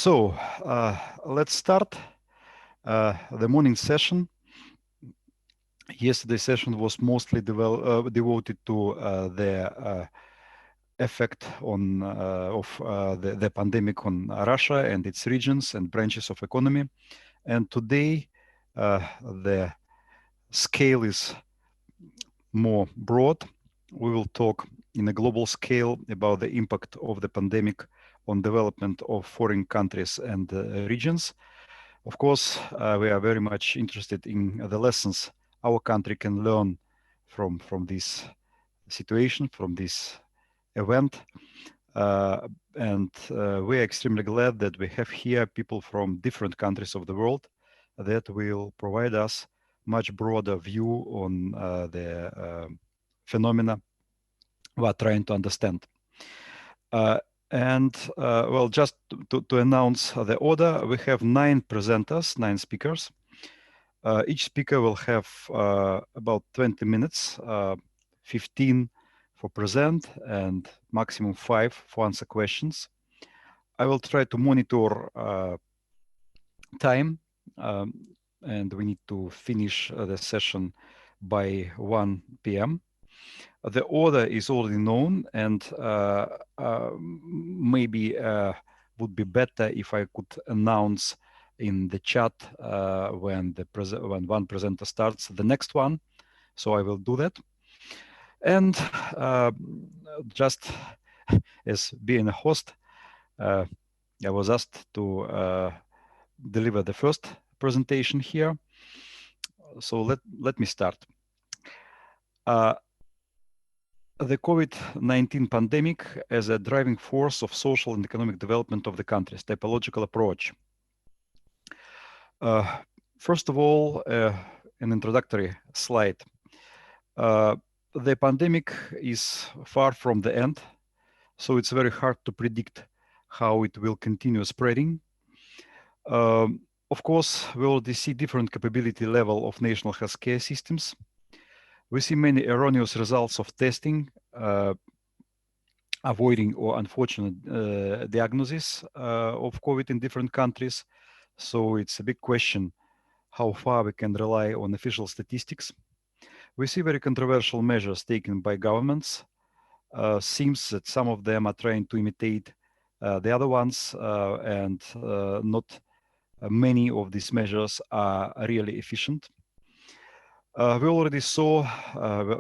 So let's start the morning session. Yesterday's session was mostly devoted to the effect on the pandemic on Russia and its regions and branches of economy. And today the scale is more broad. We will talk in a global scale about the impact of the pandemic on development of foreign countries and regions. Of course, we are very much interested in the lessons our country can learn from this situation, from this event. And we are extremely glad that we have here people from different countries of the world that will provide us much broader view on the phenomena we are trying to understand. Well, just to announce the order, we have 9 presenters, 9 speakers. Each speaker will have about 20 minutes, 15 for present and maximum 5 for answer questions. I will try to monitor time, and we need to finish the session by 1 p.m. The order is already known, and maybe would be better if I could announce in the chat when one presenter starts the next one. So I will do that. And just as being a host, I was asked to deliver the first presentation here. So let me start. The COVID-19 pandemic as a driving force of social and economic development of the countries, typological approach. First of all, an introductory slide. The pandemic is far from the end, so it's very hard to predict how it will continue spreading. Of course, we already see different capability level of national healthcare systems. We see many erroneous results of testing, avoiding or unfortunate diagnosis of COVID in different countries. So it's a big question how far we can rely on official statistics. We see very controversial measures taken by governments. Seems that some of them are trying to imitate the other ones, and not many of these measures are really efficient. We already saw,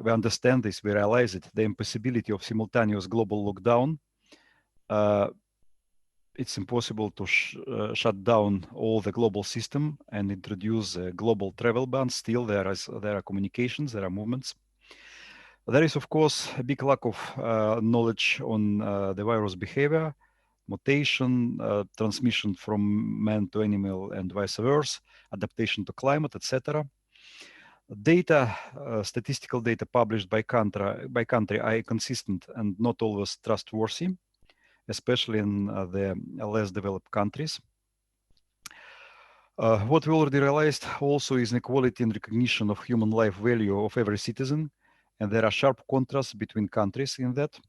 we understand this, we realize it, the impossibility of simultaneous global lockdown. It's impossible to shut down all the global system and introduce a global travel ban. Still, there are communications, there are movements. There is, of course, a big lack of knowledge on the virus behavior, mutation, transmission from man to animal and vice versa, adaptation to climate, etc. Data, statistical data published by country are inconsistent and not always trustworthy, especially in the less developed countries. What we already realized also is inequality and recognition of human life value of every citizen, and there are sharp contrasts between countries in that.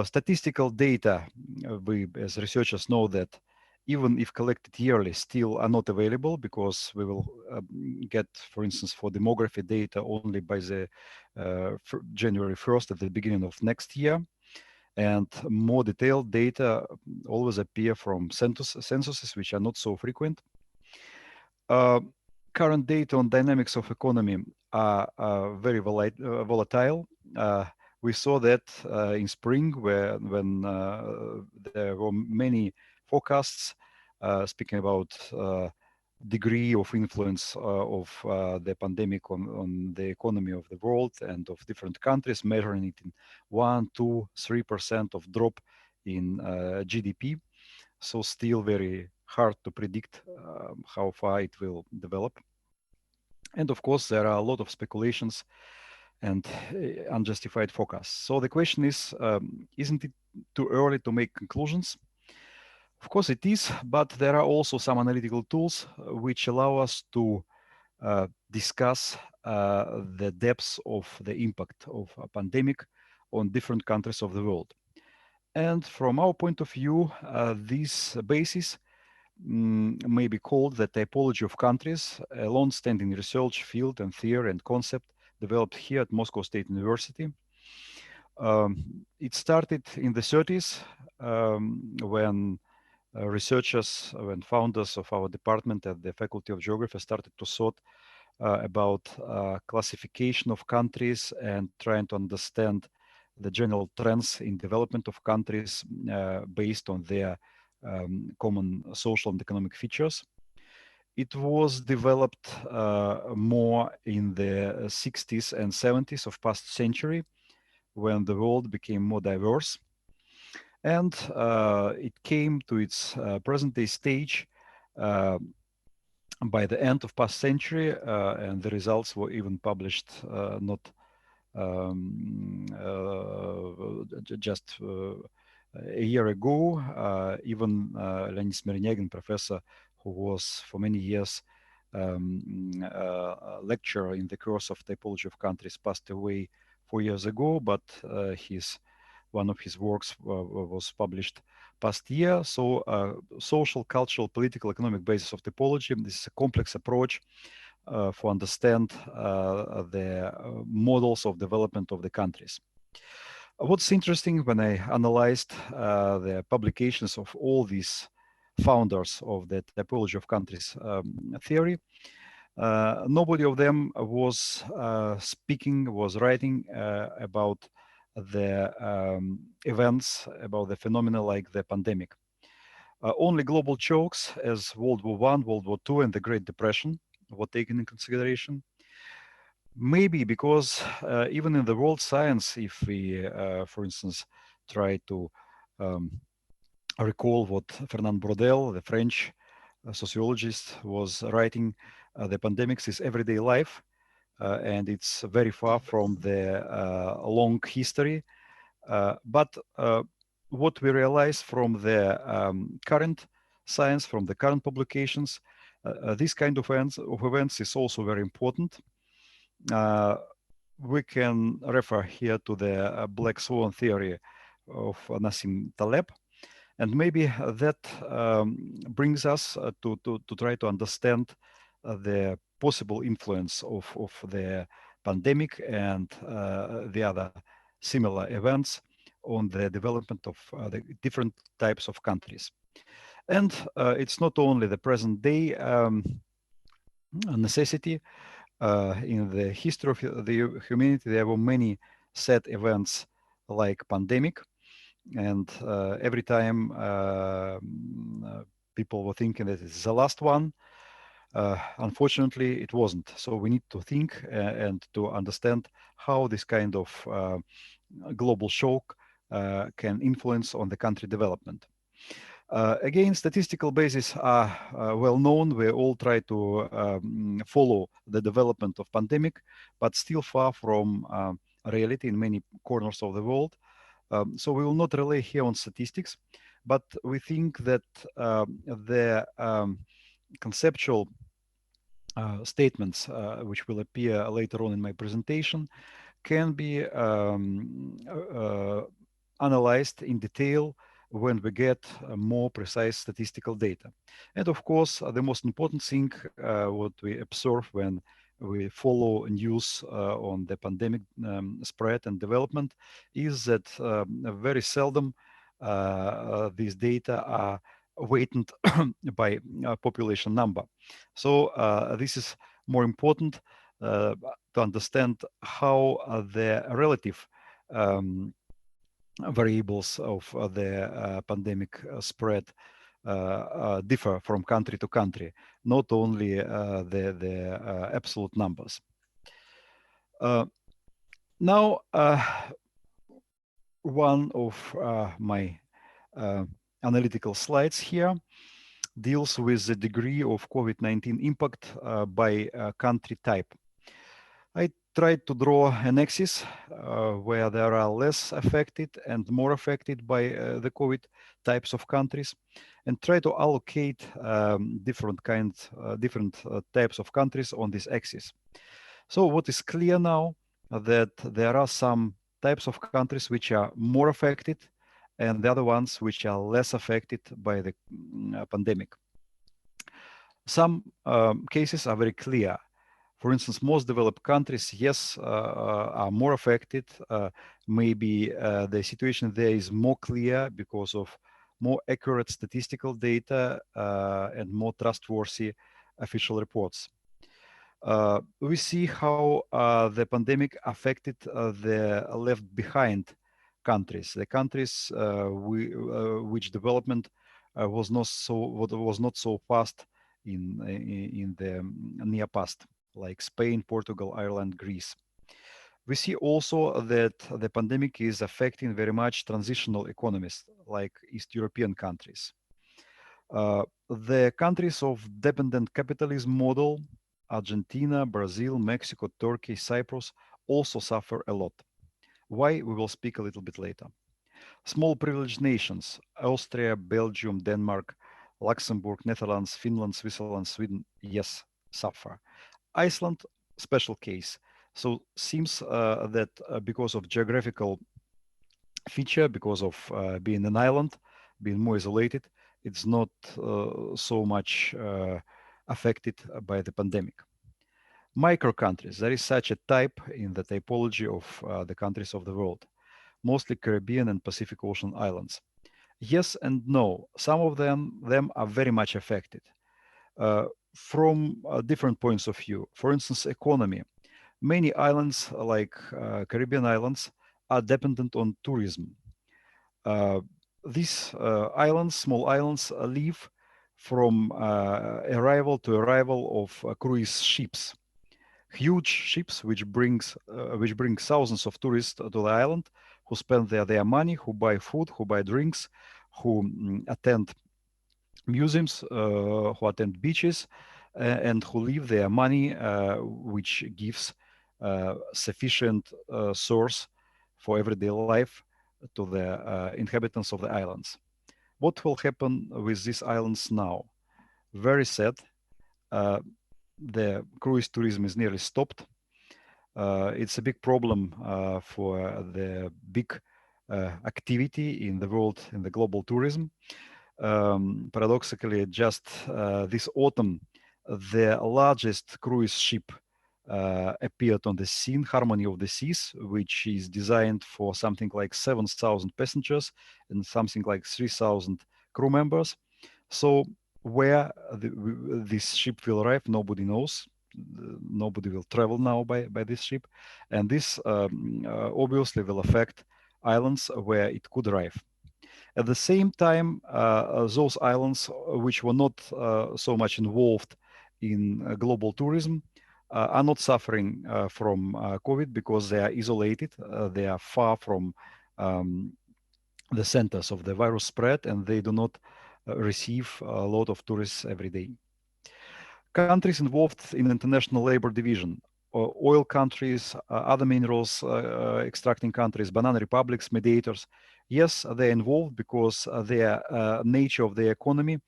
Statistical data, we as researchers know that even if collected yearly, still are not available because we will get, for instance, for demography data only by the January 1st at the beginning of next year. And more detailed data always appear from censuses, which are not so frequent. Current data on dynamics of economy are very volatile. We saw that in spring when there were many forecasts speaking about degree of influence of the pandemic on the economy of the world and of different countries, measuring it in 1, 2, 3% of drop in GDP. So still very hard to predict how far it will develop. And of course, there are a lot of speculations and unjustified forecasts. So the question is, isn't it too early to make conclusions? Of course it is, but there are also some analytical tools which allow us to discuss the depths of the impact of a pandemic on different countries of the world. And from our point of view, this basis may be called the typology of countries, a long-standing research field and theory and concept developed here at Moscow State University. It started in the 30s when researchers and founders of our department at the Faculty of Geography started to thought about classification of countries and trying to understand the general trends in development of countries based on their common social and economic features. It was developed more in the 60s and 70s of past century when the world became more diverse. And it came to its present day stage by the end of past century, and the results were even published not just a year ago. Even Leonid Smirnagin, professor who was for many years lecturer in the course of typology of countries, passed away 4 years ago, but one of his works was published past year. So social, cultural, political, economic basis of typology. This is a complex approach for understand the models of development of the countries. What's interesting when I analyzed the publications of all these founders of the typology of countries theory, nobody of them was writing about the events, about the phenomena like the pandemic. Only global shocks as World War I, World War II, and the Great Depression were taken in consideration. Maybe because even in the world science, if we, for instance, try to recall what Fernand Braudel, the French sociologist, was writing, the pandemics is everyday life, and it's very far from the long history. But what we realize from the current science, from the current publications, this kind of events is also very important. We can refer here to the black swan theory of Nassim Taleb, and maybe that brings us to try to understand the possible influence of the pandemic and the other similar events on the development of the different types of countries. And it's not only the present day necessity. In the history of the humanity, there were many sad events like pandemic, and every time people were thinking that it's the last one. Unfortunately, it wasn't. So we need to think and to understand how this kind of global shock can influence on the country development. Again, statistical bases are well known. We all try to follow the development of pandemic, but still far from reality in many corners of the world. So we will not rely here on statistics, but we think that the conceptual statements which will appear later on in my presentation can be analyzed in detail when we get more precise statistical data. And of course, the most important thing what we observe when we follow news on the pandemic spread and development is that very seldom these data are weighted by population number. So this is more important to understand how the relative variables of the pandemic spread differ from country to country, not only the absolute numbers. Now, one of my analytical slides here deals with the degree of COVID-19 impact by country type. I tried to draw an axis where there are less affected and more affected by the COVID types of countries, and try to allocate different types of countries on this axis. So what is clear now that there are some types of countries which are more affected and the other ones which are less affected by the pandemic. Some cases are very clear. For instance, most developed countries, yes, are more affected. Maybe the situation there is more clear because of more accurate statistical data and more trustworthy official reports. We see how the pandemic affected the left behind countries, the countries which development was not so fast in the near past, like Spain, Portugal, Ireland, Greece. We see also that the pandemic is affecting very much transitional economies like East European countries. The countries of dependent capitalism model, Argentina, Brazil, Mexico, Turkey, Cyprus, also suffer a lot. Why? We will speak a little bit later. Small privileged nations, Austria, Belgium, Denmark, Luxembourg, Netherlands, Finland, Switzerland, Sweden, yes, suffer. Iceland, special case. So seems that because of geographical feature, because of being an island, being more isolated, it's not so much affected by the pandemic. Micro countries, there is such a type in the typology of the countries of the world, mostly Caribbean and Pacific Ocean islands. Yes and no, some of them are very much affected from different points of view. For instance, economy. Many islands, like Caribbean islands, are dependent on tourism. These islands, small islands, live from arrival to arrival of cruise ships, huge ships which bring thousands of tourists to the island, who spend their money, who buy food, who buy drinks, who attend museums, who attend beaches, and who leave their money, which gives sufficient source for everyday life to the inhabitants of the islands. What will happen with these islands now? Very sad. The cruise tourism is nearly stopped. It's a big problem for the big activity in the world, in the global tourism. Paradoxically, just this autumn, the largest cruise ship appeared on the scene, Harmony of the Seas, which is designed for something like 7,000 passengers and something like 3,000 crew members. So where this ship will arrive, nobody knows. Nobody will travel now by this ship. And this obviously will affect islands where it could arrive. At the same time, those islands which were not so much involved in global tourism are not suffering from COVID because they are isolated. They are far from the centers of the virus spread, and they do not receive a lot of tourists every day. Countries involved in international labor division, oil countries, other minerals extracting countries, banana republics, mediators. Yes, they're involved because their nature of the economy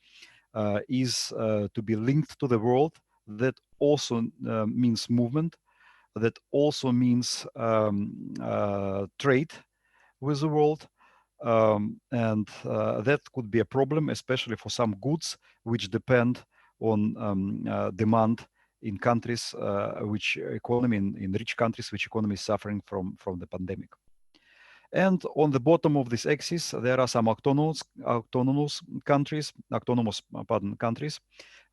is to be linked to the world. That also means movement. That also means trade with the world. And that could be a problem, especially for some goods which depend on demand in countries which economy, in rich countries, which economy is suffering from the pandemic. And on the bottom of this axis, there are some autonomous countries,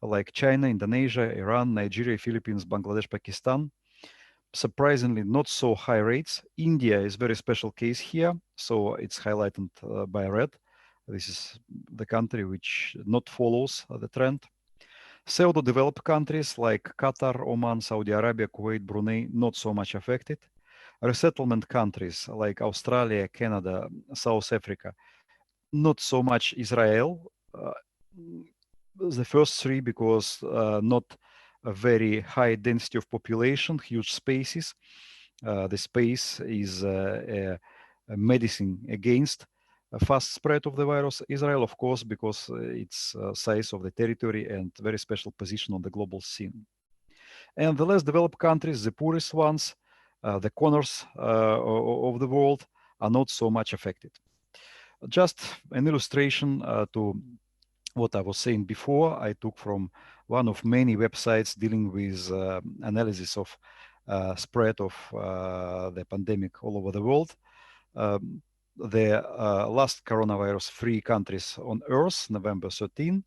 like China, Indonesia, Iran, Nigeria, Philippines, Bangladesh, Pakistan. Surprisingly, not so high rates. India is a very special case here, so it's highlighted by red. This is the country which not follows the trend. Pseudo-developed countries like Qatar, Oman, Saudi Arabia, Kuwait, Brunei, not so much affected. Resettlement countries like Australia, Canada, South Africa, not so much Israel. The first three because not a very high density of population, huge spaces. The space is a medicine against a fast spread of the virus. Israel, of course, because its size of the territory and very special position on the global scene. And the less developed countries, the poorest ones, the corners of the world, are not so much affected. Just an illustration to what I was saying before. I took from one of many websites dealing with analysis of spread of the pandemic all over the world. The last coronavirus-free countries on Earth, November 13.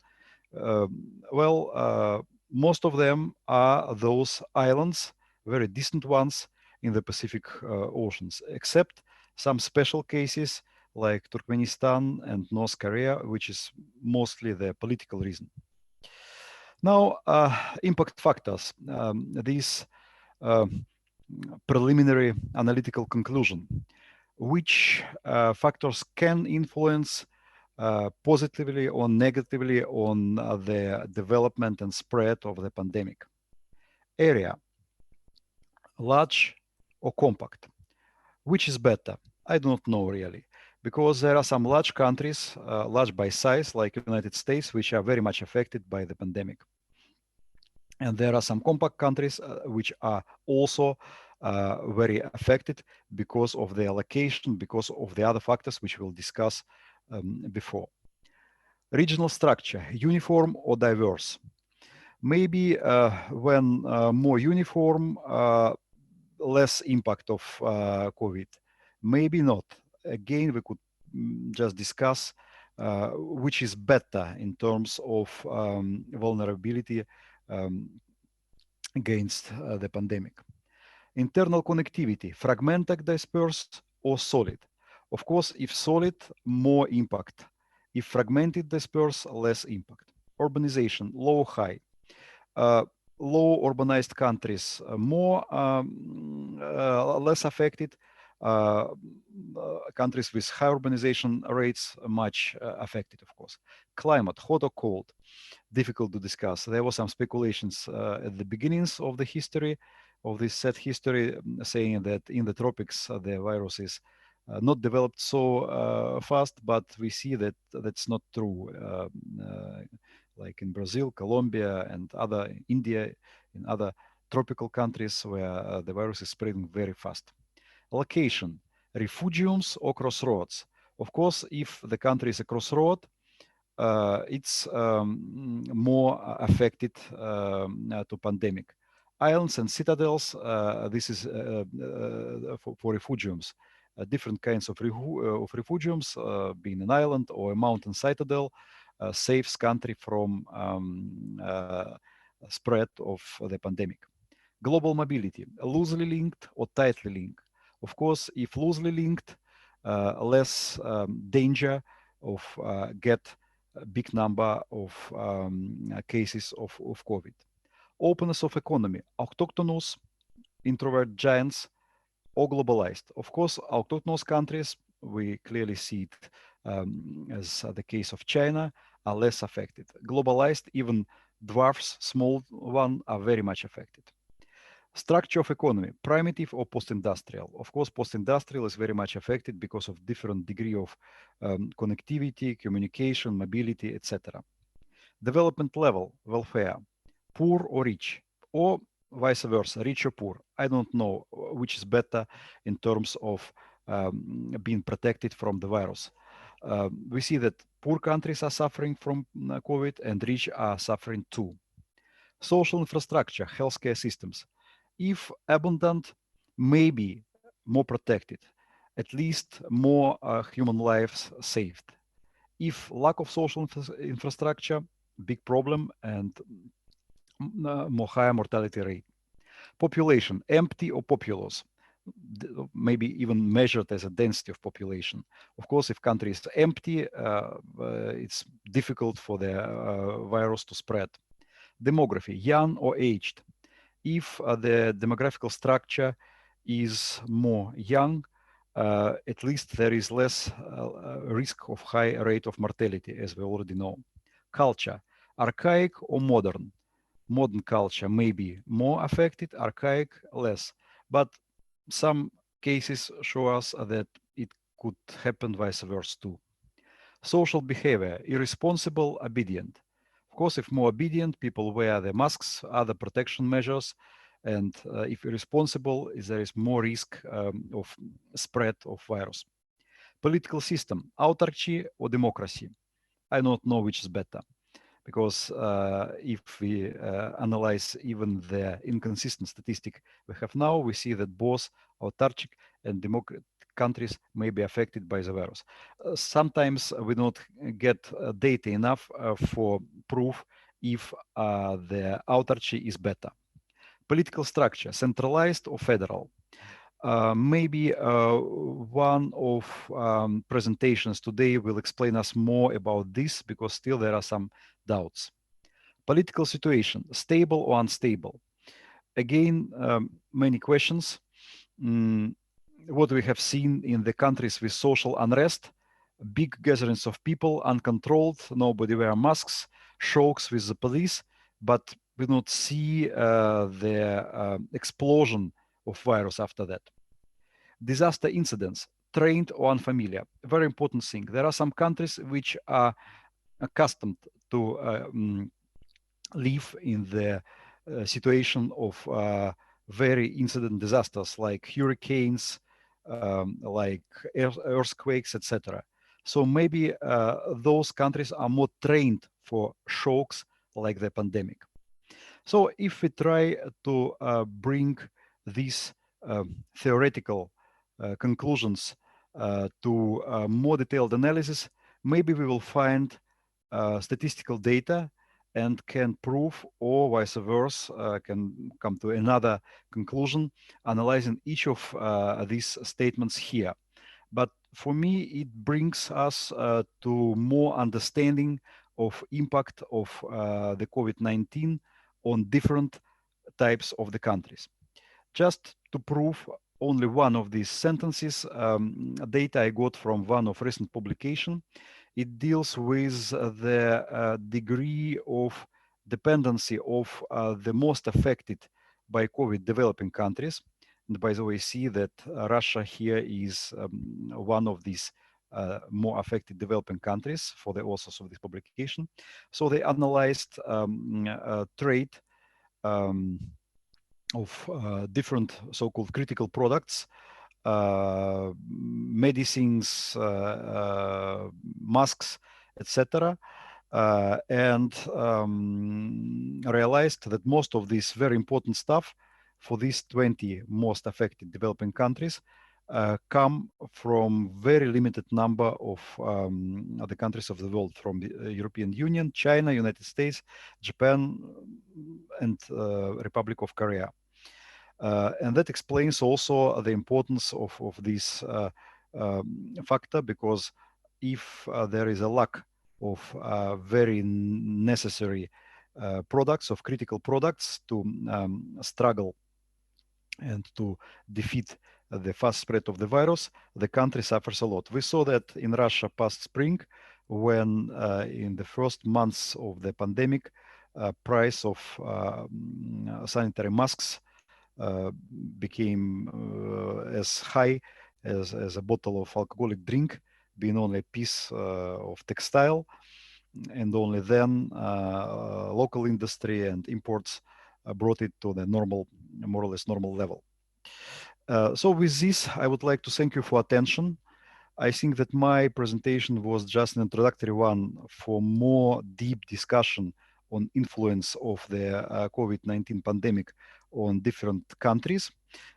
Most of them are those islands, very distant ones in the Pacific Oceans, except some special cases like Turkmenistan and North Korea, which is mostly the political reason. Now, impact factors. These preliminary analytical conclusion, which factors can influence positively or negatively on the development and spread of the pandemic. Area, large or compact. Which is better? I do not know really, because there are some large countries, large by size, like United States, which are very much affected by the pandemic. And there are some compact countries which are also very affected because of the allocation, because of the other factors which we'll discuss before. Regional structure, uniform or diverse? Maybe when more uniform, less impact of COVID. Maybe not. Again, we could just discuss which is better in terms of vulnerability against the pandemic. Internal connectivity, fragmented, dispersed, or solid. Of course, if solid, more impact. If fragmented, dispersed, less impact. Urbanization, low, high. Low urbanized countries more less affected. Countries with high urbanization rates much affected, of course. Climate, hot or cold, difficult to discuss. There were some speculations at the beginnings of the history, of this set history, saying that in the tropics the virus is not developed so fast, but we see that that's not true. Like in Brazil, Colombia, and other India, in other tropical countries where the virus is spreading very fast. Location, refugiums or crossroads. Of course, if the country is a crossroad, it's more affected to pandemic. Islands and citadels, this is for refugiums. Different kinds of refugiums, being an island or a mountain citadel, saves country from spread of the pandemic. Global mobility, loosely linked or tightly linked. Of course, if loosely linked, less danger of get a big number of cases of COVID. Openness of economy, autochthonous, introvert giants, or globalized. Of course, autochthonous countries, we clearly see it as the case of China, are less affected. Globalized, even dwarfs, small one, are very much affected. Structure of economy, primitive or post-industrial. Of course, post-industrial is very much affected because of different degree of connectivity, communication, mobility, etc. Development level, welfare, poor or rich, or vice versa, rich or poor. I don't know which is better in terms of being protected from the virus. We see that poor countries are suffering from COVID and rich are suffering too. Social infrastructure, healthcare systems. If abundant, maybe more protected, at least more human lives saved. If lack of social infrastructure, big problem and more higher mortality rate. Population, empty or populous, maybe even measured as a density of population. Of course, if country is empty, it's difficult for the virus to spread. Demography, young or aged. If the demographical structure is more young, at least there is less risk of high rate of mortality, as we already know. Culture, archaic or modern. Modern culture may be more affected, archaic less. But some cases show us that it could happen vice versa too. Social behavior, irresponsible, obedient. Of course, if more obedient, people wear the masks, other protection measures, and if irresponsible, there is more risk of spread of virus. Political system, autarky or democracy? I don't know which is better, because if we analyze even the inconsistent statistic we have now, we see that both autarchic and democratic countries may be affected by the virus. Sometimes we don't get data enough for proof if the autarchy is better. Political structure, centralized or federal? Maybe one of presentations today will explain us more about this, because still there are some doubts. Political situation, stable or unstable? Again, many questions. What we have seen in the countries with social unrest, big gatherings of people, uncontrolled, nobody wear masks, shocks with the police, but we don't see the explosion of virus after that. Disaster incidents, trained or unfamiliar, very important thing. There are some countries which are accustomed to live in the situation of very incident disasters like hurricanes, like earthquakes, etc. So maybe those countries are more trained for shocks like the pandemic. So if we try to bring these theoretical conclusions to more detailed analysis, maybe we will find statistical data and can prove, or vice versa, can come to another conclusion, analyzing each of these statements here. But for me, it brings us to more understanding of impact of the COVID-19 on different types of the countries. Just to prove only one of these sentences, data I got from one of recent publication. It deals with the degree of dependency of the most affected by COVID developing countries. And by the way, see that Russia here is one of these more affected developing countries for the authors of this publication. So they analyzed trade of different so-called critical products, medicines, masks, etc., and realized that most of this very important stuff for these 20 most affected developing countries come from very limited number of the countries of the world, from the European Union, China, United States, Japan, and Republic of Korea. And that explains also the importance of this factor, because if there is a lack of very necessary products, of critical products to struggle and to defeat the fast spread of the virus, the country suffers a lot. We saw that in Russia past spring, when in the first months of the pandemic, price of sanitary masks became as high as a bottle of alcoholic drink, being only a piece of textile. And only then local industry and imports brought it to the normal, more or less normal level. So with this, I would like to thank you for attention. I think that my presentation was just an introductory one for more deep discussion on influence of the COVID-19 pandemic on different countries.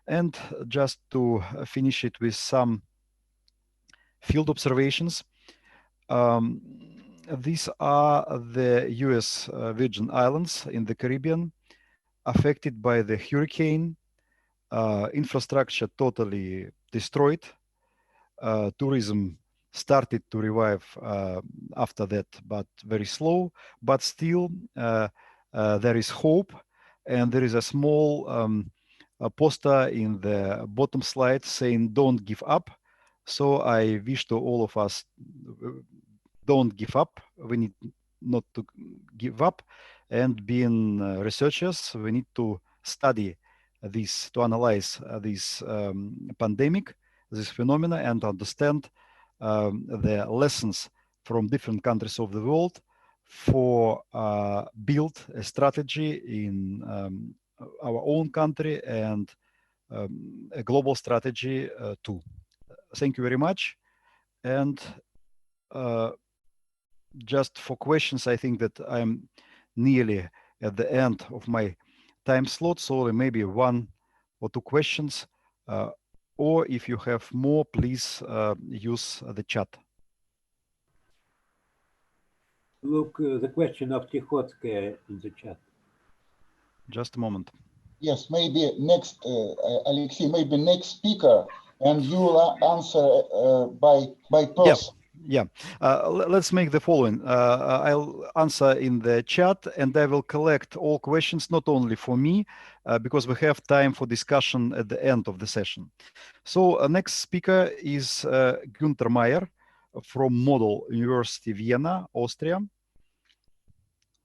And just to finish it with some field observations. These are the US Virgin Islands in the Caribbean, affected by the hurricane, infrastructure totally destroyed. Tourism started to revive after that, but very slow. But still, there is hope, and there is a small poster in the bottom slide saying "Don't give up." So I wish to all of us, don't give up. We need not to give up, and being researchers, we need to study this, to analyze this pandemic, this phenomena, and understand the lessons from different countries of the world for build a strategy in our own country and a global strategy too. Thank you very much. And just for questions, I think that I'm nearly at the end of my time slot, so maybe one or two questions. Or if you have more, please use the chat. Look, the question of Tikhotskaya in the chat. Just a moment. Yes, maybe next, Alexey, maybe next speaker, and you will answer by person. Yeah, let's make the following. I'll answer in the chat, and I will collect all questions, not only for me, because we have time for discussion at the end of the session. So next speaker is Gunther Maier from Model University, Vienna, Austria.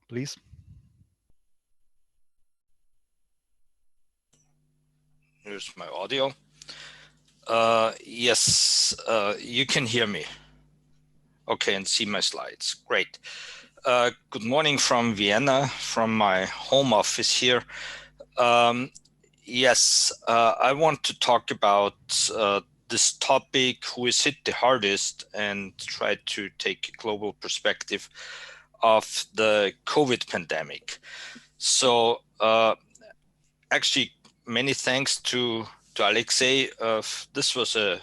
Please. Here's my audio. Yes, you can hear me. Okay, and see my slides. Great. Good morning from Vienna, from my home office here. Yes, I want to talk about this topic, who is hit the hardest, and try to take a global perspective of the COVID pandemic. So actually, many thanks to Alexey. This was a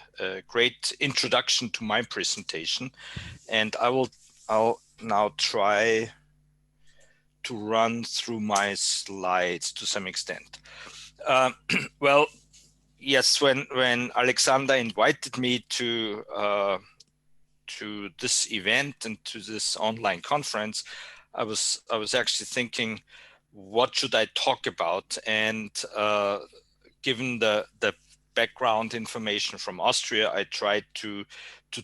great introduction to my presentation, and I'll now try to run through my slides to some extent. Well, yes, when Alexander invited me to this event and to this online conference, I was actually thinking, what should I talk about? And given the background information from Austria, I tried to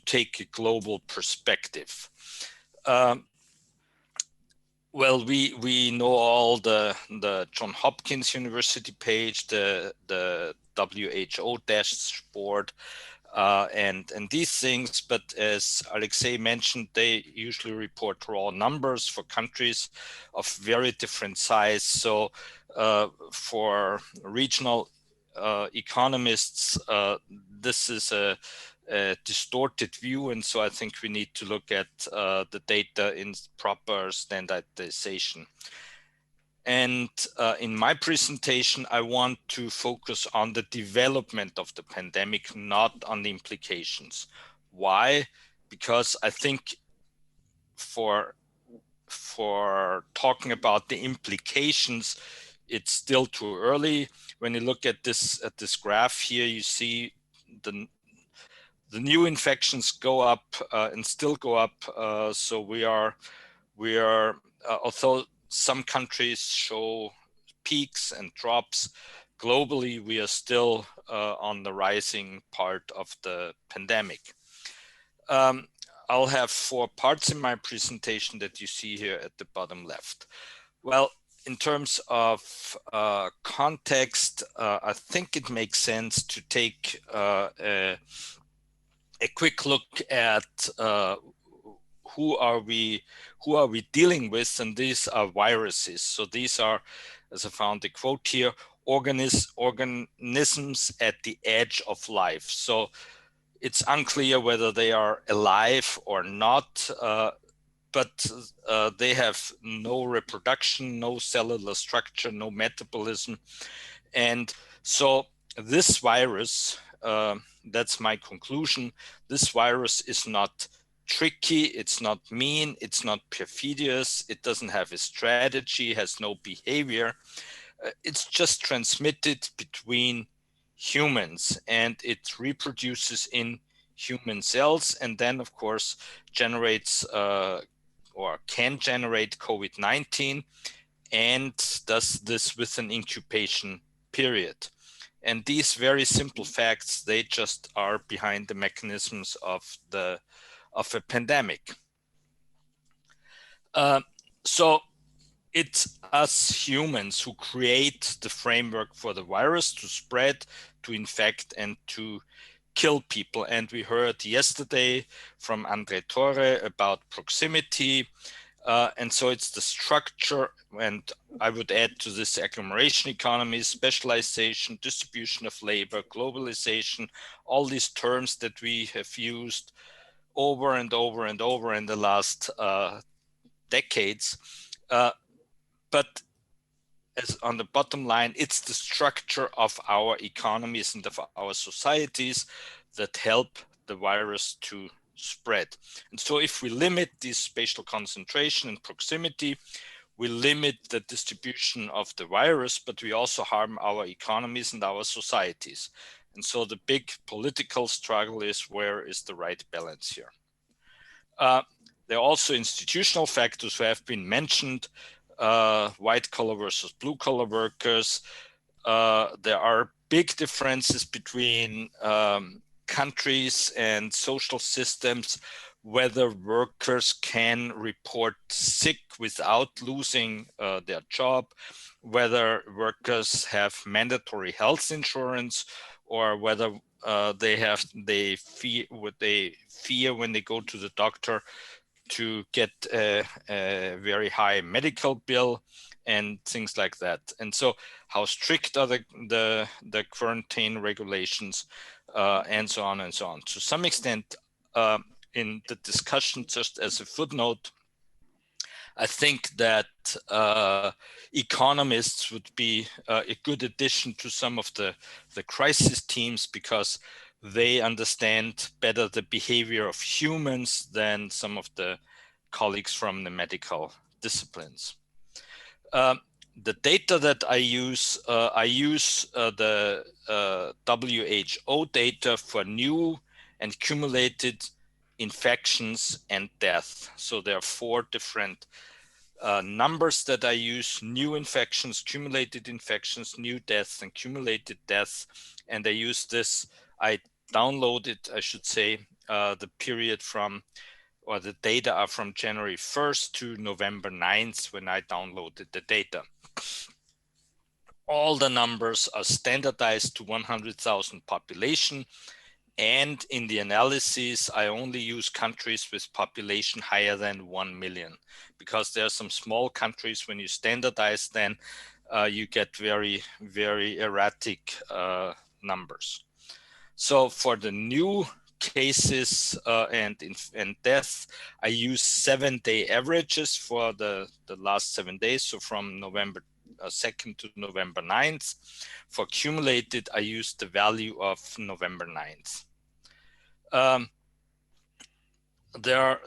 take a global perspective. Well, we know all the Johns Hopkins University page, the WHO dashboard, and these things. But as Alexey mentioned, they usually report raw numbers for countries of very different size. So for regional economists, this is a distorted view, and so I think we need to look at the data in proper standardization. And in my presentation, I want to focus on the development of the pandemic, not on the implications. Why? Because I think for talking about the implications, it's still too early. When you look at this graph here, you see the new infections go up and still go up. So we are although some countries show peaks and drops, globally we are still on the rising part of the pandemic. I'll have 4 parts in my presentation that you see here at the bottom left. Well, in terms of context, I think it makes sense to take a quick look at who are we dealing with, and these are viruses. So these are, as I found a quote here, organisms at the edge of life. So it's unclear whether they are alive or not, but they have no reproduction, no cellular structure, no metabolism. And so this virus, that's my conclusion, this virus is not tricky, it's not mean, it's not perfidious, it doesn't have a strategy, has no behavior. It's just transmitted between humans, and it reproduces in human cells, and then of course generates or can generate COVID-19, and does this with an incubation period. And these very simple facts, they just are behind the mechanisms of a pandemic. So it's us humans who create the framework for the virus to spread, to infect, and to kill people. And we heard yesterday from Andrey about proximity. And so it's the structure, and I would add to this agglomeration economy, specialization, distribution of labor, globalization, all these terms that we have used over and over and over in the last decades. But as on the bottom line, it's the structure of our economies and of our societies that help the virus to spread. And so if we limit this spatial concentration and proximity, we limit the distribution of the virus, but we also harm our economies and our societies. And so the big political struggle is, where is the right balance here? There are also institutional factors who have been mentioned, white collar versus blue collar workers. There are big differences between countries and social systems, whether workers can report sick without losing their job, whether workers have mandatory health insurance, or whether they fear when they go to the doctor to get a very high medical bill and things like that. And so how strict are the quarantine regulations, and so on and so on. To some extent, in the discussion, just as a footnote, I think that economists would be a good addition to some of the crisis teams, because they understand better the behavior of humans than some of the colleagues from the medical disciplines. The data that I use the WHO data for new and cumulated infections and death. So there are 4 different numbers that I use: new infections, cumulated infections, new deaths, and cumulated deaths. And I use this, I downloaded, I should say, the period from, or the data are from January 1st to November 9th when I downloaded the data. All the numbers are standardized to 100,000 population. And in the analysis, I only use countries with population higher than 1 million, because there are some small countries, when you standardize, then you get very, very erratic numbers. So for the new cases and deaths, I use 7-day averages for the last 7 days. So from November 2nd to November 9th. For cumulated, I use the value of November 9th. There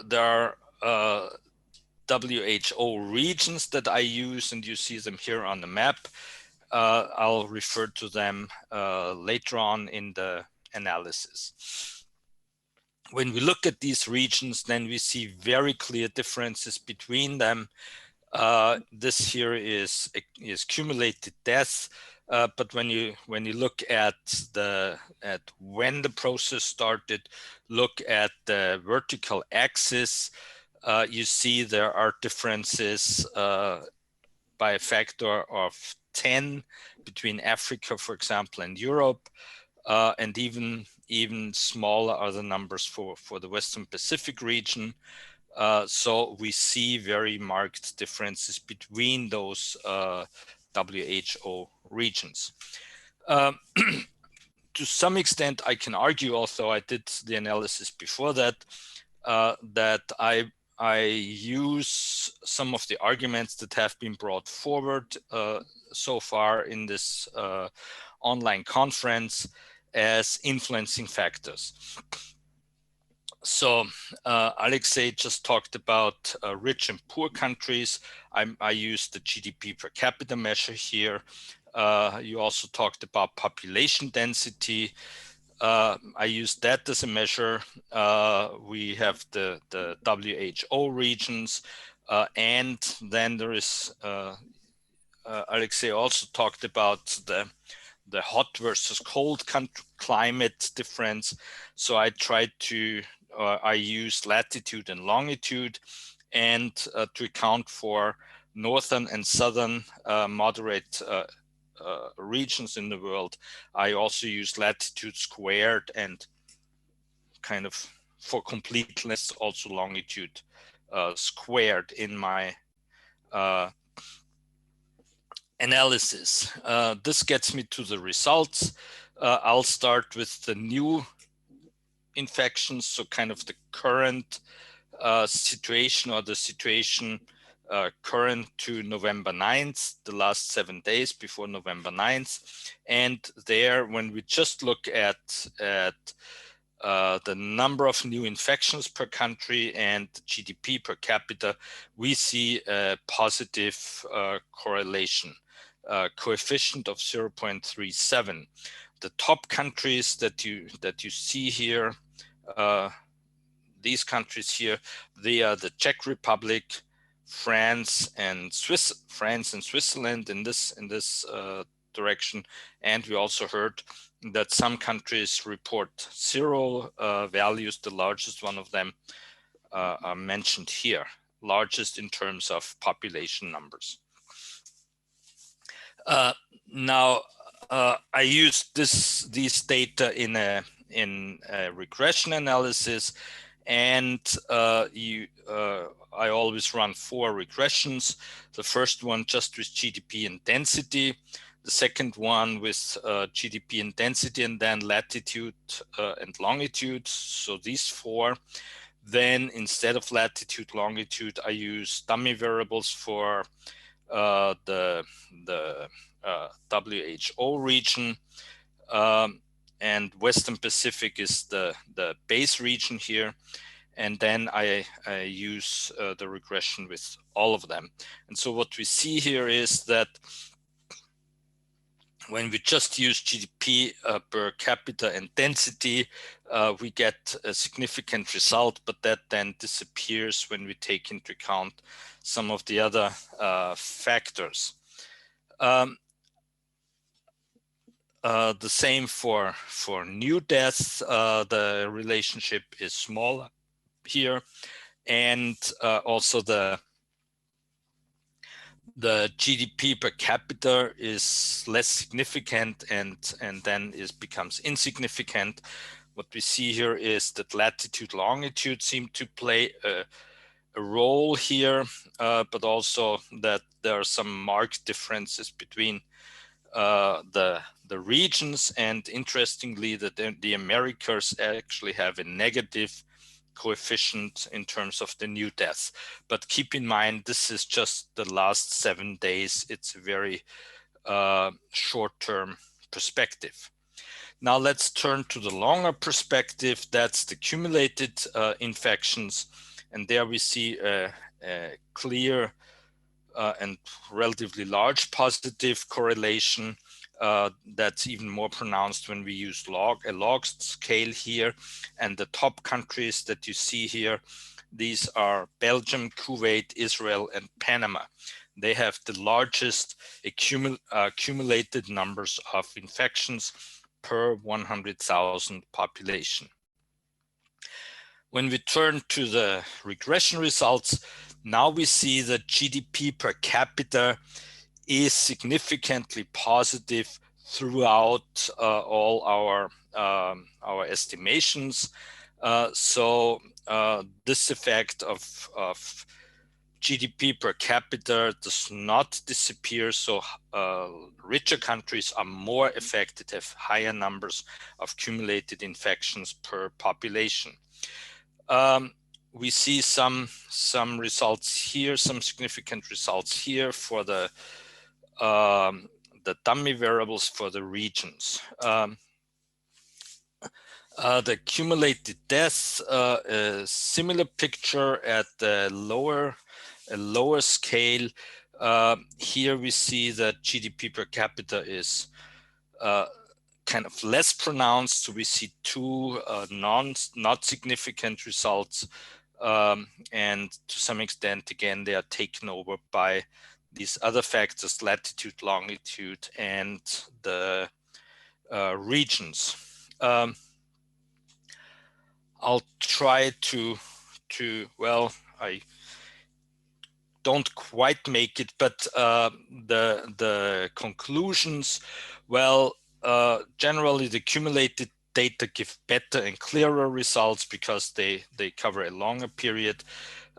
are WHO regions that I use, and you see them here on the map. I'll refer to them later on in the analysis. When we look at these regions, then we see very clear differences between them. This here is cumulated deaths, but when you look at when the process started, look at the vertical axis, you see there are differences by a factor of 10 between Africa, for example, and Europe, and even smaller are the numbers for the Western Pacific region. So we see very marked differences between those WHO regions. To some extent, I can argue, although I did the analysis before that, that I use some of the arguments that have been brought forward so far in this online conference as influencing factors. So Alexey just talked about rich and poor countries. I use the GDP per capita measure here. You also talked about population density. I use that as a measure. We have the WHO regions, and then there is, Alexey also talked about the hot versus cold climate difference. So I tried to, I used latitude and longitude, and to account for northern and southern moderate regions in the world, I also use latitude squared, and kind of for completeness also longitude squared in my analysis. This gets me to the results. I'll start with the new infections, so kind of the current situation, or the situation current to November 9th, the last 7 days before November 9th. And there, when we just look at the number of new infections per country and GDP per capita, we see a positive correlation, coefficient of 0.37. The top countries that you see here, these countries here, they are the Czech Republic, France and Switzerland in this direction. And we also heard that some countries report zero values. The largest one of them are mentioned here, largest in terms of population numbers. Now, I used these data in a regression analysis, and I always run 4 regressions. The first one just with GDP and density, the second one with GDP and density, and then latitude and longitude. So these 4. Then instead of latitude, longitude, I use dummy variables for the WHO region, and Western Pacific is the base region here. And then I use the regression with all of them. And so what we see here is that when we just use GDP per capita and density, we get a significant result, but that then disappears when we take into account some of the other factors. The same for new deaths. The relationship is smaller here, and also the GDP per capita is less significant, and then it becomes insignificant. What we see here is that latitude, longitude seem to play a role here, but also that there are some marked differences between the regions, and interestingly that the Americas actually have a negative coefficient in terms of the new deaths. But keep in mind, this is just the last 7 days. It's a very short-term perspective. Now let's turn to the longer perspective. That's the cumulated infections. And there we see a clear and relatively large positive correlation that's even more pronounced when we use a log scale here. And the top countries that you see here, these are Belgium, Kuwait, Israel, and Panama. They have the largest accumulated numbers of infections per 100,000 population. When we turn to the regression results, now we see that GDP per capita is significantly positive throughout all our estimations. So this effect of GDP per capita does not disappear. So richer countries are more affected, have higher numbers of cumulated infections per population. We see some results here, some significant results here for the dummy variables for the regions. The cumulated deaths, a similar picture at the lower scale. Here we see that GDP per capita is kind of less pronounced. So we see 2 not significant results. And to some extent, again, they are taken over by these other factors, latitude, longitude, and the regions. I'll try to, well, I don't quite make it, but the conclusions, well, generally the accumulated data give better and clearer results because they cover a longer period.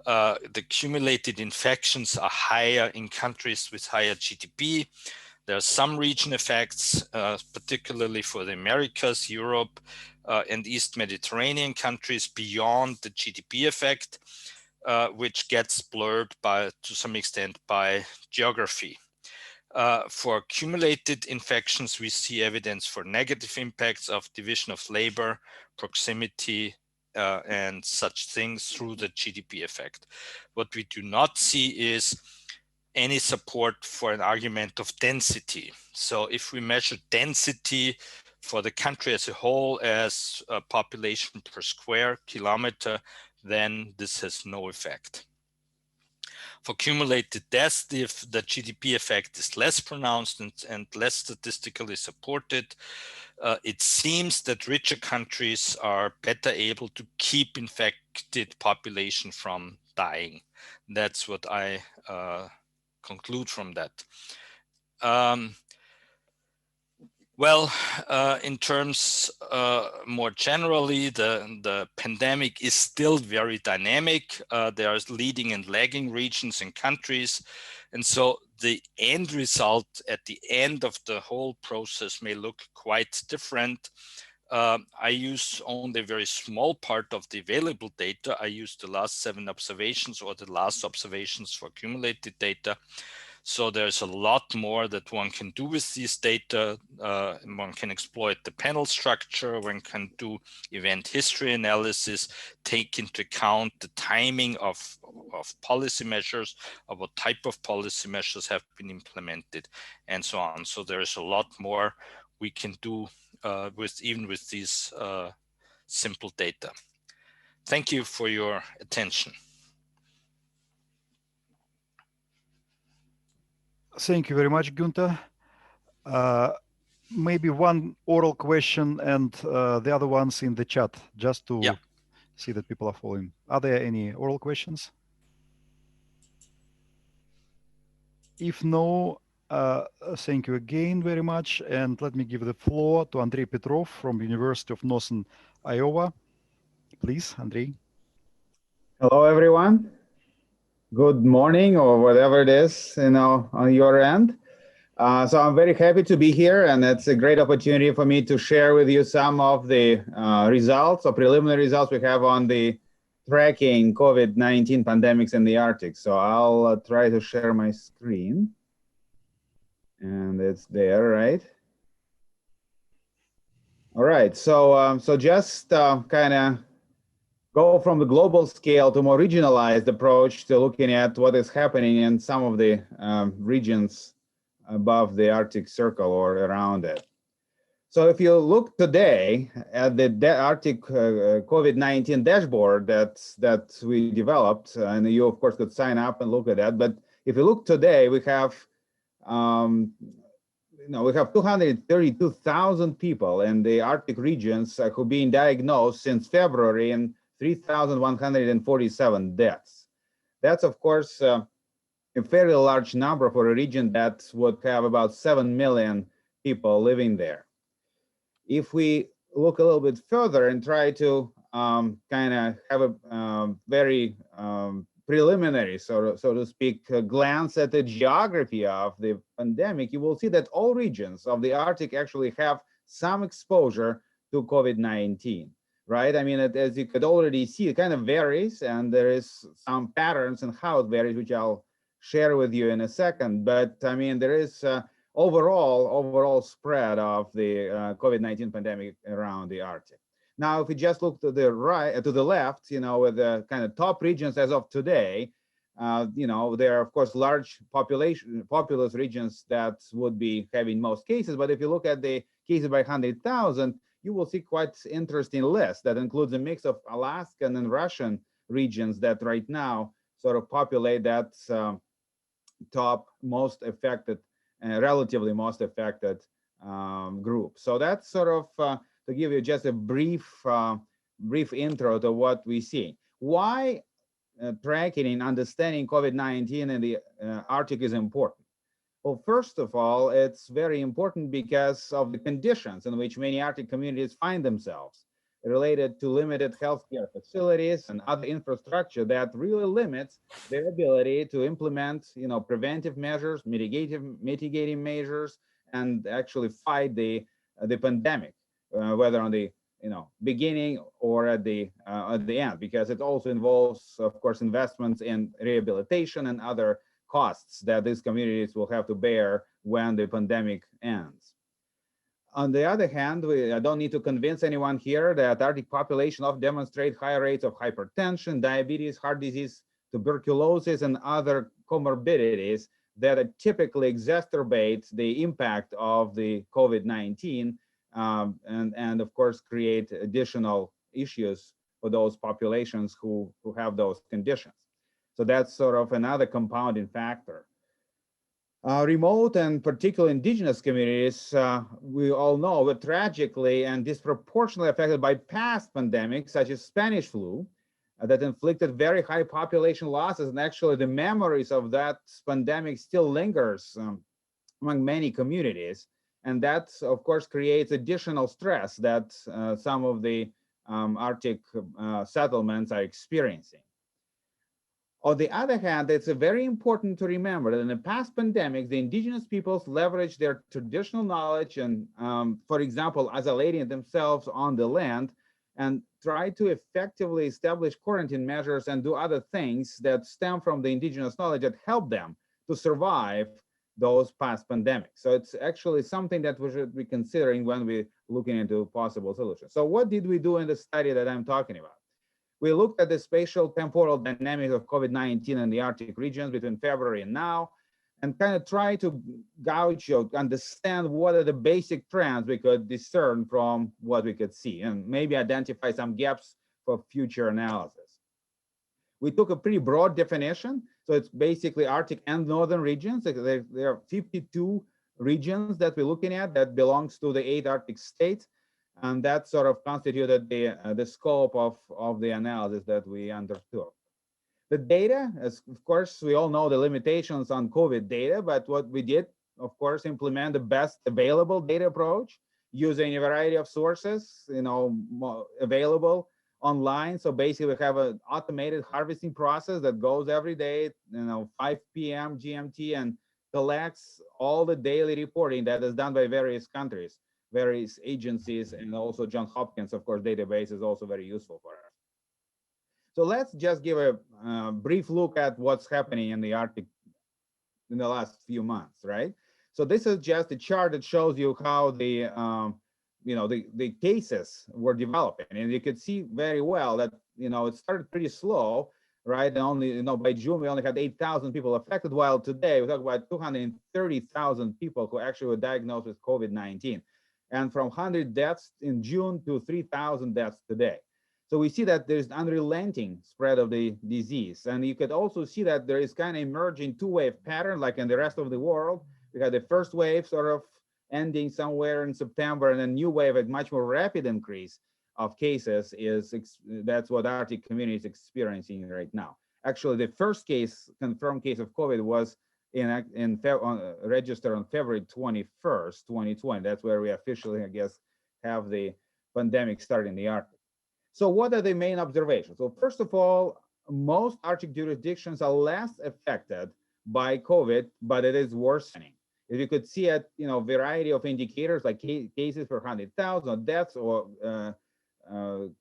The cumulated infections are higher in countries with higher GDP. There are some region effects, particularly for the Americas, Europe, and East Mediterranean countries beyond the GDP effect, which gets blurred to some extent by geography. For accumulated infections, we see evidence for negative impacts of division of labor, proximity, and such things through the GDP effect. What we do not see is any support for an argument of density. So if we measure density for the country as a whole as a population per square kilometer, then this has no effect. For accumulated deaths, if the GDP effect is less pronounced and less statistically supported, it seems that richer countries are better able to keep infected population from dying. That's what I conclude from that. In terms more generally, the pandemic is still very dynamic. There are leading and lagging regions and countries. And so the end result at the end of the whole process may look quite different. I use only a very small part of the available data. I use the last 7 observations or the last observations for accumulated data. So there's a lot more that one can do with these data. One can exploit the panel structure, one can do event history analysis, take into account the timing of policy measures, of what type of policy measures have been implemented, and so on. So there's a lot more we can do even with these simple data. Thank you for your attention. Thank you very much, Gunther. Maybe one oral question and the other ones in the chat, just to see that people are following. Are there any oral questions? If no, thank you again very much. And let me give the floor to Andrey Petrov from University of Northern Iowa. Please, Andrey. Hello, everyone. Good morning, or whatever it is, on your end. So I'm very happy to be here, and it's a great opportunity for me to share with you some of the results or preliminary results we have on the tracking COVID-19 pandemics in the Arctic. So I'll try to share my screen, and it's there, right? All right. So just kind of go from the global scale to more regionalized approach to looking at what is happening in some of the regions above the Arctic Circle or around it. So if you look today at the Arctic COVID-19 dashboard that we developed, and you of course could sign up and look at that, but if you look today, we have we have 232,000 people in the Arctic regions who've been diagnosed since February, and 3,147 deaths. That's, of course, a fairly large number for a region that would have about 7 million people living there. If we look a little bit further and try to kind of have a very preliminary, so to speak, glance at the geography of the pandemic, you will see that all regions of the Arctic actually have some exposure to COVID-19. Right? I mean, as you could already see, it kind of varies, and there is some patterns in how it varies, which I'll share with you in a second. But I mean, there is overall spread of the COVID-19 pandemic around the Arctic. Now, if we just look to the right, to the left, with the kind of top regions as of today, there are of course large populous regions that would be having most cases. But if you look at the cases by 100,000, you will see quite interesting list that includes a mix of Alaskan and Russian regions that right now sort of populate that top most affected, relatively most affected group. So that's sort of to give you just a brief intro to what we see. Why tracking and understanding COVID-19 in the Arctic is important? Well, first of all, it's very important because of the conditions in which many Arctic communities find themselves. related to limited healthcare facilities and other infrastructure that really limits their ability to implement, preventive measures, mitigating measures, and actually fight the pandemic, whether on the beginning or at the end, because it also involves, of course, investments in rehabilitation and other costs that these communities will have to bear when the pandemic ends. On the other hand, I don't need to convince anyone here that Arctic population often demonstrate higher rates of hypertension, diabetes, heart disease, tuberculosis, and other comorbidities that typically exacerbate the impact of the COVID-19 and of course create additional issues for those populations who have those conditions. So that's sort of another compounding factor. Remote and particularly indigenous communities, we all know, were tragically and disproportionately affected by past pandemics, such as Spanish flu, that inflicted very high population losses. And actually the memories of that pandemic still lingers among many communities. And that, of course, creates additional stress that some of the Arctic settlements are experiencing. On the other hand, it's very important to remember that in the past pandemics, the indigenous peoples leveraged their traditional knowledge and, for example, isolating themselves on the land and try to effectively establish quarantine measures and do other things that stem from the indigenous knowledge that help them to survive those past pandemics. So it's actually something that we should be considering when we're looking into possible solutions. So what did we do in the study that I'm talking about? We looked at the spatial temporal dynamics of COVID-19 in the Arctic regions between February and now, and kind of try to gauge or understand what are the basic trends we could discern from what we could see, and maybe identify some gaps for future analysis. We took a pretty broad definition. So it's basically Arctic and northern regions. There are 52 regions that we're looking at that belongs to the 8 Arctic states. And that sort of constituted the scope of the analysis that we undertook. The data, as of course, we all know the limitations on COVID data, but what we did, of course, implement the best available data approach using a variety of sources, available online. So basically we have an automated harvesting process that goes every day, 5 p.m. GMT, and collects all the daily reporting that is done by various countries, various agencies, and also Johns Hopkins, of course, database is also very useful for us. So let's just give a brief look at what's happening in the Arctic in the last few months, right? So this is just a chart that shows you how the the cases were developing, and you could see very well that it started pretty slow, right? And only by June we only had 8,000 people affected, while today we talk about 230,000 people who actually were diagnosed with COVID-19. And from 100 deaths in June to 3,000 deaths today. So we see that there's unrelenting spread of the disease. And you could also see that there is kind of emerging two-wave pattern, like in the rest of the world. We had the first wave sort of ending somewhere in September, and a new wave, a much more rapid increase of cases that's what Arctic community is experiencing right now. Actually, the first confirmed case of COVID was registered on February 21st, 2020. That's where we officially, I guess, have the pandemic start in the Arctic. So what are the main observations? So first of all, most Arctic jurisdictions are less affected by COVID, but it is worsening. If you could see at variety of indicators like cases per 100,000 or deaths or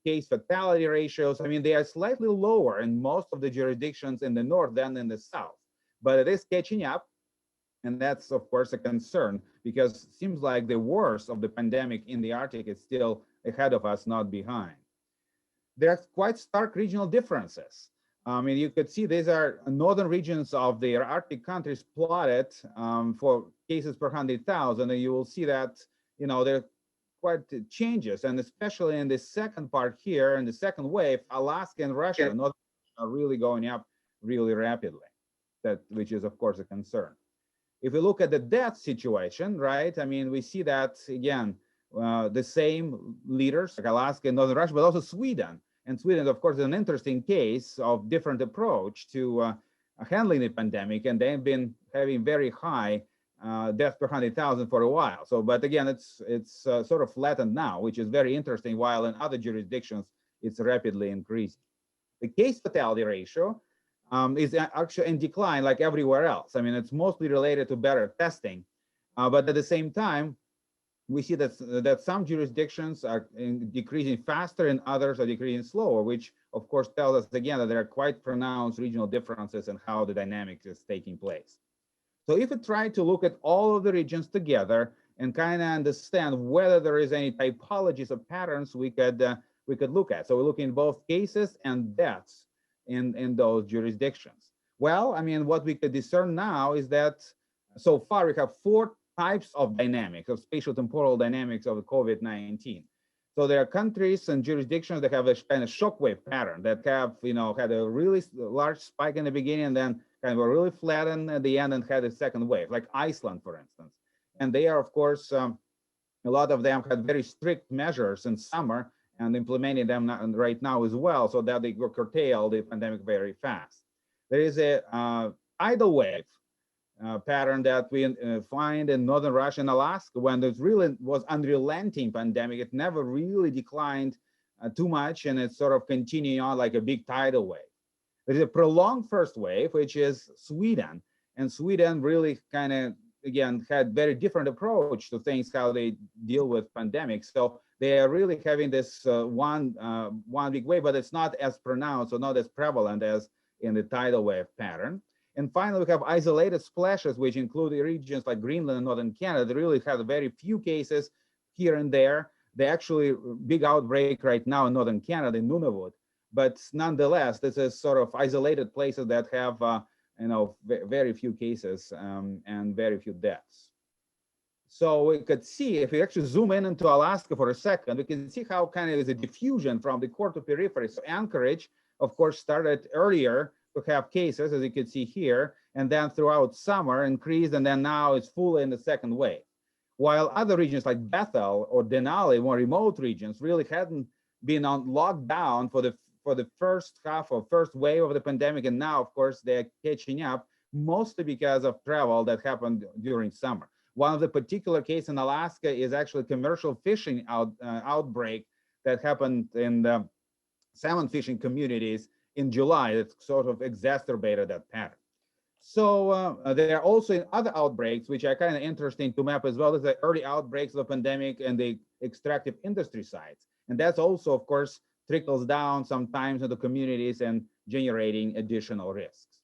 case fatality ratios, I mean, they are slightly lower in most of the jurisdictions in the north than in the south. But it is catching up, and that's, of course, a concern, because it seems like the worst of the pandemic in the Arctic is still ahead of us, not behind. There are quite stark regional differences. I mean, you could see these are northern regions of the Arctic countries plotted for cases per 100,000, and you will see that, there are quite changes, and especially in the second part here, in the second wave, Alaska and Russia are really going up really rapidly. Which is, of course, a concern. If we look at the death situation, right, I mean, we see that, again, the same leaders, like Alaska and Northern Russia, but also Sweden. And Sweden, of course, is an interesting case of different approach to handling the pandemic, and they've been having very high deaths per 100,000 for a while. So, but again, it's sort of flattened now, which is very interesting, while in other jurisdictions, it's rapidly increasing. The case fatality ratio is actually in decline like everywhere else. I mean, it's mostly related to better testing, but at the same time, we see that some jurisdictions are decreasing faster and others are decreasing slower, which of course tells us again that there are quite pronounced regional differences in how the dynamics is taking place. So if we try to look at all of the regions together and kind of understand whether there is any typologies or patterns we could look at. So we're looking at both cases and deaths in those jurisdictions. Well, I mean, what we could discern now is that so far we have 4 types of dynamics, of spatial-temporal dynamics of the COVID-19. So there are countries and jurisdictions that have a kind of shockwave pattern that have, had a really large spike in the beginning and then kind of a really flattened at the end and had a second wave, like Iceland, for instance. And they are, of course, a lot of them had very strict measures in summer and implementing them right now as well, so that they curtail the pandemic very fast. There is a tidal wave pattern that we find in northern Russia and Alaska when there really was unrelenting pandemic. It never really declined too much, and it's sort of continuing on like a big tidal wave. There's a prolonged first wave, which is Sweden, and Sweden really kind of, again, had very different approach to things, how they deal with pandemics. So they are really having this one big wave, but it's not as pronounced or not as prevalent as in the tidal wave pattern. And finally, we have isolated splashes, which include the regions like Greenland and northern Canada. They really have very few cases here and there. They actually big outbreak right now in northern Canada in Nunavut. But nonetheless, this is sort of isolated places that have very few cases and very few deaths. So we could see, if we actually zoom in into Alaska for a second, we can see how kind of is a diffusion from the core to periphery. So Anchorage, of course, started earlier to have cases, as you can see here, and then throughout summer increased, and then now it's fully in the second wave. While other regions like Bethel or Denali, more remote regions, really hadn't been on lockdown for the first half or first wave of the pandemic, and now, of course, they're catching up, mostly because of travel that happened during summer. One of the particular cases in Alaska is actually commercial fishing outbreak that happened in the salmon fishing communities in July that sort of exacerbated that pattern. So there are also other outbreaks, which are kind of interesting to map as well, as the early outbreaks of the pandemic and the extractive industry sites. And that's also, of course, trickles down sometimes into communities and generating additional risks.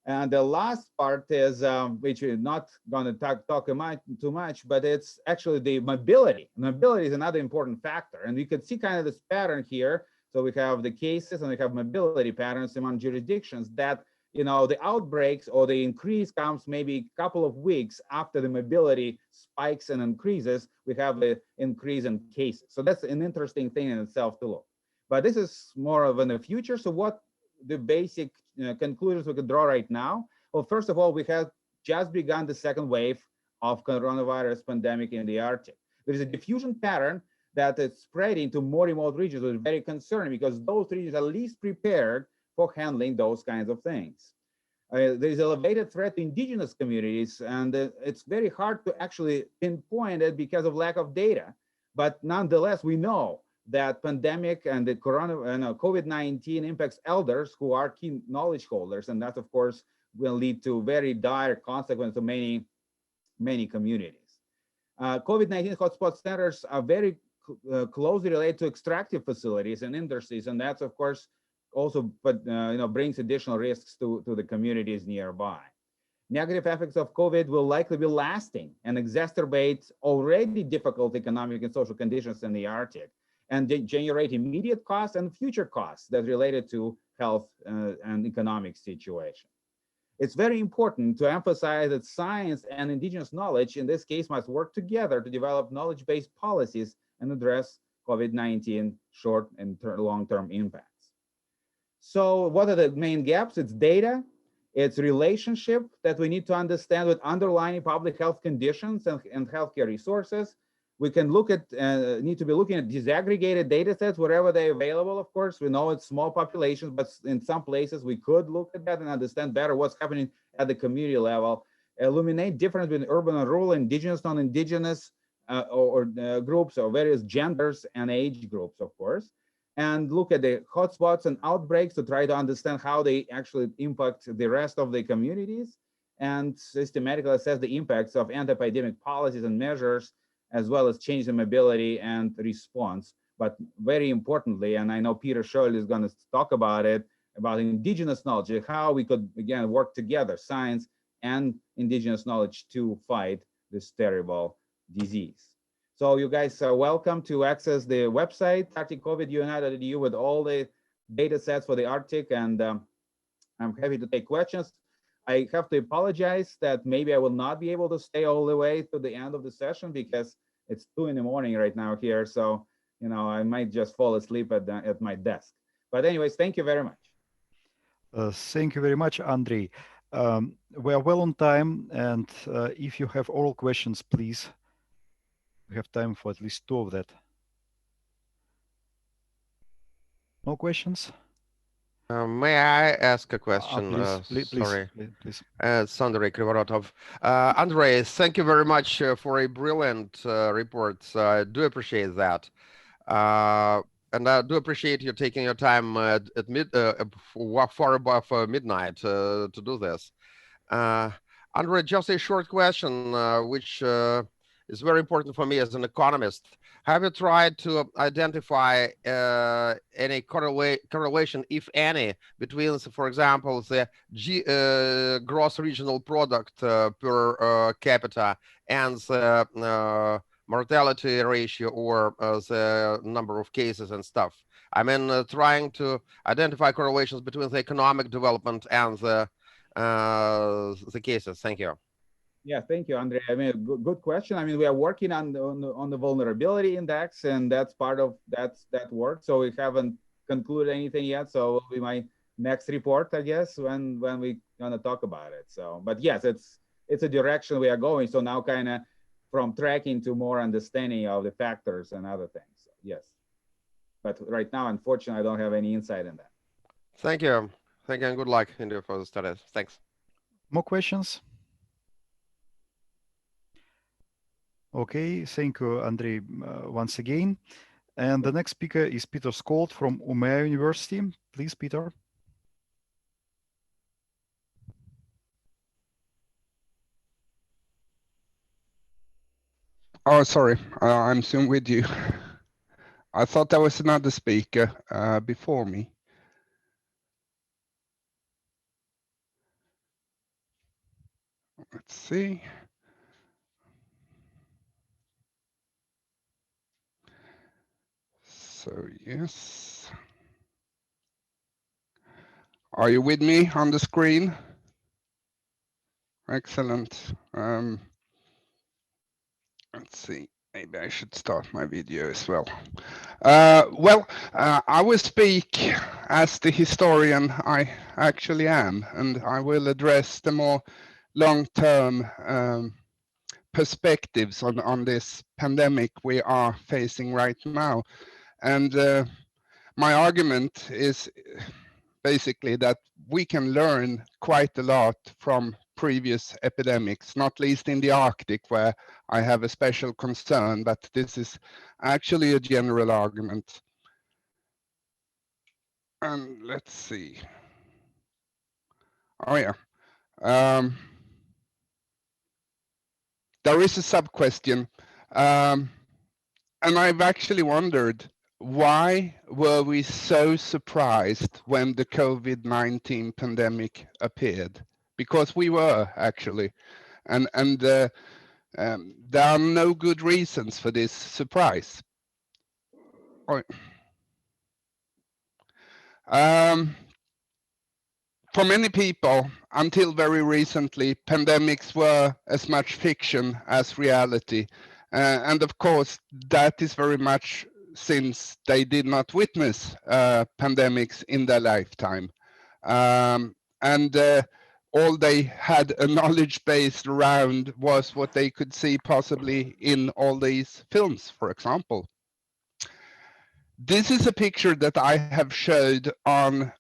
And the last part is, which we're not going to talk too much, but it's actually the mobility. Mobility is another important factor. And you can see kind of this pattern here. So we have the cases and we have mobility patterns among jurisdictions that, the outbreaks or the increase comes maybe a couple of weeks after the mobility spikes and increases, we have an increase in cases. So that's an interesting thing in itself to look. But this is more of in the future. So what the basic conclusions we could draw right now? Well, first of all, we have just begun the second wave of coronavirus pandemic in the Arctic. There's a diffusion pattern that is spreading to more remote regions, which is very concerning because those regions are least prepared for handling those kinds of things. There's elevated threat to indigenous communities, and it's very hard to actually pinpoint it because of lack of data. But nonetheless, we know that pandemic and the COVID-19 impacts elders who are key knowledge holders, and that, of course, will lead to very dire consequences to many, many communities. COVID-19 hotspot centers are very closely related to extractive facilities and industries, and that's, of course, also brings additional risks to the communities nearby. Negative effects of COVID will likely be lasting and exacerbate already difficult economic and social conditions in the Arctic, and they generate immediate costs and future costs that related to health and economic situation. It's very important to emphasize that science and indigenous knowledge in this case must work together to develop knowledge-based policies and address COVID-19 short and long-term impacts. So what are the main gaps? It's data, it's relationship that we need to understand with underlying public health conditions and healthcare resources. We can look at, need to be looking at disaggregated data sets wherever they're available, of course. We know it's small populations, but in some places we could look at that and understand better what's happening at the community level. illuminate difference between urban and rural, indigenous, non-indigenous, groups, or various genders and age groups, of course, and look at the hotspots and outbreaks to try to understand how they actually impact the rest of the communities, and systematically assess the impacts of anti-epidemic policies and measures, as well as change in mobility and response. But very importantly, and I know Peter Scholl is going to talk about it, about indigenous knowledge, how we could, again, work together, science and indigenous knowledge, to fight this terrible disease. So you guys are welcome to access the website, arcticcovid.uni.edu, with all the data sets for the Arctic, and I'm happy to take questions. I have to apologize that maybe I will not be able to stay all the way to the end of the session, because it's 2 in the morning right now here. So, you know, I might just fall asleep at my desk. But anyways, thank you very much. Thank you very much, Andrey. We are well on time, and if you have oral questions, please. We have time for at least 2 of that. No questions? May I ask a question? Please, sorry. please. Andrey Krivorotov. Andrey, thank you very much for a brilliant report. I do appreciate that. And I do appreciate you taking your time at far above midnight to do this. Andrey, just a short question, which is very important for me as an economist. Have you tried to identify any correlation, if any, between, for example, the gross regional product per capita and the mortality ratio, or the number of cases and stuff? I mean, trying to identify correlations between the economic development and the cases. Thank you. Yeah, thank you, Andrey. I mean, good question. I mean, we are working on the vulnerability index, and that's part of that work. So we haven't concluded anything yet. So it will be my next report, I guess, when we gonna talk about it. So, but yes, it's a direction we are going. So now, kind of from tracking to more understanding of the factors and other things. So, yes, but right now, unfortunately, I don't have any insight in that. Thank you. Thank you, and good luck in for the studies. Thanks. More questions? Okay, thank you, Andrey, once again. And the next speaker is Peter Skold from Umeå University. Please, Peter. Oh, sorry, I'm soon with you. I thought there was another speaker before me. Let's see. So, yes. Are you with me on the screen? Excellent. Let's see. Maybe I should start my video as well. I will speak as the historian I actually am, and I will address the more long-term perspectives on this pandemic we are facing right now. And my argument is basically that we can learn quite a lot from previous epidemics, not least in the Arctic, where I have a special concern, but this is actually a general argument. And let's see. Oh yeah. There is a sub-question, and I've actually wondered, why were we so surprised when the COVID-19 pandemic appeared? Because we were, actually, and there are no good reasons for this surprise. For many people, until very recently, pandemics were as much fiction as reality. And of course, that is very much since they did not witness pandemics in their lifetime. All they had a knowledge base around was what they could see possibly in all these films, for example. This is a picture that I have showed on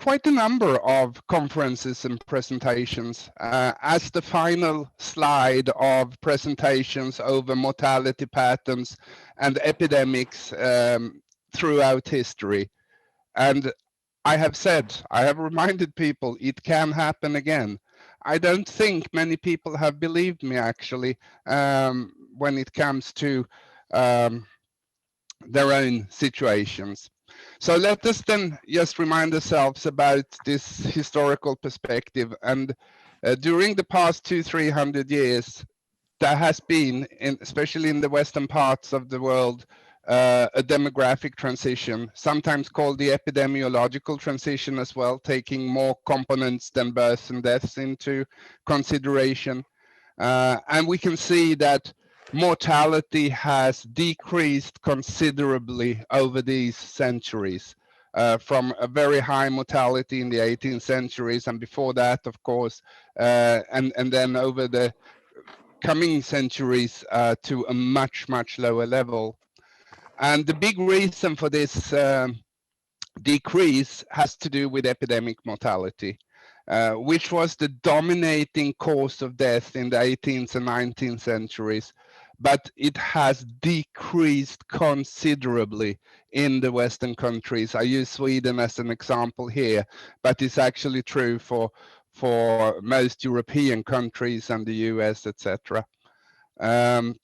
quite a number of conferences and presentations as the final slide of presentations over mortality patterns and epidemics throughout history. And I have reminded people it can happen again. I don't think many people have believed me actually when it comes to their own situations. So let us then just remind ourselves about this historical perspective. And during the past 200-300 years, there has been, especially in the western parts of the world, a demographic transition, sometimes called the epidemiological transition as well, taking more components than births and deaths into consideration. And we can see that mortality has decreased considerably over these centuries, from a very high mortality in the 18th centuries and before that, of course, and then over the coming centuries to a much, much lower level. And the big reason for this decrease has to do with epidemic mortality, which was the dominating cause of death in the 18th and 19th centuries. But it has decreased considerably in the Western countries. I use Sweden as an example here, but it's actually true for most European countries and the US, etc. And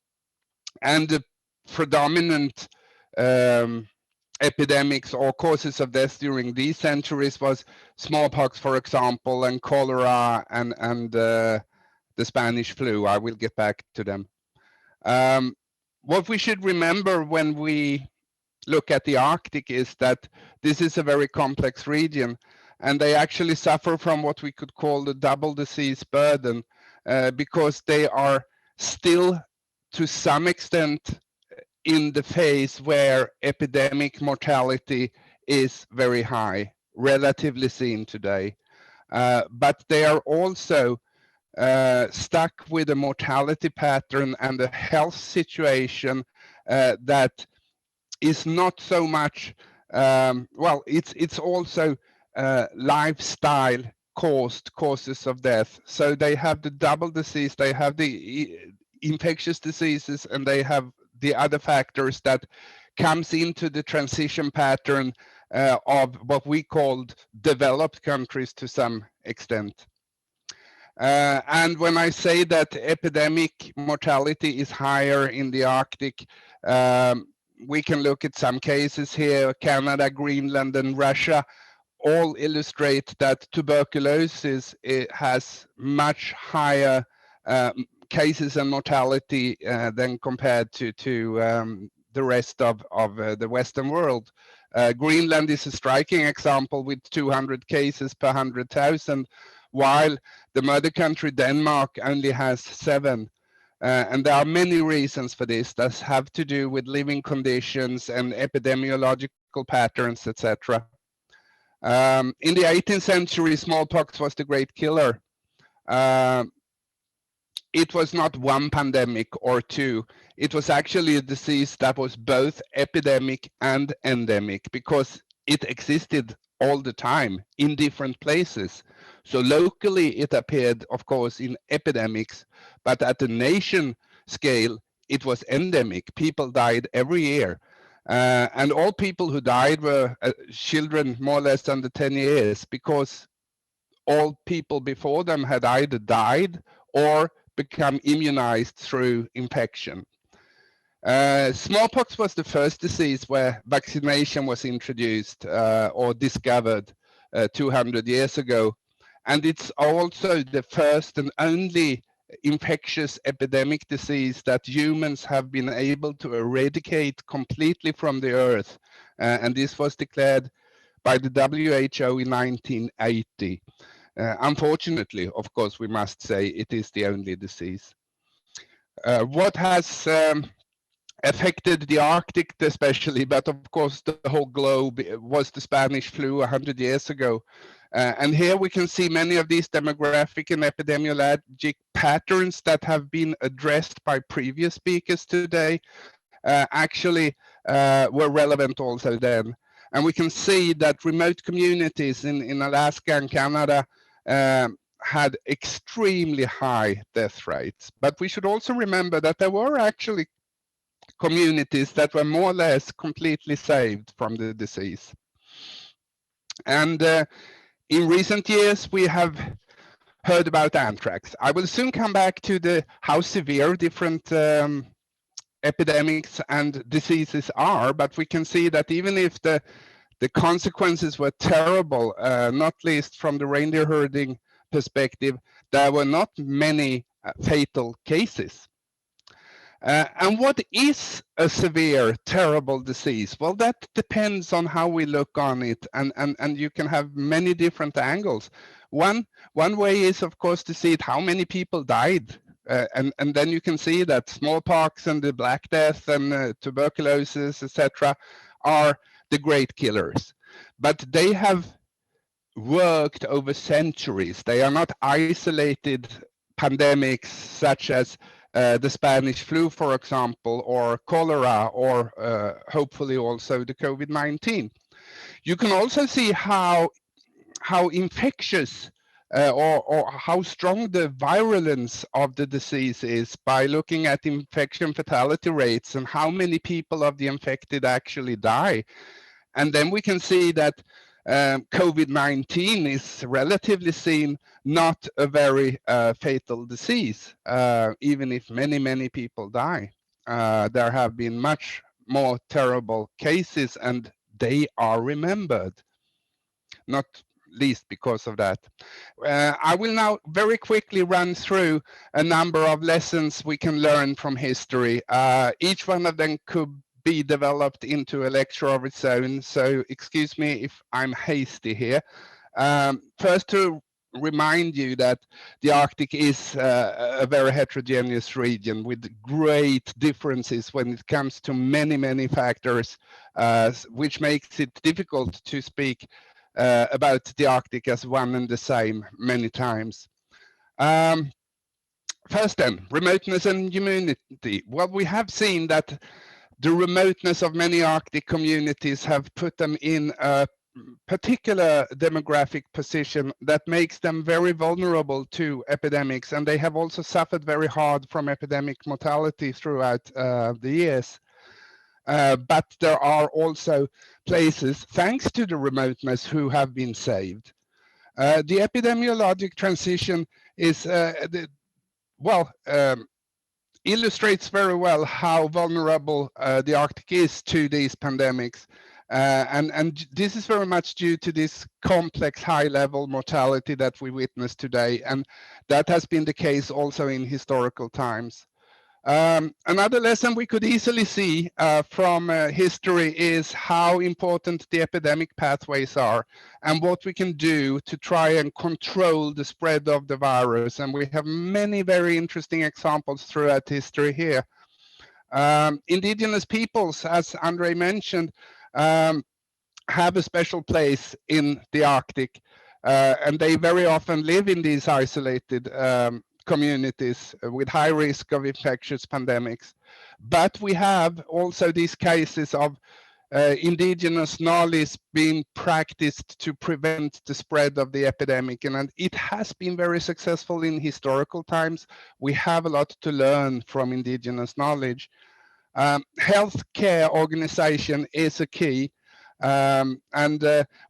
the predominant epidemics or causes of death during these centuries was smallpox, for example, and cholera and the Spanish flu. I will get back to them. What we should remember when we look at the Arctic is that this is a very complex region, and they actually suffer from what we could call the double disease burden, because they are still to some extent in the phase where epidemic mortality is very high, relatively seen today. But they are also stuck with a mortality pattern and a health situation that is not so much, well, it's also lifestyle caused causes of death. So they have the double disease, they have the infectious diseases, and they have the other factors that comes into the transition pattern of what we called developed countries to some extent. And when I say that epidemic mortality is higher in the Arctic, we can look at some cases here. Canada, Greenland, and Russia all illustrate that tuberculosis has much higher cases and mortality than compared to the rest of the Western world. Greenland is a striking example with 200 cases per 100,000, while the mother country Denmark only has 7. And there are many reasons for this that have to do with living conditions and epidemiological patterns, etc. In the 18th century, smallpox was the great killer. It was not one pandemic or two. It was actually a disease that was both epidemic and endemic because it existed all the time in different places. So locally it appeared, of course, in epidemics, but at the nation scale, it was endemic. People died every year. And all people who died were children more or less under 10 years because all people before them had either died or become immunized through infection. Smallpox was the first disease where vaccination was introduced or discovered 200 years ago. And it's also the first and only infectious epidemic disease that humans have been able to eradicate completely from the earth. And this was declared by the WHO in 1980. Unfortunately, of course, we must say it is the only disease. What has affected the Arctic especially, but of course the whole globe, was the Spanish flu 100 years ago. And here we can see many of these demographic and epidemiologic patterns that have been addressed by previous speakers today actually were relevant also then. And we can see that remote communities in Alaska and Canada had extremely high death rates. But we should also remember that there were actually communities that were more or less completely saved from the disease. And in recent years, we have heard about anthrax. I will soon come back to how severe different epidemics and diseases are, but we can see that even if the consequences were terrible, not least from the reindeer herding perspective, there were not many fatal cases. And what is a severe, terrible disease? Well, that depends on how we look on it, and you can have many different angles. One way is, of course, to see how many people died. And then you can see that smallpox and the Black Death and tuberculosis, etc., are the great killers. But they have worked over centuries. They are not isolated pandemics such as the Spanish flu, for example, or cholera, or hopefully also the COVID-19. You can also see how infectious or how strong the virulence of the disease is by looking at infection fatality rates and how many people of the infected actually die. And then we can see that COVID-19 is relatively seen not a very fatal disease, even if many people die. There have been much more terrible cases, and they are remembered, not least because of that. I will now very quickly run through a number of lessons we can learn from history. Each one of them could be developed into a lecture of its own, so excuse me if I'm hasty here. First, to remind you that the Arctic is a very heterogeneous region with great differences when it comes to many factors, which makes it difficult to speak about the Arctic as one and the same many times. First then, remoteness and immunity. Well, we have seen that the remoteness of many Arctic communities have put them in a particular demographic position that makes them very vulnerable to epidemics, and they have also suffered very hard from epidemic mortality throughout the years. But there are also places, thanks to the remoteness, who have been saved. The epidemiologic transition is, illustrates very well how vulnerable the Arctic is to these pandemics. And this is very much due to this complex high-level mortality that we witness today, and that has been the case also in historical times. Another lesson we could easily see from history is how important the epidemic pathways are and what we can do to try and control the spread of the virus. And we have many very interesting examples throughout history here. Indigenous peoples, as Andrey mentioned, have a special place in the Arctic, and they very often live in these isolated communities with high risk of infectious pandemics. But we have also these cases of indigenous knowledge being practiced to prevent the spread of the epidemic, and it has been very successful in historical times. We have a lot to learn from indigenous knowledge. Healthcare organization is a key, and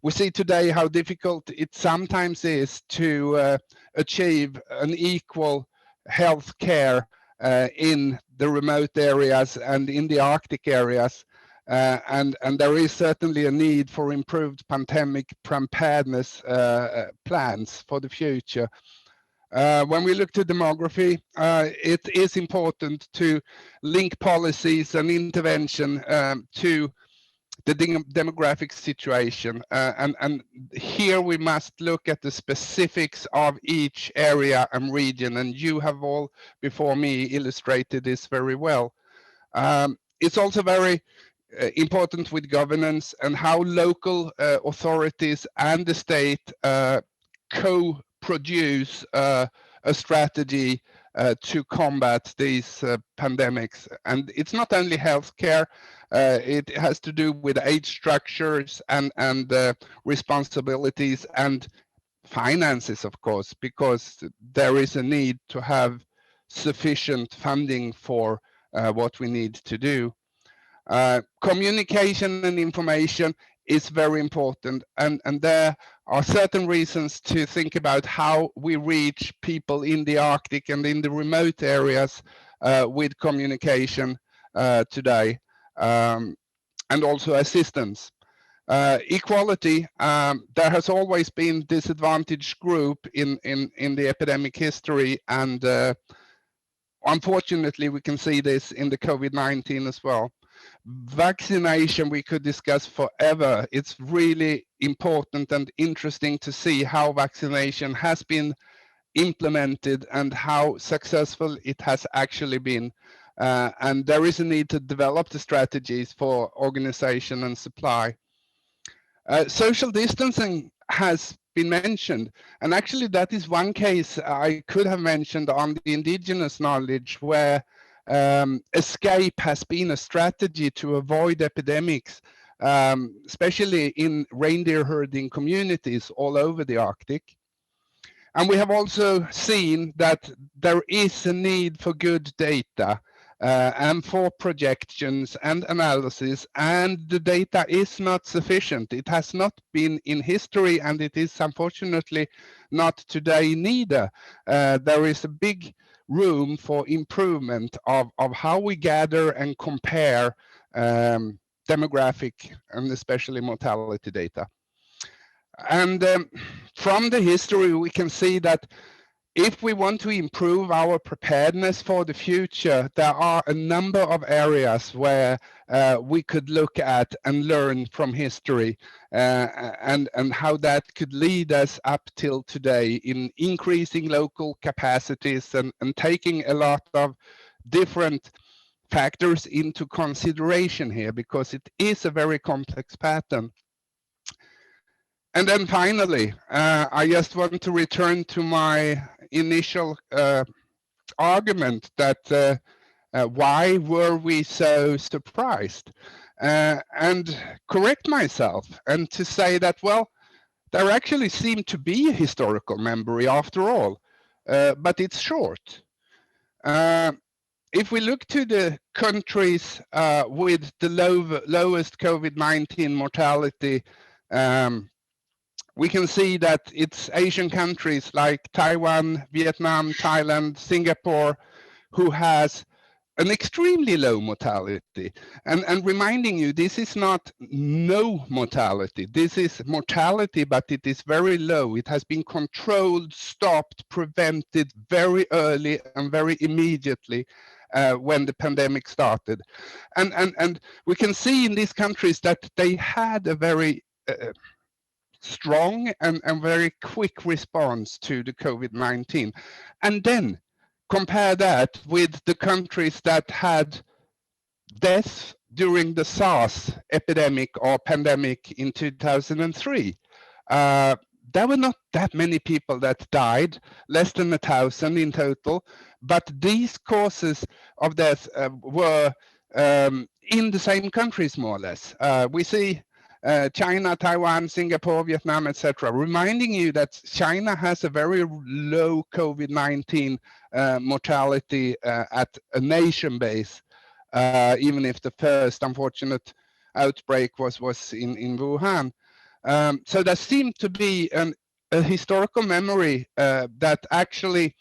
we see today how difficult it sometimes is to achieve an equal health care in the remote areas and in the Arctic areas. And there is certainly a need for improved pandemic preparedness plans for the future. When we look to demography, it is important to link policies and intervention to the demographic situation. And here we must look at the specifics of each area and region, and you have all before me illustrated this very well. It's also very important with governance and how local authorities and the state co-produce a strategy to combat these pandemics. And it's not only healthcare, it has to do with age structures and responsibilities and finances, of course, because there is a need to have sufficient funding for what we need to do. Communication and information is very important, and there are certain reasons to think about how we reach people in the Arctic and in the remote areas with communication today, and also assistance. Equality, there has always been disadvantaged group in the epidemic history, and unfortunately we can see this in the COVID-19 as well. Vaccination we could discuss forever. It's really important and interesting to see how vaccination has been implemented and how successful it has actually been. And there is a need to develop the strategies for organization and supply. Social distancing has been mentioned, and actually that is one case I could have mentioned on the indigenous knowledge where escape has been a strategy to avoid epidemics, especially in reindeer herding communities all over the Arctic. And we have also seen that there is a need for good data and for projections and analysis, and the data is not sufficient. It has not been in history, and it is unfortunately not today neither. There is a big room for improvement of how we gather and compare demographic and especially mortality data. And from the history, we can see that if we want to improve our preparedness for the future, there are a number of areas where we could look at and learn from history and how that could lead us up till today in increasing local capacities and taking a lot of different factors into consideration here, because it is a very complex pattern. And then finally, I just want to return to my initial argument that why were we so surprised, and correct myself and to say that, well, there actually seemed to be a historical memory after all, but it's short. If we look to the countries with the lowest COVID-19 mortality, we can see that it's Asian countries like Taiwan, Vietnam, Thailand, Singapore, who has an extremely low mortality. And reminding you, this is not no mortality. This is mortality, but it is very low. It has been controlled, stopped, prevented very early and very immediately when the pandemic started. And we can see in these countries that they had a very strong and very quick response to the COVID-19. And then compare that with the countries that had deaths during the SARS epidemic or pandemic in 2003. There were not that many people that died, less than 1,000 in total, but these causes of death were in the same countries more or less. We see China, Taiwan, Singapore, Vietnam, etc., reminding you that China has a very low COVID-19 mortality at a nation base, even if the first unfortunate outbreak was in Wuhan. So there seemed to be a historical memory that actually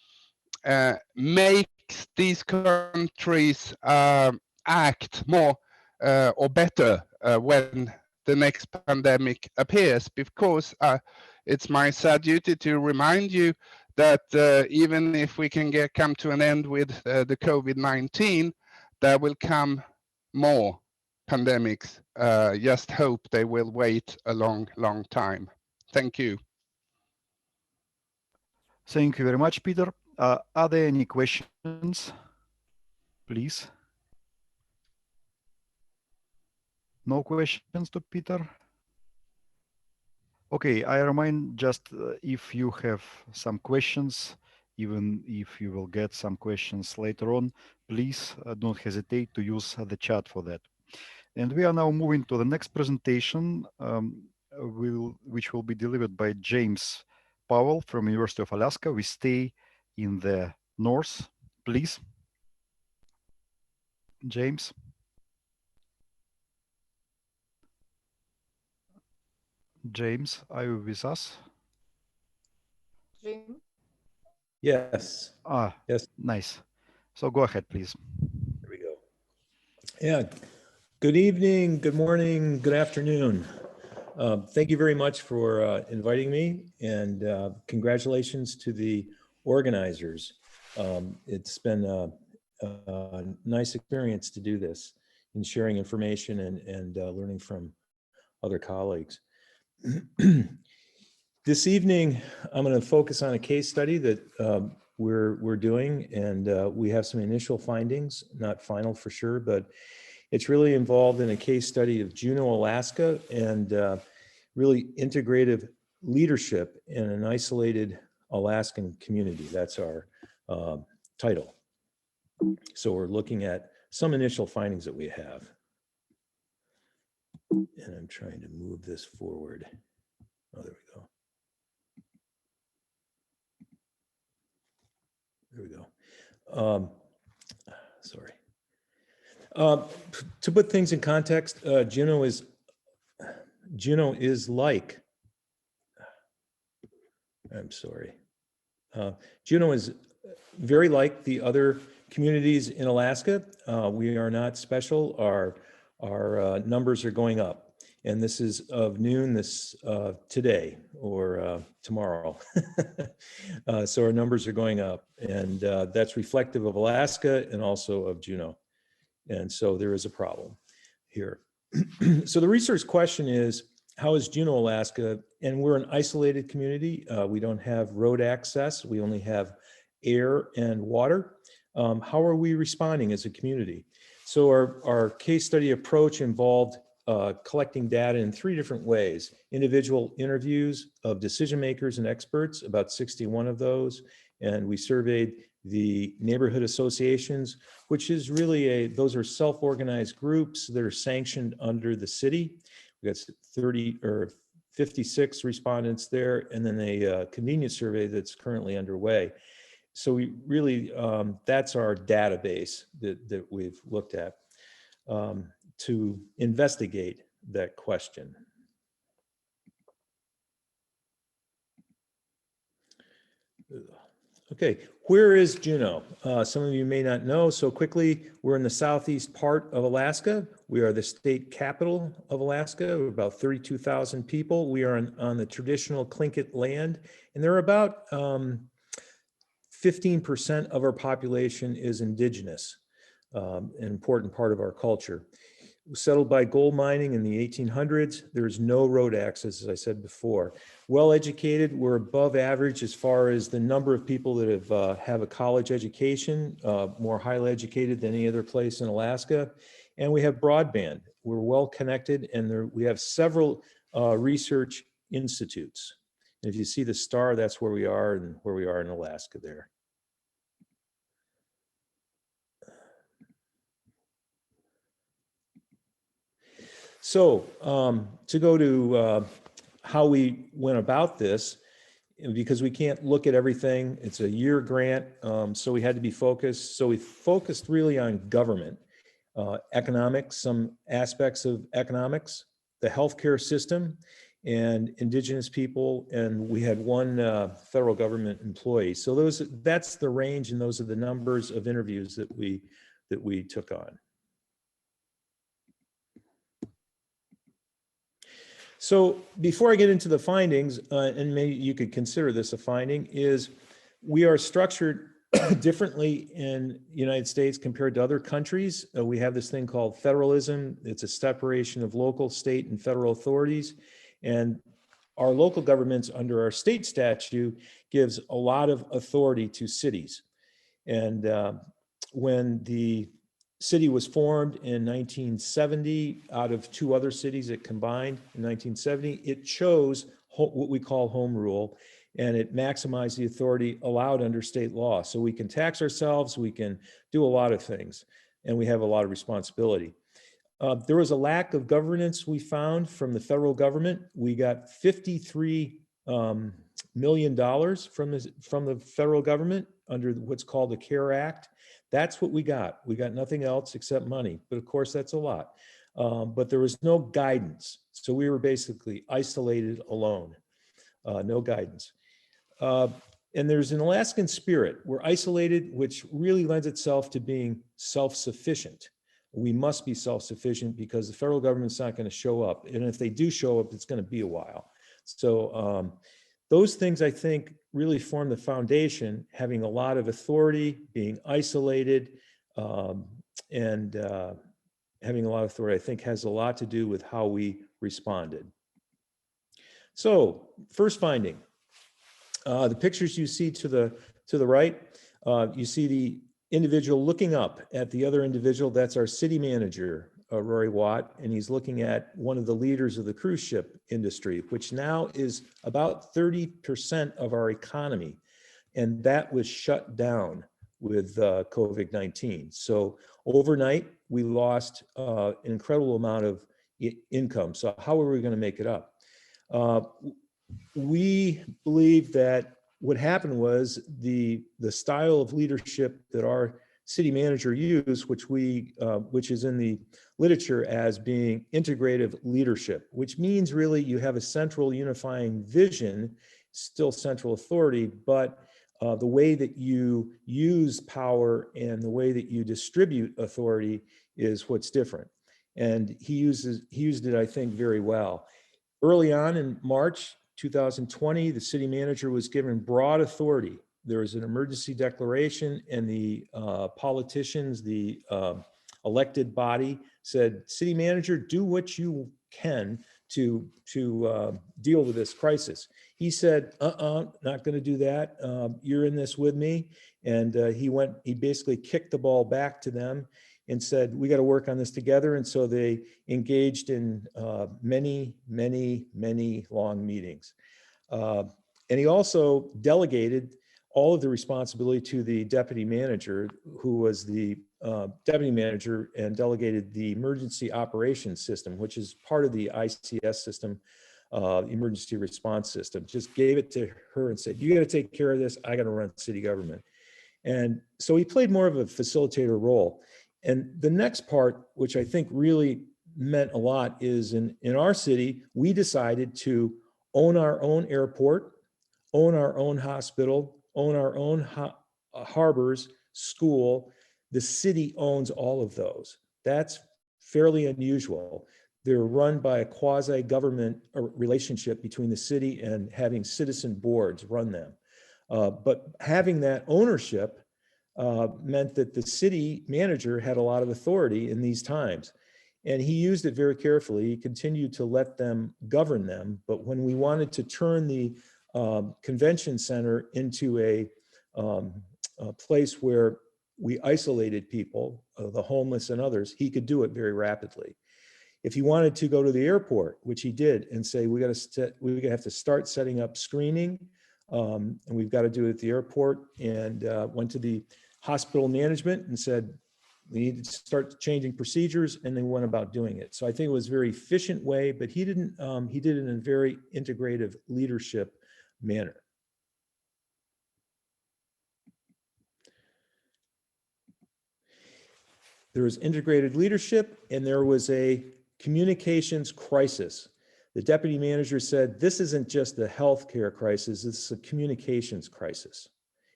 makes these countries act more or better when the next pandemic appears, because it's my sad duty to remind you that even if we can come to an end with the COVID-19, there will come more pandemics. Just hope they will wait a long, long time. Thank you. Thank you very much, Peter. Are there any questions, please? No questions to Peter? Okay, I remind just if you have some questions, even if you will get some questions later on, please don't hesitate to use the chat for that. And we are now moving to the next presentation, which will be delivered by James Powell from University of Alaska. We stay in the north, please. James. James, are you with us? Yes. Yes. Nice. So go ahead, please. There we go. Yeah. Good evening, good morning, good afternoon. Thank you very much for inviting me, and congratulations to the organizers. It's been a nice experience to do this and sharing information and learning from other colleagues. This evening, I'm going to focus on a case study that we're doing, and we have some initial findings, not final for sure, but it's really involved in a case study of Juneau, Alaska, and really integrative leadership in an isolated Alaskan community. That's our title. So we're looking at some initial findings that we have. And I'm trying to move this forward. Oh, there we go. There we go. Sorry. To put things in context, Juneau is like, I'm sorry. Juneau is very like the other communities in Alaska. We are not special. Our numbers are going up. And this is of noon today or tomorrow. So our numbers are going up, and that's reflective of Alaska and also of Juneau. And so there is a problem here. So the research question is, how is Juneau, Alaska? And we're an isolated community. We don't have road access. We only have air and water. How are we responding as a community? So our case study approach involved collecting data in 3 different ways: individual interviews of decision makers and experts, about 61 of those, and we surveyed the neighborhood associations, which is really those are self-organized groups that are sanctioned under the city. We got 30 or 56 respondents there, and then a convenience survey that's currently underway. So we really, that's our database that we've looked at to investigate that question. Okay, where is Juneau? Some of you may not know, so quickly, we're in the southeast part of Alaska. We are the state capital of Alaska. We're about 32,000 people. We are on the traditional Tlingit land, and there are about 15% of our population is indigenous, an important part of our culture. Settled by gold mining in the 1800s. There's no road access, as I said before. Well-educated, we're above average as far as the number of people that have a college education, more highly educated than any other place in Alaska. And we have broadband. We're well connected, and we have several research institutes. And if you see the star, that's where we are, and where we are in Alaska there. So to go to how we went about this, because we can't look at everything, it's a year grant, so we had to be focused. So we focused really on government, economics, some aspects of economics, the healthcare system, and indigenous people, and we had one federal government employee. So that's the range, and those are the numbers of interviews that we took on. So before I get into the findings, and maybe you could consider this a finding, is we are structured differently in the United States compared to other countries. We have this thing called federalism. It's a separation of local, state, and federal authorities. And our local governments under our state statute gives a lot of authority to cities. And when the city was formed in 1970 out of 2 other cities that combined in 1970, it chose what we call home rule. and it maximized the authority allowed under state law. So we can tax ourselves, we can do a lot of things, and we have a lot of responsibility. There was a lack of governance we found from the federal government. We got $53 million from the federal government under what's called the CARE Act. That's what we got. We got nothing else except money, but of course that's a lot. But there was no guidance. So we were basically isolated alone, no guidance. And there's an Alaskan spirit. We're isolated, which really lends itself to being self-sufficient. We must be self-sufficient because the federal government's not going to show up. And if they do show up, it's going to be a while. So those things, I think, really form the foundation, having a lot of authority, being isolated, and having a lot of authority, I think, has a lot to do with how we responded. So first finding, the pictures you see to the right, you see the individual looking up at the other individual. That's our city manager, Rory Watt, and he's looking at one of the leaders of the cruise ship industry, which now is about 30% of our economy. And that was shut down with COVID-19. So overnight, we lost an incredible amount of income. So how are we going to make it up? We believe that what happened was the style of leadership that our city manager used, which is in the literature as being integrative leadership, which means really you have a central unifying vision, still central authority, but the way that you use power and the way that you distribute authority is what's different. And he used it, I think, very well. Early on in March 2020, the city manager was given broad authority. There was an emergency declaration, and the politicians, the elected body, said, "City manager, do what you can to deal with this crisis." He said, not going to do that. You're in this with me. And he basically kicked the ball back to them and said, we got to work on this together. And so they engaged in many, many, many long meetings. And he also delegated all of the responsibility to the deputy manager, who was the deputy manager, and delegated the emergency operations system, which is part of the ICS system, emergency response system. Just gave it to her and said, you got to take care of this. I got to run city government. And so he played more of a facilitator role. And the next part, which I think really meant a lot, is in our city, we decided to own our own airport, own our own hospital, own our own harbors, school. The city owns all of those. That's fairly unusual. They're run by a quasi-government relationship between the city and having citizen boards run them. But having that ownership meant that the city manager had a lot of authority in these times. And he used it very carefully. He continued to let them govern them. But when we wanted to turn the convention center into a place where we isolated people, the homeless and others, he could do it very rapidly. If he wanted to go to the airport, which he did, and say, we have to start setting up screening, and we've got to do it at the airport, and went to the hospital management and said, we need to start changing procedures, and they went about doing it. So I think it was a very efficient way, but he did it in a very integrative leadership manner. There was integrated leadership, and there was a communications crisis. The deputy manager said, this isn't just a healthcare crisis, it's a communications crisis.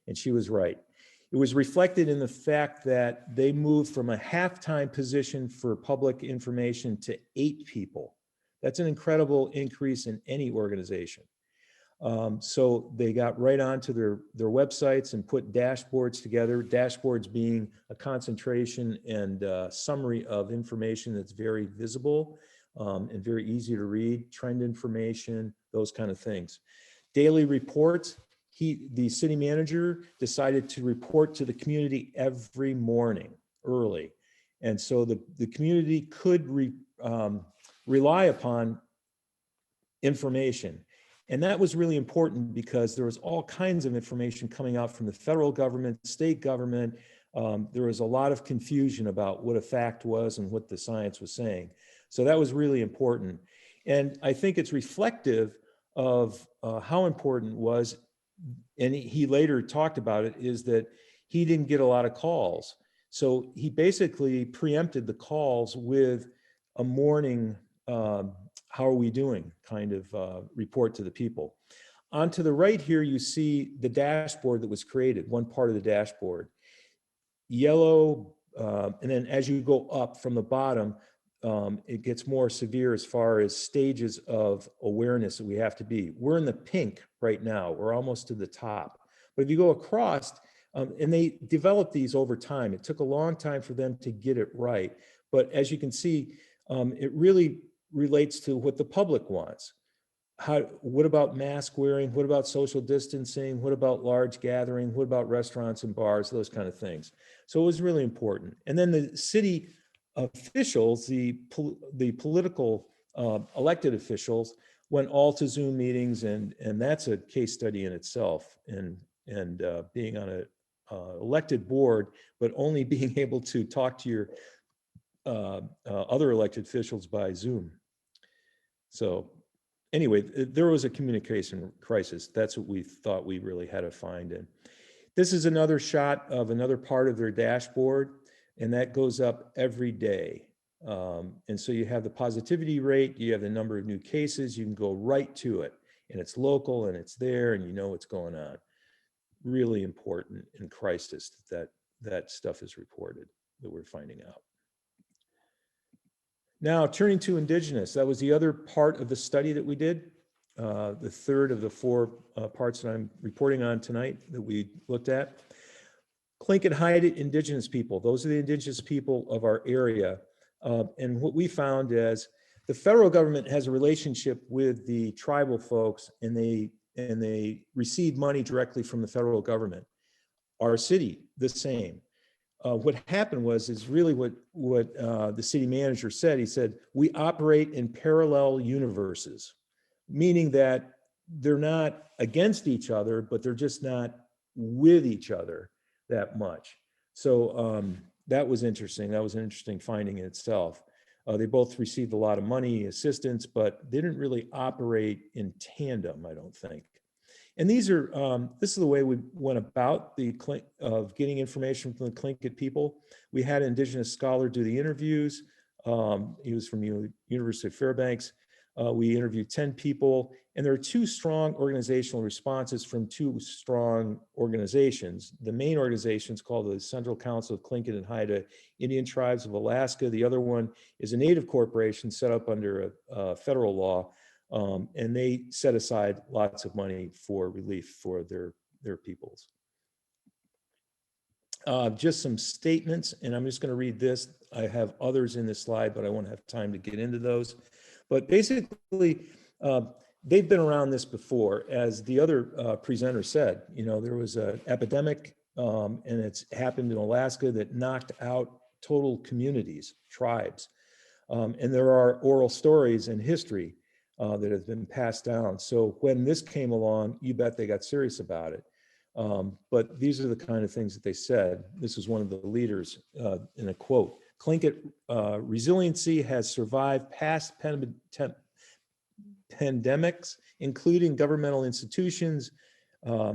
And she was right. It was reflected in the fact that they moved from a half-time position for public information to 8 people. That's an incredible increase in any organization. So they got right onto their websites and put dashboards together, dashboards being a concentration and summary of information that's very visible and very easy to read, trend information, those kind of things. Daily reports, the city manager decided to report to the community every morning early. And so the community could rely upon information. And that was really important because there was all kinds of information coming out from the federal government, state government. There was a lot of confusion about what a fact was and what the science was saying. So that was really important. And I think it's reflective of how important it was, and he later talked about it, is that he didn't get a lot of calls. So he basically preempted the calls with a morning, how are we doing kind of report to the people. On to the right here, you see the dashboard that was created, one part of the dashboard. Yellow, and then as you go up from the bottom, it gets more severe as far as stages of awareness that we have to be. We're in the pink right now. We're almost to the top. But if you go across, and they developed these over time. It took a long time for them to get it right. But as you can see, it really relates to what the public wants. What about mask wearing? What about social distancing? What about large gathering? What about restaurants and bars? Those kind of things. So it was really important. And then the city officials, the political elected officials, went all to Zoom meetings, and that's a case study in itself. And being on a elected board, but only being able to talk to your other elected officials by Zoom. So anyway, there was a communication crisis. That's what we thought we really had to find. And this is another shot of another part of their dashboard, and that goes up every day. And so you have the positivity rate, you have the number of new cases, you can go right to it, and it's local and it's there and you know what's going on. Really important in crisis that stuff is reported, that we're finding out. Now, turning to indigenous, that was the other part of the study that we did, the third of the four parts that I'm reporting on tonight that we looked at. Tlingit Haida indigenous people, those are the indigenous people of our area. And what we found is the federal government has a relationship with the tribal folks, and they receive money directly from the federal government. Our city, the same. What happened is really what the city manager said. He said, we operate in parallel universes, meaning that they're not against each other, but they're just not with each other that much. So that was interesting. That was an interesting finding in itself. They both received a lot of money, assistance, but they didn't really operate in tandem, I don't think. And these are, this is the way we went about getting information from the Tlingit people. We had an indigenous scholar do the interviews. He was from University of Fairbanks. We interviewed 10 people, and there are two strong organizational responses from two strong organizations. The main organization is called the Central Council of Tlingit and Haida Indian Tribes of Alaska. The other one is a native corporation set up under a federal law, and they set aside lots of money for relief for their peoples. Just some statements, and I'm just going to read this. I have others in this slide, but I won't have time to get into those. But basically, they've been around this before. As the other presenter said, you know, there was an epidemic, and it's happened in Alaska that knocked out total communities, tribes. And there are oral stories and history that have been passed down. So when this came along, you bet they got serious about it. But these are the kind of things that they said. This is one of the leaders in a quote. Tlingit resiliency has survived past pandemics, including governmental institutions,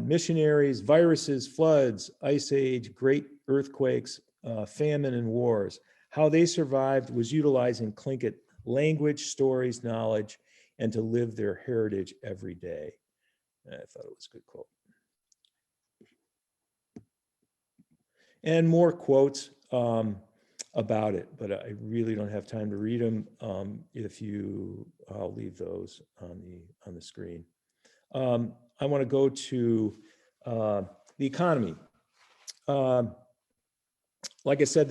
missionaries, viruses, floods, ice age, great earthquakes, famine, and wars. How they survived was utilizing Tlingit language, stories, knowledge, and to live their heritage every day. And I thought it was a good quote. And more quotes about it, but I really don't have time to read them. I'll leave those on the screen. I want to go to the economy. Like I said,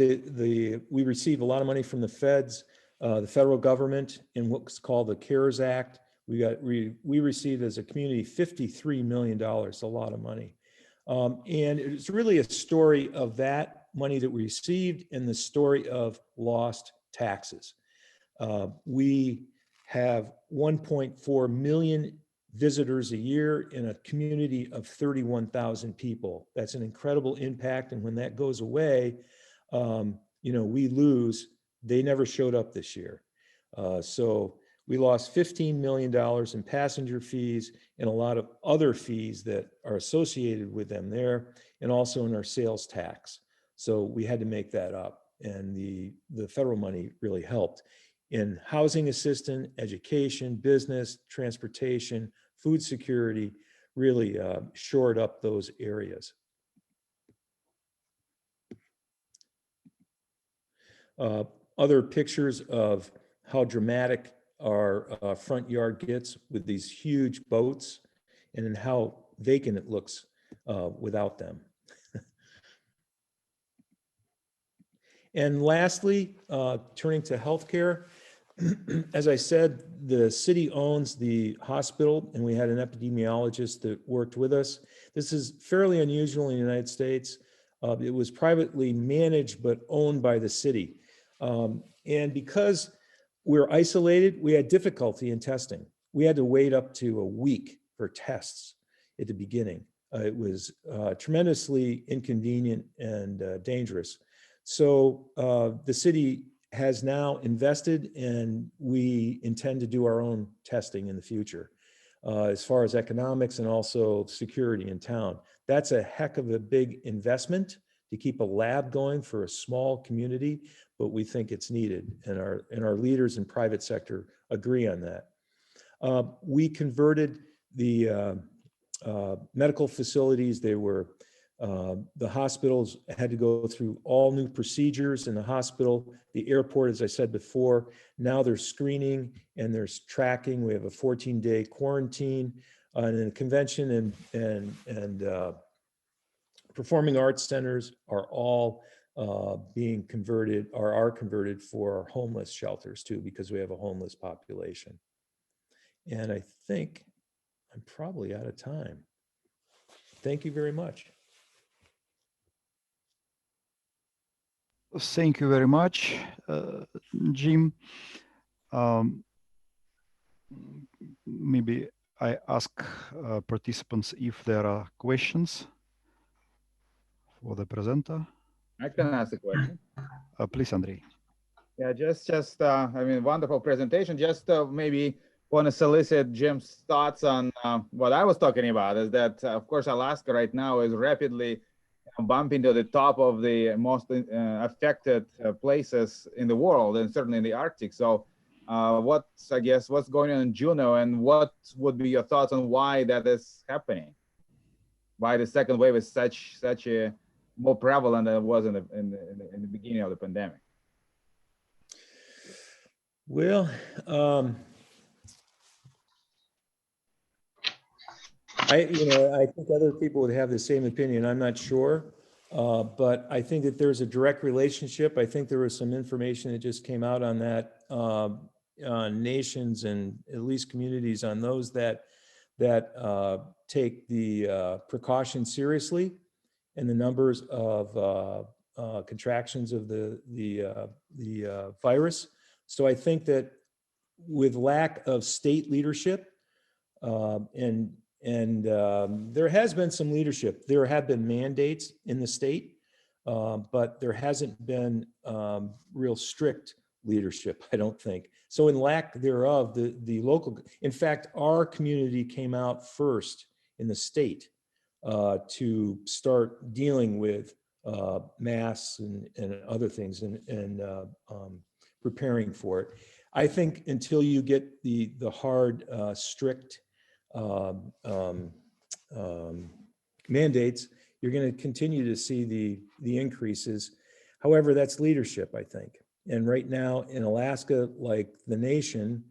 we received a lot of money from the feds, the federal government, in what's called the CARES Act. We received as a community $53 million, a lot of money. And it's really a story of that money that we received and the story of lost taxes. We have 1.4 million visitors a year in a community of 31,000 people. That's an incredible impact. And when that goes away, you know, we lose. They never showed up this year. So we lost $15 million in passenger fees and a lot of other fees that are associated with them there, and also in our sales tax. So we had to make that up, and the federal money really helped in housing assistance, education, business, transportation, food security, really shored up those areas. Other pictures of how dramatic our front yard gets with these huge boats, and then how vacant it looks without them. And lastly, turning to healthcare, as I said, the city owns the hospital, and we had an epidemiologist that worked with us. This is fairly unusual in the United States. It was privately managed but owned by the city. And because we're isolated, we had difficulty in testing. We had to wait up to a week for tests at the beginning. It was tremendously inconvenient and dangerous. So the city has now invested, and we intend to do our own testing in the future as far as economics and also security in town. That's a heck of a big investment to keep a lab going for a small community, but we think it's needed, and our leaders in private sector agree on that. We converted the medical facilities. They were, the hospitals had to go through all new procedures in the hospital. The airport, as I said before, now there's screening and there's tracking. We have a 14-day quarantine, and then convention and performing arts centers are all being converted, or are converted for homeless shelters too, because we have a homeless population. And I think I'm probably out of time. Thank you very much. Thank you very much, Jim. Maybe I ask participants if there are questions for the presenter. I can ask a question. Please, Andrey. Yeah, just I mean, wonderful presentation. Just maybe want to solicit Jim's thoughts on what I was talking about, is that, of course, Alaska right now is rapidly bumping to the top of the most affected places in the world, and certainly in the Arctic. So what's going on in Juneau, and what would be your thoughts on why that is happening? Why the second wave is such a more prevalent than it was in the beginning of the pandemic? Well, I think other people would have the same opinion. I'm not sure, but I think that there's a direct relationship. I think there was some information that just came out on that, on nations and at least communities, on those that take the precaution seriously, and the numbers of contractions of the virus. So I think that with lack of state leadership, and there has been some leadership. There have been mandates in the state, but there hasn't been real strict leadership, I don't think. So in lack thereof, the local, in fact, our community came out first in the state to start dealing with masks and other things, and preparing for it. I think until you get the hard, strict mandates, you're going to continue to see the increases. However, that's leadership, I think. And right now in Alaska, like the nation,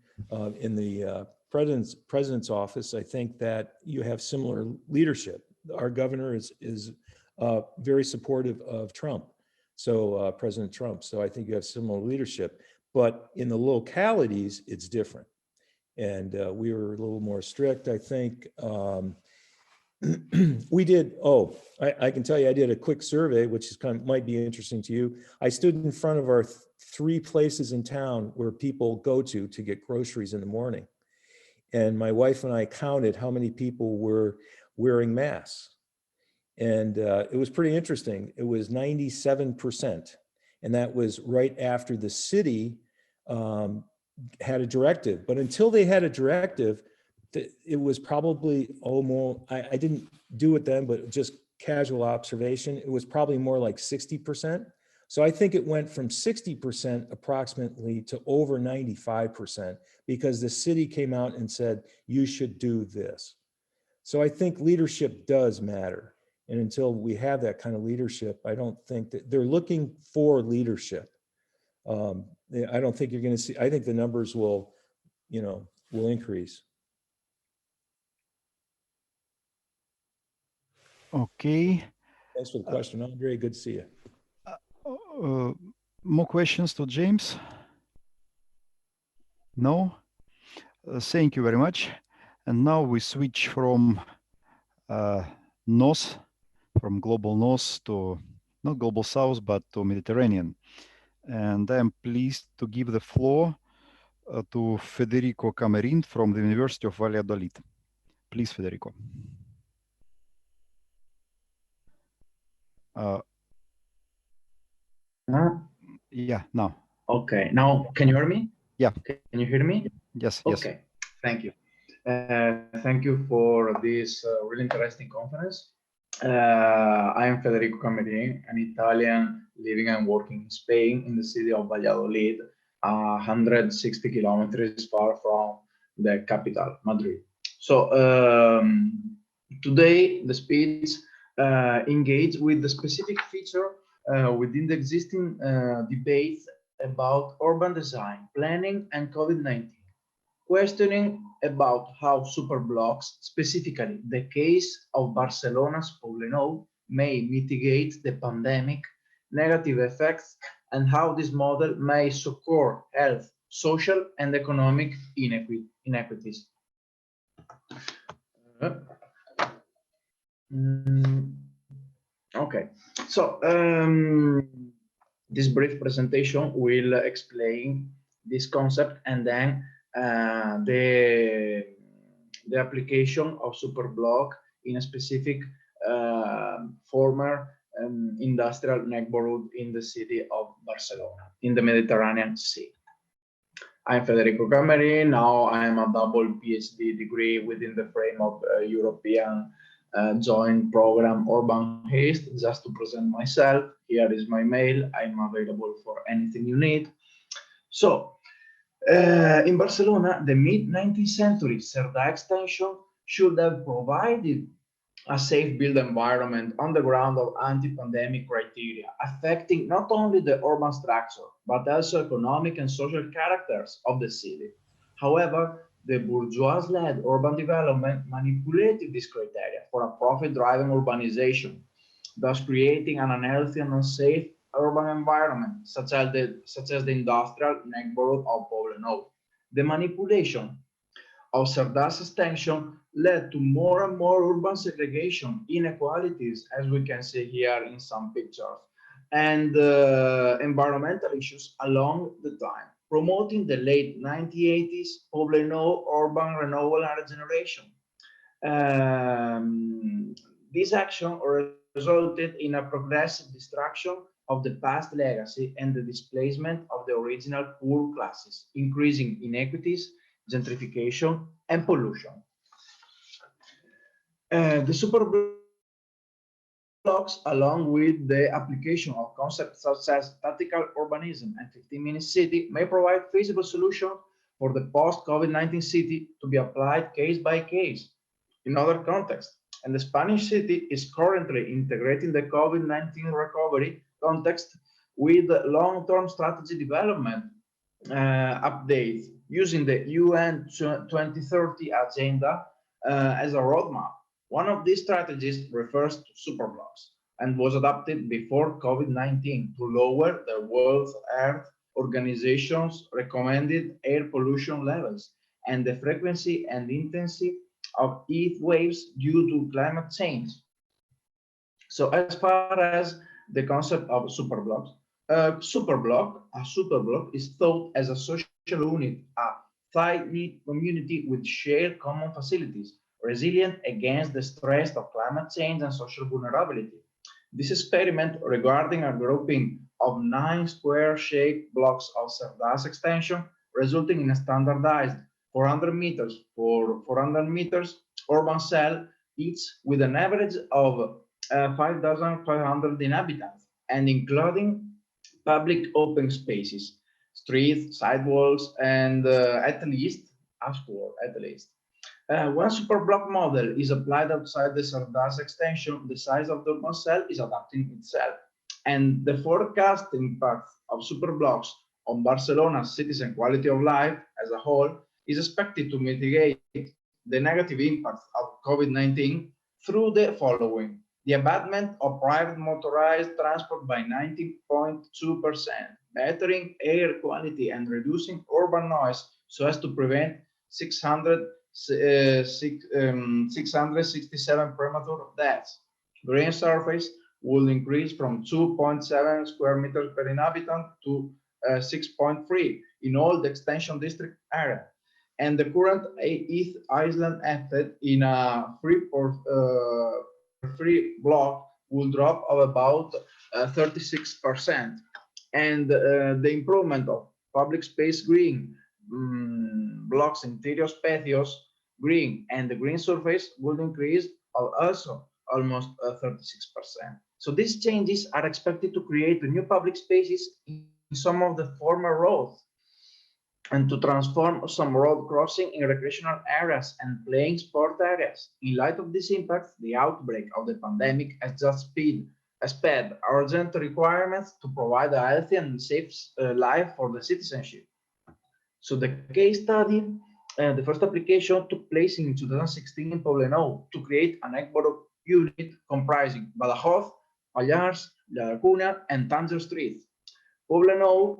in the president's office, I think that you have similar leadership. Our governor is very supportive of Trump, so President Trump. So I think you have similar leadership. But in the localities, it's different. And we were a little more strict, I think. We did, I can tell you, I did a quick survey, which is might be interesting to you. I stood in front of our 3 places in town where people go to get groceries in the morning. And my wife and I counted how many people were wearing masks. And it was pretty interesting. It was 97%. And that was right after the city had a directive. But until they had a directive, it was probably I didn't do it then, but just casual observation, it was probably more like 60%. So I think it went from 60% approximately to over 95% because the city came out and said, you should do this. So I think leadership does matter. And until we have that kind of leadership, I don't think that they're looking for leadership. I don't think you're going to see, I think the numbers will increase. Okay. Thanks for the question, Andrey. Good to see you. More questions to James? No? Thank you very much. And now we switch from north, from global north to not global south, but to Mediterranean. And I'm pleased to give the floor to Federico Camerin from the University of Valladolid. Please, Federico. Yeah, now. Okay, now can you hear me? Yeah. Can you hear me? Yes, yes. Okay, thank you. Thank you for this really interesting conference. I am Federico Camerin, an Italian living and working in Spain in the city of Valladolid, 160 kilometers far from the capital, Madrid. So today the speech engage with the specific feature within the existing debates about urban design, planning, and COVID-19, questioning about how superblocks, specifically the case of Barcelona's Portnov, may mitigate the pandemic negative effects and how this model may succor health, social, and economic inequities. Okay, so this brief presentation will explain this concept and then the application of Superblock in a specific former industrial neighborhood in the city of Barcelona, in the Mediterranean Sea. I'm Federico Camerin. Now I am a double PhD degree within the frame of European joint program Urban Haste. Just to present myself, here is my mail. I'm available for anything you need. So, in Barcelona, the mid-19th century Cerdà extension should have provided a safe built environment on the ground of anti-pandemic criteria, affecting not only the urban structure, but also economic and social characters of the city. However, the bourgeois-led urban development manipulated this criteria for a profit-driven urbanization, thus creating an unhealthy and unsafe urban environment, such as the industrial neighborhood of Portnov. The manipulation of Cerdà's extension led to more and more urban segregation, inequalities, as we can see here in some pictures, and environmental issues along the time, promoting the late 1980s Portnov urban renewal and regeneration. This action resulted in a progressive destruction of the past legacy and the displacement of the original poor classes, increasing inequities, gentrification, and pollution. The superblocks, along with the application of concepts such as tactical urbanism and 15-minute city, may provide feasible solutions for the post-COVID-19 city to be applied case by case in other contexts. And the Spanish city is currently integrating the COVID-19 recovery context with long-term strategy development updates using the UN 2030 agenda as a roadmap. One of these strategies refers to superblocks and was adopted before COVID-19 to lower the World Health Organization's recommended air pollution levels and the frequency and intensity of heat waves due to climate change. So as far as the concept of superblocks, a superblock is thought as a social unit, a tight-knit community with shared common facilities, resilient against the stress of climate change and social vulnerability. This experiment regarding a grouping of 9 square-shaped blocks of Cerdas extension, resulting in a standardized 400 meters for 400 meters urban cell, each with an average of 5,500 inhabitants, and including public open spaces, streets, sidewalks, and at least, when Superblock model is applied outside the Cerdas extension, the size of the urban cell is adapting itself. And the forecast impact of Superblocks on Barcelona's citizen quality of life as a whole is expected to mitigate the negative impacts of COVID-19 through the following: the abatement of private motorized transport by 90.2%, bettering air quality and reducing urban noise so as to prevent 667 premature deaths. Green surface will increase from 2.7 square meters per inhabitant to 6.3 in all the extension district area. And the current 8th island effect in a free block will drop of about 36%. And the improvement of public space green, blocks interior patios green, and the green surface will increase also almost 36%. So these changes are expected to create new public spaces in some of the former roads, and to transform some road crossing in recreational areas and playing sport areas. In light of this impact, the outbreak of the pandemic has just sped urgent requirements to provide a healthy and safe life for the citizenship. So the case study, the first application took place in 2016 in Poblenou to create an egg-borrow unit comprising Badajoz, Pallars, La Laguna, and Tanger streets. Poblenou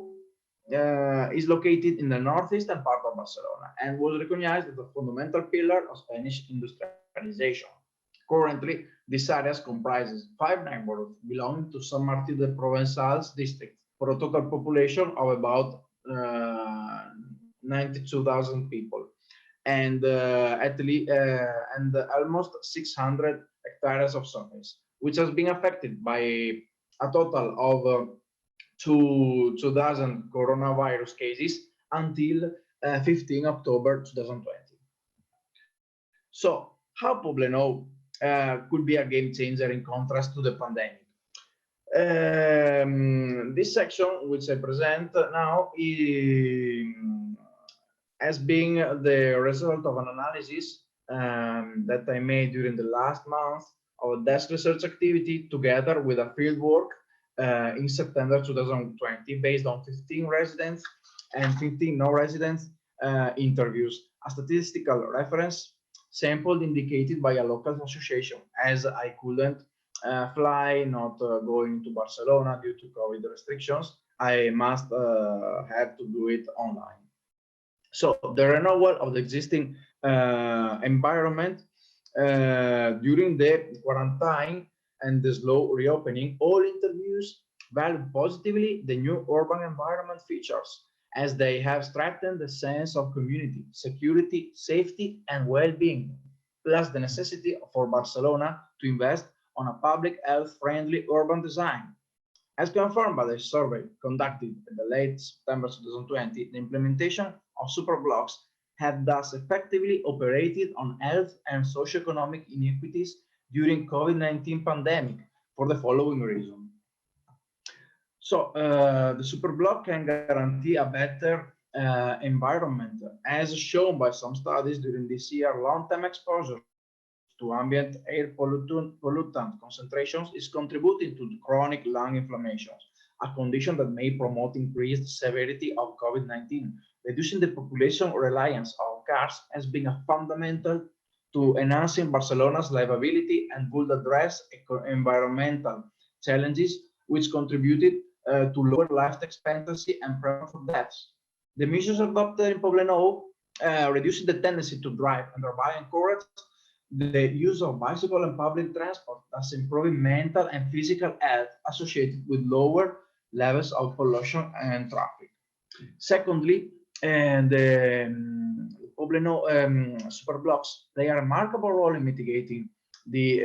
is located in the northeastern part of Barcelona and was recognized as a fundamental pillar of Spanish industrialization. Currently, this area comprises 5 neighborhoods belonging to San Martín de Provençals district for a total population of about 92,000 people, and almost 600 hectares of surface, which has been affected by a total of 2,000 coronavirus cases until 15 October 2020. So, how Poblenou could be a game changer in contrast to the pandemic? This section, which I present now, has been the result of an analysis that I made during the last month of a desk research activity together with a field work in September 2020, based on 15 residents and 15 non-residents interviews, a statistical reference sample indicated by a local association, as I couldn't fly, not going to Barcelona due to COVID restrictions. I must have to do it online. So the renewal of the existing environment during the quarantine and the slow reopening, all interviews value positively the new urban environment features, as they have strengthened the sense of community, security, safety, and well-being, plus the necessity for Barcelona to invest on a public health-friendly urban design. As confirmed by the survey conducted in the late September 2020, the implementation of superblocks have thus effectively operated on health and socioeconomic inequities during COVID-19 pandemic for the following reason. So the superblock can guarantee a better environment, as shown by some studies during this year. Long-term exposure to ambient air pollutant concentrations is contributing to chronic lung inflammations, a condition that may promote increased severity of COVID-19. Reducing the population reliance on cars has been a fundamental to enhancing Barcelona's livability and would address environmental challenges which contributed to lower life expectancy and premature deaths. The measures adopted in Poblenou, reducing the tendency to drive and thereby encourage the use of bicycle and public transport, thus improving mental and physical health associated with lower levels of pollution and traffic. Secondly, And the superblocks play a remarkable role in mitigating the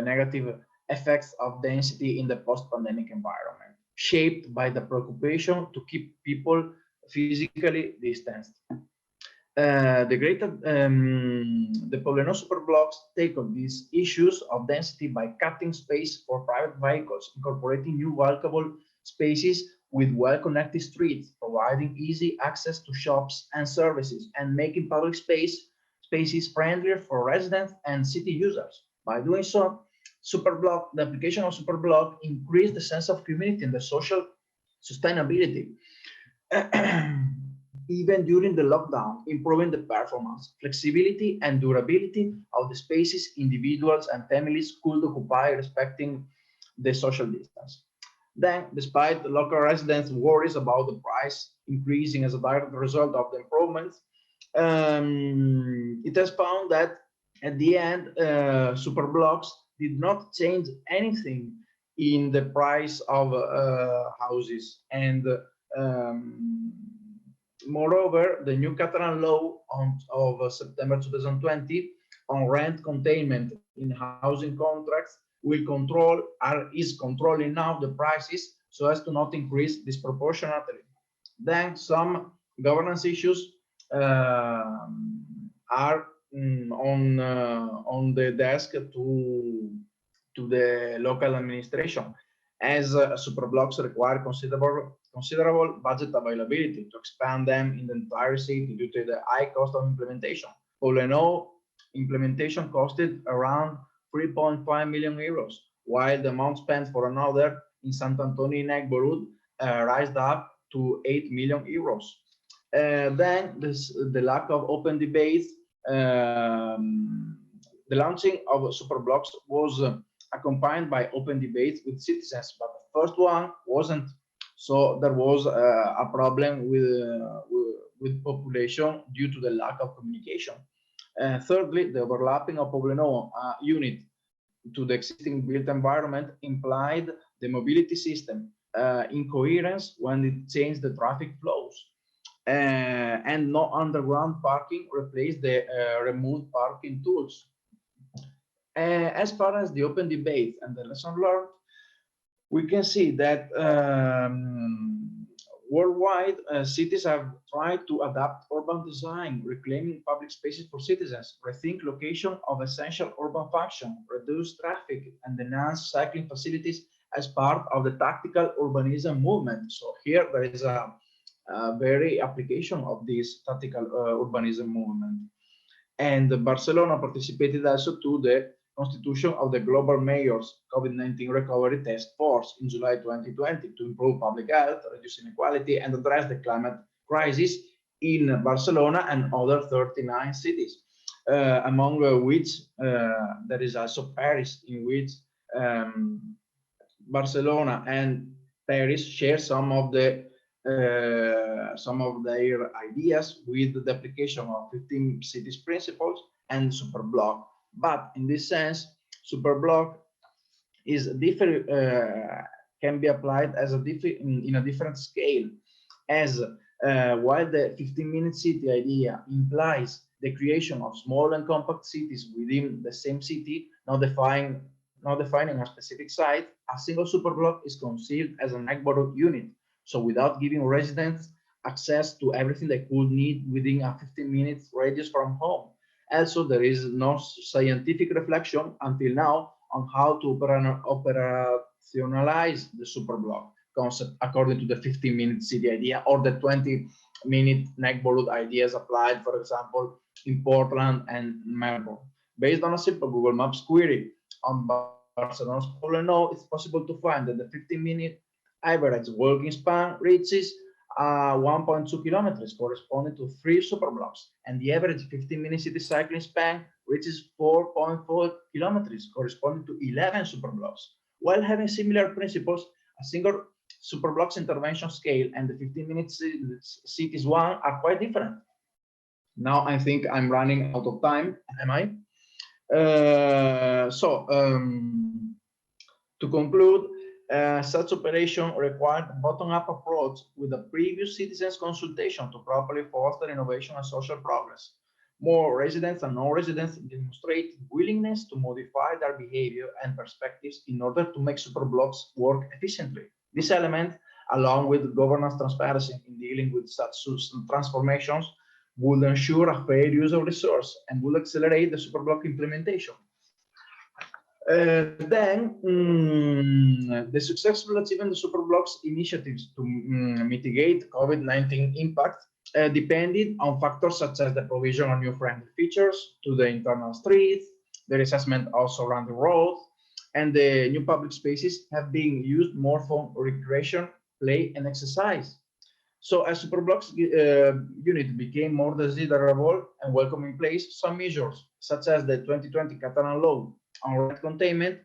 negative effects of density in the post-pandemic environment, shaped by the preoccupation to keep people physically distanced. The Poblenou superblocks take on these issues of density by cutting space for private vehicles, incorporating new walkable spaces with well-connected streets, providing easy access to shops and services, and making public spaces friendlier for residents and city users. By doing so, the application of Superblock increased the sense of community and the social sustainability. Even during the lockdown, improving the performance, flexibility, and durability of the spaces individuals and families could occupy, respecting the social distance. Then, despite the local residents' worries about the price increasing as a direct result of the improvements, it has found that at the end, Superblocks did not change anything in the price of houses. And moreover, the new Catalan law of September 2020 on rent containment in housing contracts is controlling now the prices so as to not increase disproportionately. Then some governance issues are on the desk to the local administration, as Superblocks require considerable budget availability to expand them in the entire city due to the high cost of implementation. Poblenou implementation costed around 3.5 million euros, while the amount spent for another in Sant Antoni neighborhood rised up to 8 million euros. Then the lack of open debates. The launching of Superblocks was accompanied by open debates with citizens, but the first one wasn't. So there was a problem with population due to the lack of communication. Thirdly, the overlapping of Poblenou unit to the existing built environment implied the mobility system incoherence when it changed the traffic flows. And no underground parking replaced the remote parking tools. As far as the open debate and the lesson learned, we can see that worldwide, cities have tried to adapt urban design, reclaiming public spaces for citizens, rethink location of essential urban function, reduce traffic, and enhance cycling facilities as part of the tactical urbanism movement. So here there is a very application of this tactical urbanism movement. And Barcelona participated also to the constitution of the Global Mayors COVID-19 Recovery Task Force in July 2020 to improve public health, reduce inequality, and address the climate crisis in Barcelona and other 39 cities, among which there is also Paris, in which Barcelona and Paris share some of their ideas with the application of 15 cities principles and Superblock. But in this sense, Superblock is different, can be applied as in a different scale, as while the 15-minute city idea implies the creation of small and compact cities within the same city, not defining a specific site, a single Superblock is conceived as a neighborhood unit. So without giving residents access to everything they could need within a 15-minute radius from home. Also, there is no scientific reflection until now on how to operationalize the Superblock concept according to the 15-minute city idea or the 20-minute neighborhood ideas applied, for example, in Portland and Melbourne. Based on a simple Google Maps query on Barcelona's Poblenou, it's possible to find that the 15-minute average walking span reaches 1.2 kilometers, corresponding to 3 Superblocks, and the average 15-minute city cycling span reaches 4.4 kilometers, corresponding to 11 Superblocks. While having similar principles, a single Superblock's intervention scale and the 15-minute cities one are quite different. Now I think I'm running out of time, am I? To conclude, Such operation required a bottom-up approach with a previous citizens' consultation to properly foster innovation and social progress. More residents and non-residents demonstrate willingness to modify their behavior and perspectives in order to make superblocks work efficiently. This element, along with governance transparency in dealing with such transformations, would ensure a fair use of resources and would accelerate the superblock implementation. The successful achievement of Superblock's initiatives to mitigate COVID-19 impact depended on factors such as the provision of new friendly features to the internal streets, the reassessment of surrounding roads, and the new public spaces have been used more for recreation, play, and exercise. So as Superblock's unit became more desirable and welcome in place, some measures, such as the 2020 Catalan law on rent containment,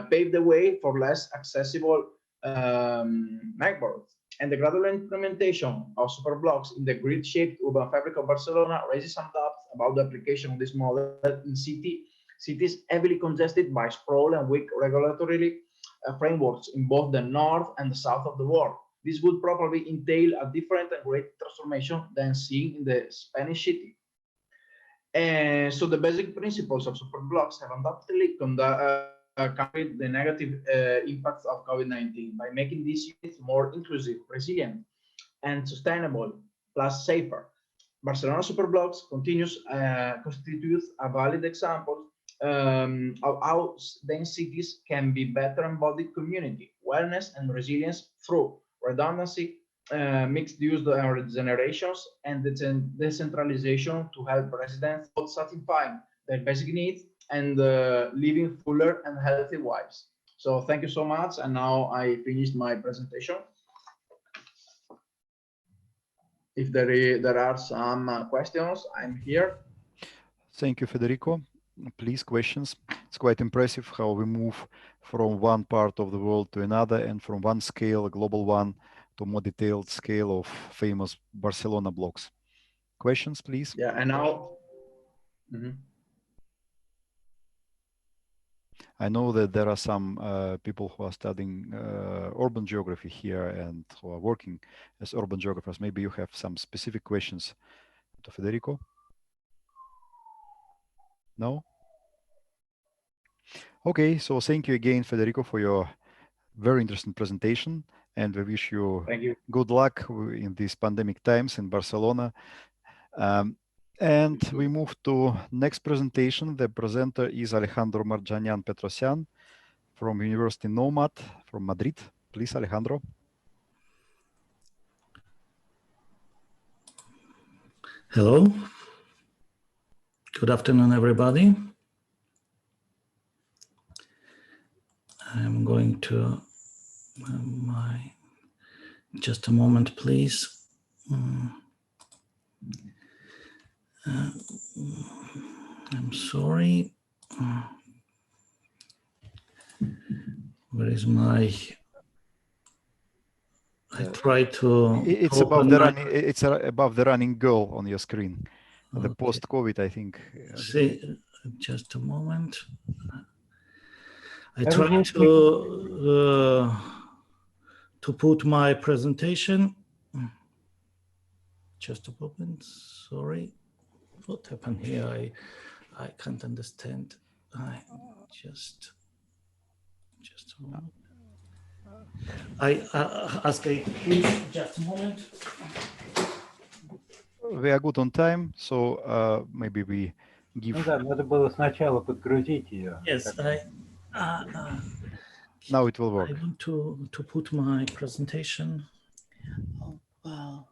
paved the way for less accessible neighborhoods. And the gradual implementation of superblocks in the grid-shaped urban fabric of Barcelona raises some doubts about the application of this model in cities heavily congested by sprawl and weak regulatory frameworks in both the north and the south of the world. This would probably entail a different and great transformation than seen in the Spanish city. And so the basic principles of superblocks have undoubtedly countered the negative impacts of COVID-19 by making these units more inclusive, resilient, and sustainable, plus safer. Barcelona Superblocks constitutes a valid example of how dense cities can be better embodied community, wellness, and resilience through redundancy, mixed use generations, and decentralization to help residents both satisfying their basic needs and living fuller and healthy lives. So thank you so much. And now I finished my presentation. If there are some questions, I'm here. Thank you, Federico. Please, questions. It's quite impressive how we move from one part of the world to another and from one scale, a global one, to more detailed scale of famous Barcelona blocks. Questions, please? Yeah, and now... I know that there are some people who are studying urban geography here and who are working as urban geographers. Maybe you have some specific questions to Federico? No? Okay, so thank you again, Federico, for your very interesting presentation, and we wish you good luck in these pandemic times in Barcelona. And we move to next presentation. The presenter is Alejandro Mardjanian Petrosian from University Nomad from Madrid. Please, Alejandro. Hello. Good afternoon, everybody. I'm going to just a moment, please. I'm sorry. Where is my? I try to. It's above the running. It's above the running girl on your screen. The post-COVID, I think. See, just a moment. I try to put my presentation. Just a moment. Sorry. What happened here? I can't understand. Just a moment. I ask please just a moment. We are good on time, so maybe we give. Ну да, надо было сначала подгрузить ее. Yes, now it will work. I want to put my presentation. Oh, wow.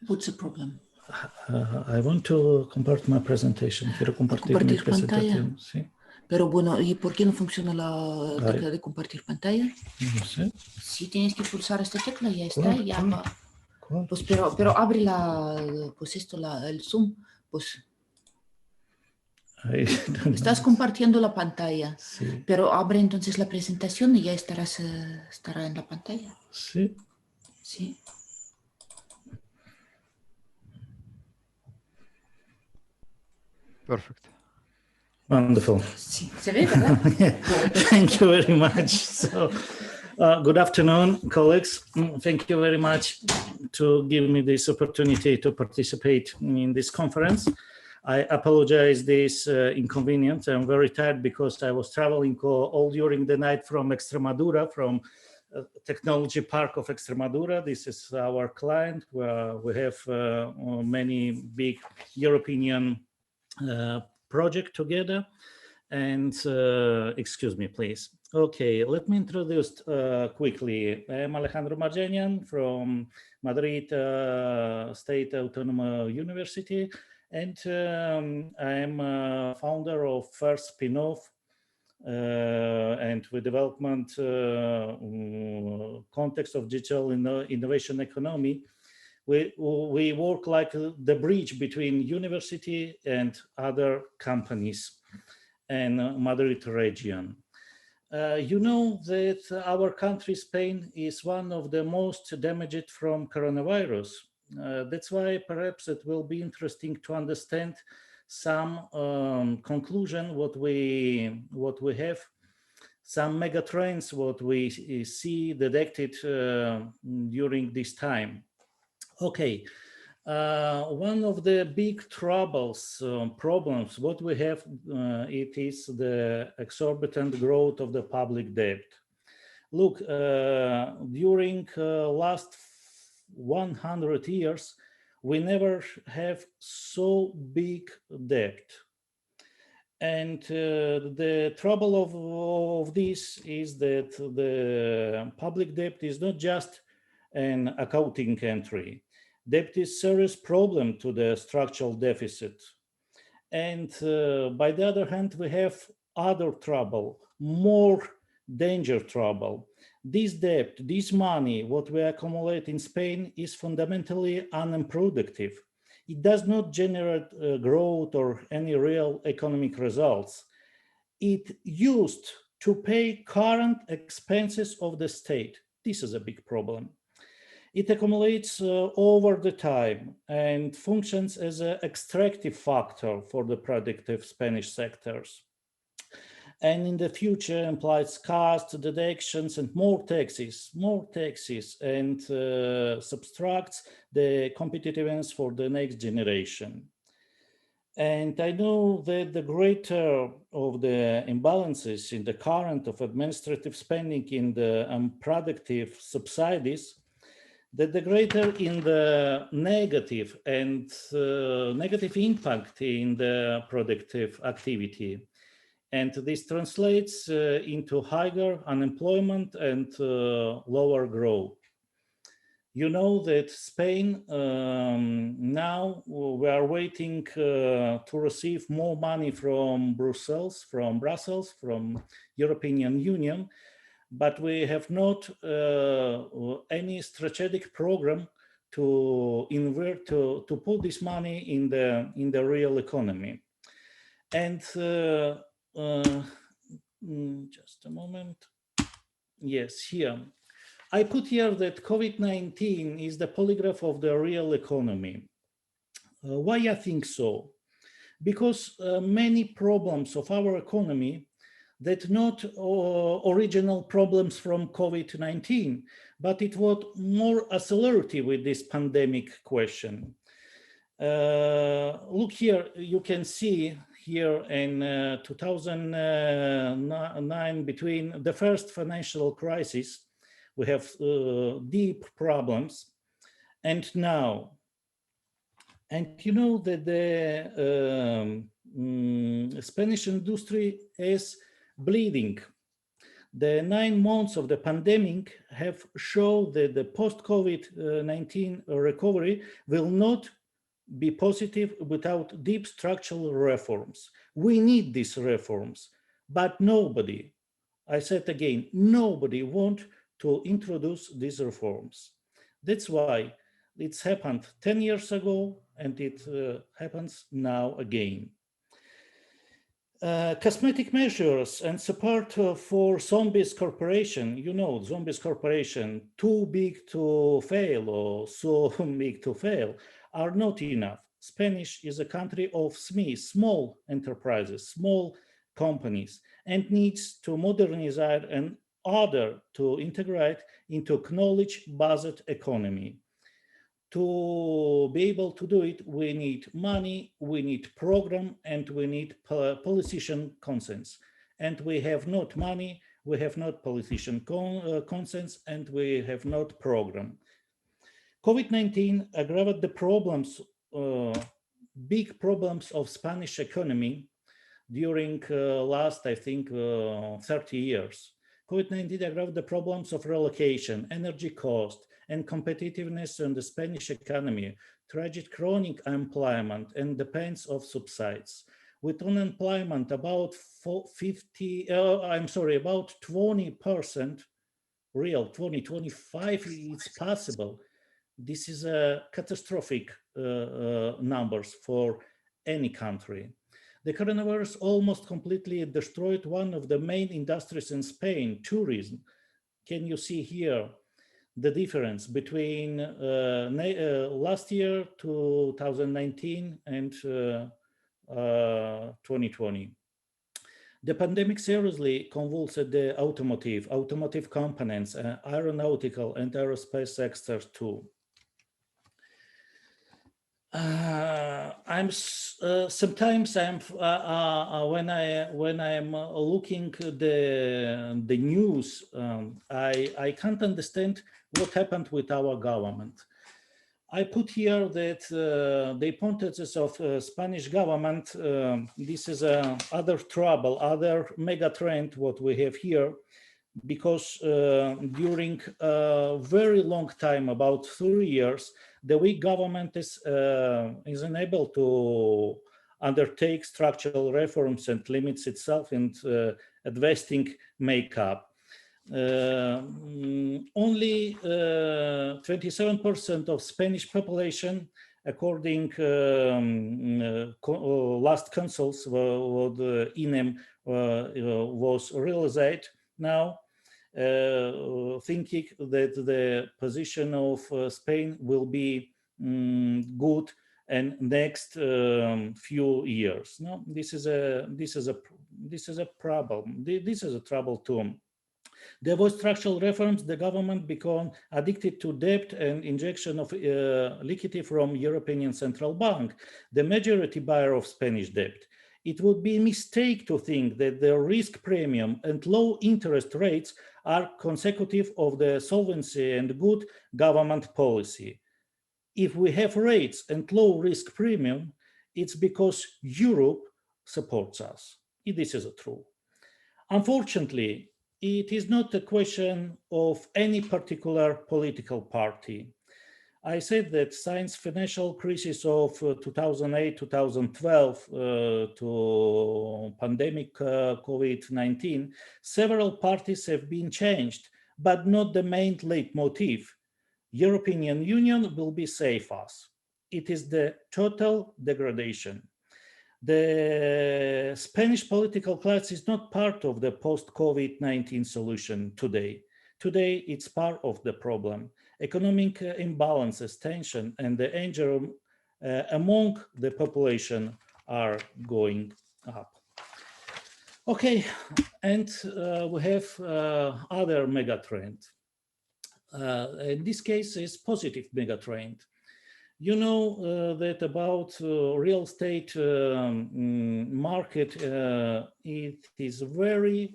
What's the problem? I want to compart my presentation. Quiero compartir mi presentación. Sí. Pero bueno, ¿y por qué no funciona la tecla de compartir pantalla? No sé. Sí, tienes que pulsar esta tecla y ya está. Ya va. Pues pero abre el Zoom. Pues estás compartiendo la pantalla. Sí. Pero abre entonces la presentación y ya estará en la pantalla. Sí. Sí. Perfect. Wonderful. Thank you very much. So, good afternoon, colleagues. Thank you very much to give me this opportunity to participate in this conference. I apologize this inconvenience. I'm very tired because I was traveling all during the night from Extremadura, from Technology Park of Extremadura. This is our client where we have many big European project together. And excuse me, please. Okay, let me introduce quickly. I'm Alejandro Mardjanian from Madrid State Autonomous University, and I'm a founder of first spin-off and with development context of digital innovation economy. We work like the bridge between university and other companies and Madrid region. You know that our country, Spain, is one of the most damaged from coronavirus. That's why perhaps it will be interesting to understand some conclusion what we have, some megatrends what we see detected during this time. Okay, one of the big problems what we have, it is the exorbitant growth of the public debt. Look, during last 100 years, we never have so big debt. And the trouble of this is that the public debt is not just an accounting entry. Debt is a serious problem to the structural deficit. And by the other hand, we have other trouble, more danger trouble. This debt, this money, what we accumulate in Spain is fundamentally unproductive. It does not generate growth or any real economic results. It used to pay current expenses of the state. This is a big problem. It accumulates over the time and functions as an extractive factor for the productive Spanish sectors. And in the future implies costs, deductions, and more taxes, and subtracts the competitiveness for the next generation. And I know that the greater of the imbalances in the current of administrative spending in the unproductive subsidies, that the greater in the negative and negative impact in the productive activity. And this translates into higher unemployment and lower growth. You know that Spain, now we are waiting to receive more money from Brussels, from European Union, but we have not any strategic program to invert, to put this money in the real economy. And just a moment. Yes, here. I put here that COVID-19 is the polygraph of the real economy. Why I think so? Because many problems of our economy that not original problems from COVID-19, but it was more accelerated with this pandemic question. Look here, you can see here in 2009, between the first financial crisis, we have deep problems, and now. And you know that the Spanish industry is bleeding. The 9 months of the pandemic have shown that the post-COVID-19 recovery will not be positive without deep structural reforms. We need these reforms, but nobody, I said again, nobody wants to introduce these reforms. That's why it's happened 10 years ago and it happens now again. Cosmetic measures and support for Zombies Corporation, you know, Zombies Corporation, too big to fail or so big to fail, are not enough. Spanish is a country of SME, small enterprises, small companies, and needs to modernize and order to integrate into knowledge-based economy. To be able to do it, we need money, we need program, and we need politician consents. And we have not money, we have not politician consents, and we have not program. COVID-19 aggravated the problems, big problems of Spanish economy during last, I think, 30 years. COVID-19 aggravated the problems of relocation, energy cost, and competitiveness in the Spanish economy, tragic chronic unemployment, and depends of subsides. With unemployment about about 20%, real 20, 25, it's possible. This is a catastrophic numbers for any country. The coronavirus almost completely destroyed one of the main industries in Spain, tourism. Can you see here the difference between last year, 2019, and 2020? The pandemic seriously convulsed the automotive components, aeronautical and aerospace sectors too. Sometimes when I'm looking the news, I can't understand what happened with our government. I put here that the importance of Spanish government. This is other trouble, other mega trend what we have here, because during a very long time, about 3 years, the weak government is unable to undertake structural reforms and limits itself in investing makeup. Only 27% of Spanish population, according last consults, what INEM was realized now, thinking that the position of Spain will be good and next few years. No, this is a problem. This is a trouble too. There was structural reforms. The government became addicted to debt and injection of liquidity from European Central Bank, the majority buyer of Spanish debt. It would be a mistake to think that the risk premium and low interest rates are consecutive of the solvency and good government policy. If we have rates and low risk premium, it's because Europe supports us. This is true. Unfortunately, it is not a question of any particular political party. I said that since financial crisis of 2008-2012 to pandemic COVID-19, several parties have been changed, but not the main leitmotif. European Union will be save us. It is the total degradation. The Spanish political class is not part of the post-COVID-19 solution today. Today, it's part of the problem. Economic imbalances, tension, and the anger among the population are going up. Okay, and we have other megatrend. In this case, is positive megatrend. You know that about real estate market, it is very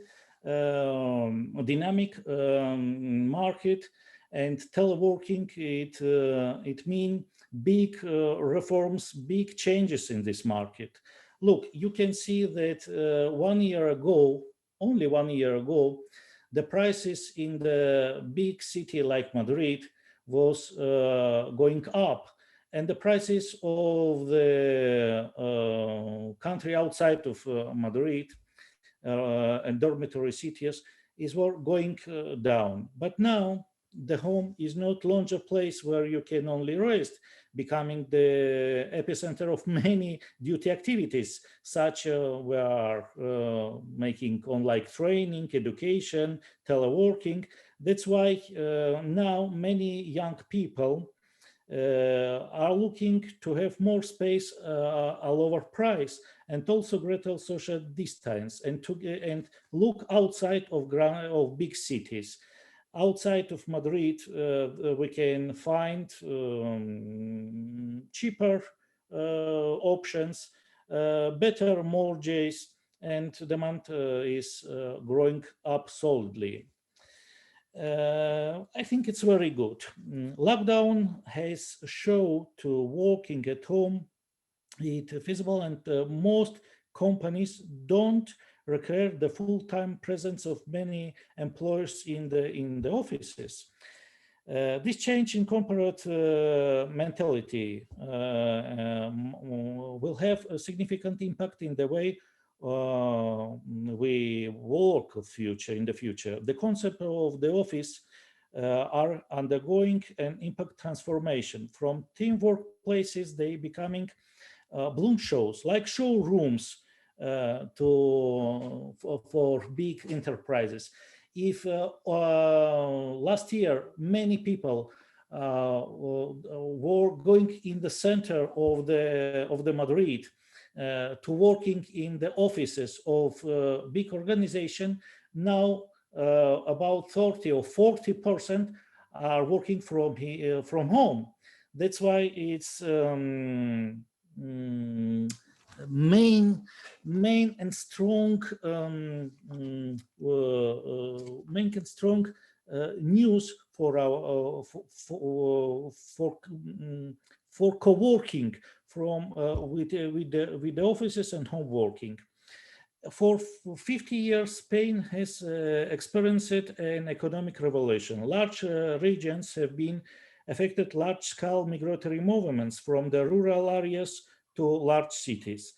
dynamic market, and teleworking, it means big reforms, big changes in this market. Look, you can see that 1 year ago, only 1 year ago, the prices in the big city like Madrid was going up, and the prices of the country outside of Madrid and dormitory cities were going down. But now the home is not longer a place where you can only rest, becoming the epicenter of many duty activities, such we are making online training, education, teleworking. That's why now many young people are looking to have more space, a lower price, and also greater social distance, and look outside of big cities. Outside of Madrid, we can find cheaper options, better mortgages, and demand is growing up solidly. I think it's very good. Lockdown has shown to working at home it's feasible, and most companies don't require the full-time presence of many employees in the offices. This change in corporate mentality will have a significant impact in the way we work in the future. The concept of the office are undergoing an impact transformation. From team workplaces, they becoming bloom shows, like showrooms for big enterprises. If last year many people were going in the center of the Madrid to working in the offices of big organization, now about 30 or 40% are working from home. That's why it's main and strong news for our for co-working from with the offices and home working. For 50 years, Spain has experienced an economic revolution. Large regions have been affected large-scale migratory movements from the rural areas to large cities.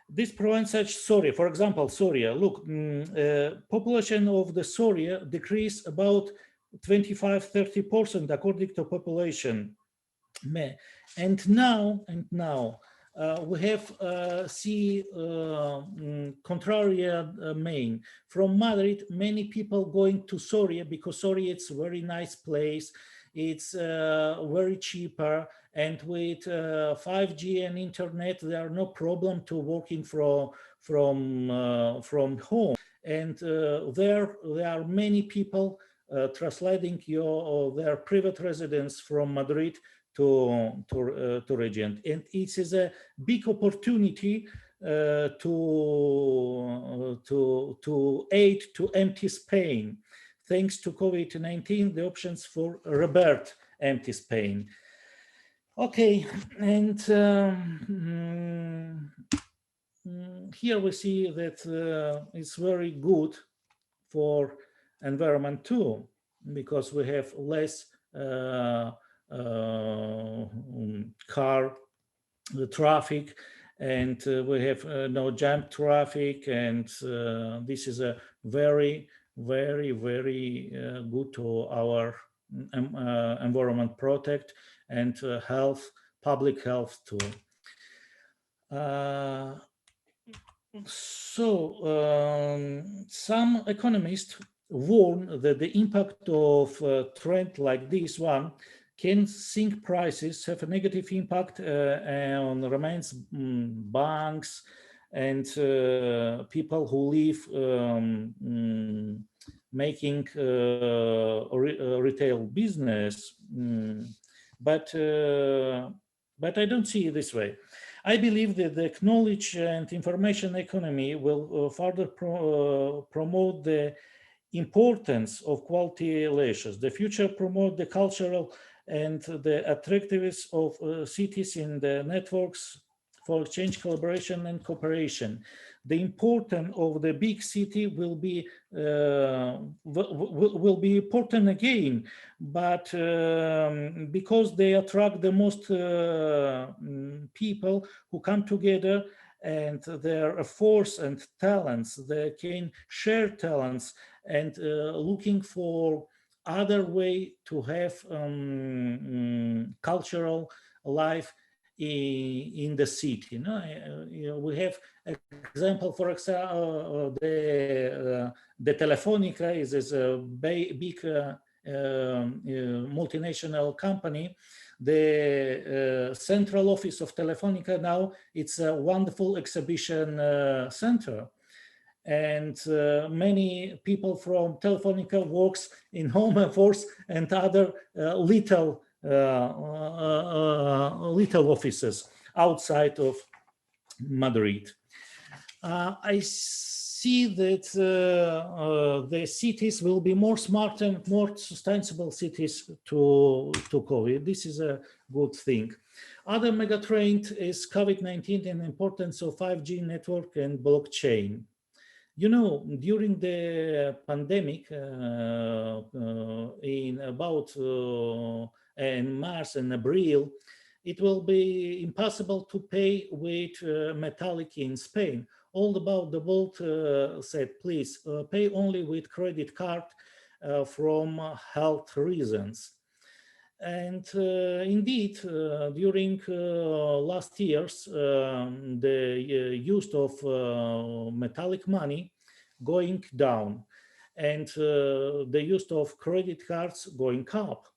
This prevents such Soria. For example, Soria. Look, population of the Soria decreased about 25–30% according to population. And now we have contrary main. From Madrid, many people going to Soria because Soria it's a very nice place. It's very cheaper, and with 5G and internet, there are no problem to working from home. And there are many people translating their private residence from Madrid to region, and it is a big opportunity to aid to empty Spain. Thanks to COVID-19, the options for rebirth empty Spain. Okay, and here we see that it's very good for environment too, because we have less car traffic, and we have no jam traffic, and this is a very good to our environment protect and public health too. Some economists warn that the impact of a trend like this one can sink prices, have a negative impact on remains banks and people who live making retail business. But I don't see it this way. I believe that the knowledge and information economy will further promote the importance of quality relations. The future promote the cultural and the attractiveness of cities in the networks for exchange, collaboration, and cooperation. The importance of the big city will be important again, but because they attract the most people who come together, and their force and talents, they can share talents and looking for other way to have cultural life in the city. We have example, for example, the Telefonica is a big multinational company, the central office of Telefonica now, it's a wonderful exhibition center. And many people from Telefonica works in Home Affairs and other little offices outside of Madrid. I see that the cities will be more smart and more sustainable cities to COVID. This is a good thing. Other megatrend is COVID-19 and importance of 5G network and blockchain. You know, during the pandemic, in about in March and April, it will be impossible to pay with metallic in Spain. All about the world said, please pay only with credit card from health reasons. And indeed, during last years, the use of metallic money going down and the use of credit cards going up.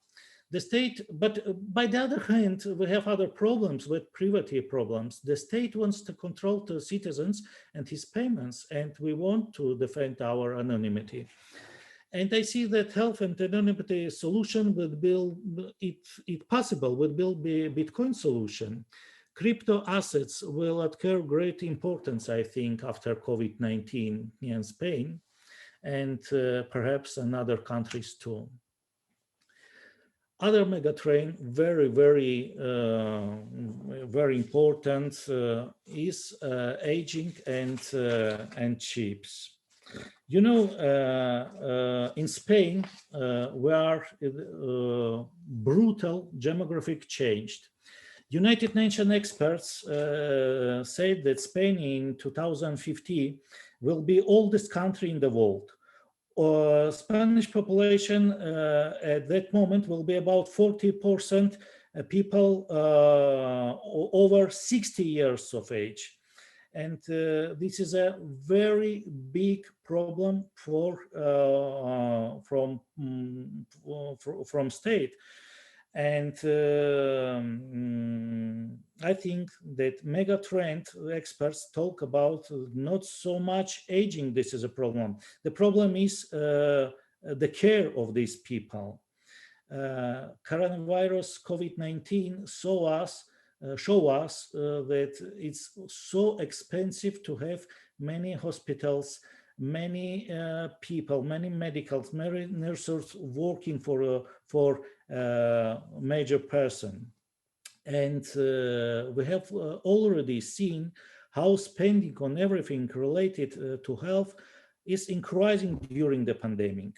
The state, but by the other hand, we have other problems with privacy problems. The state wants to control the citizens and his payments, and we want to defend our anonymity. And I see that health and anonymity solution will build, if possible, will build the Bitcoin solution. Crypto assets will acquire great importance, I think, after COVID-19 in Spain and perhaps in other countries too. Other megatrend, very important, is aging and chips. You know, in Spain, we are brutal demographic change. United Nations experts said that Spain in 2050 will be oldest country in the world. Spanish population at that moment will be about 40% people over 60 years of age. And this is a very big problem from state. And I think that megatrend experts talk about not so much aging. This is a problem. The problem is the care of these people. Coronavirus COVID-19 show us that it's so expensive to have many hospitals, many people, many medicals, many nurses working for major person. And we have already seen how spending on everything related to health is increasing during the pandemic.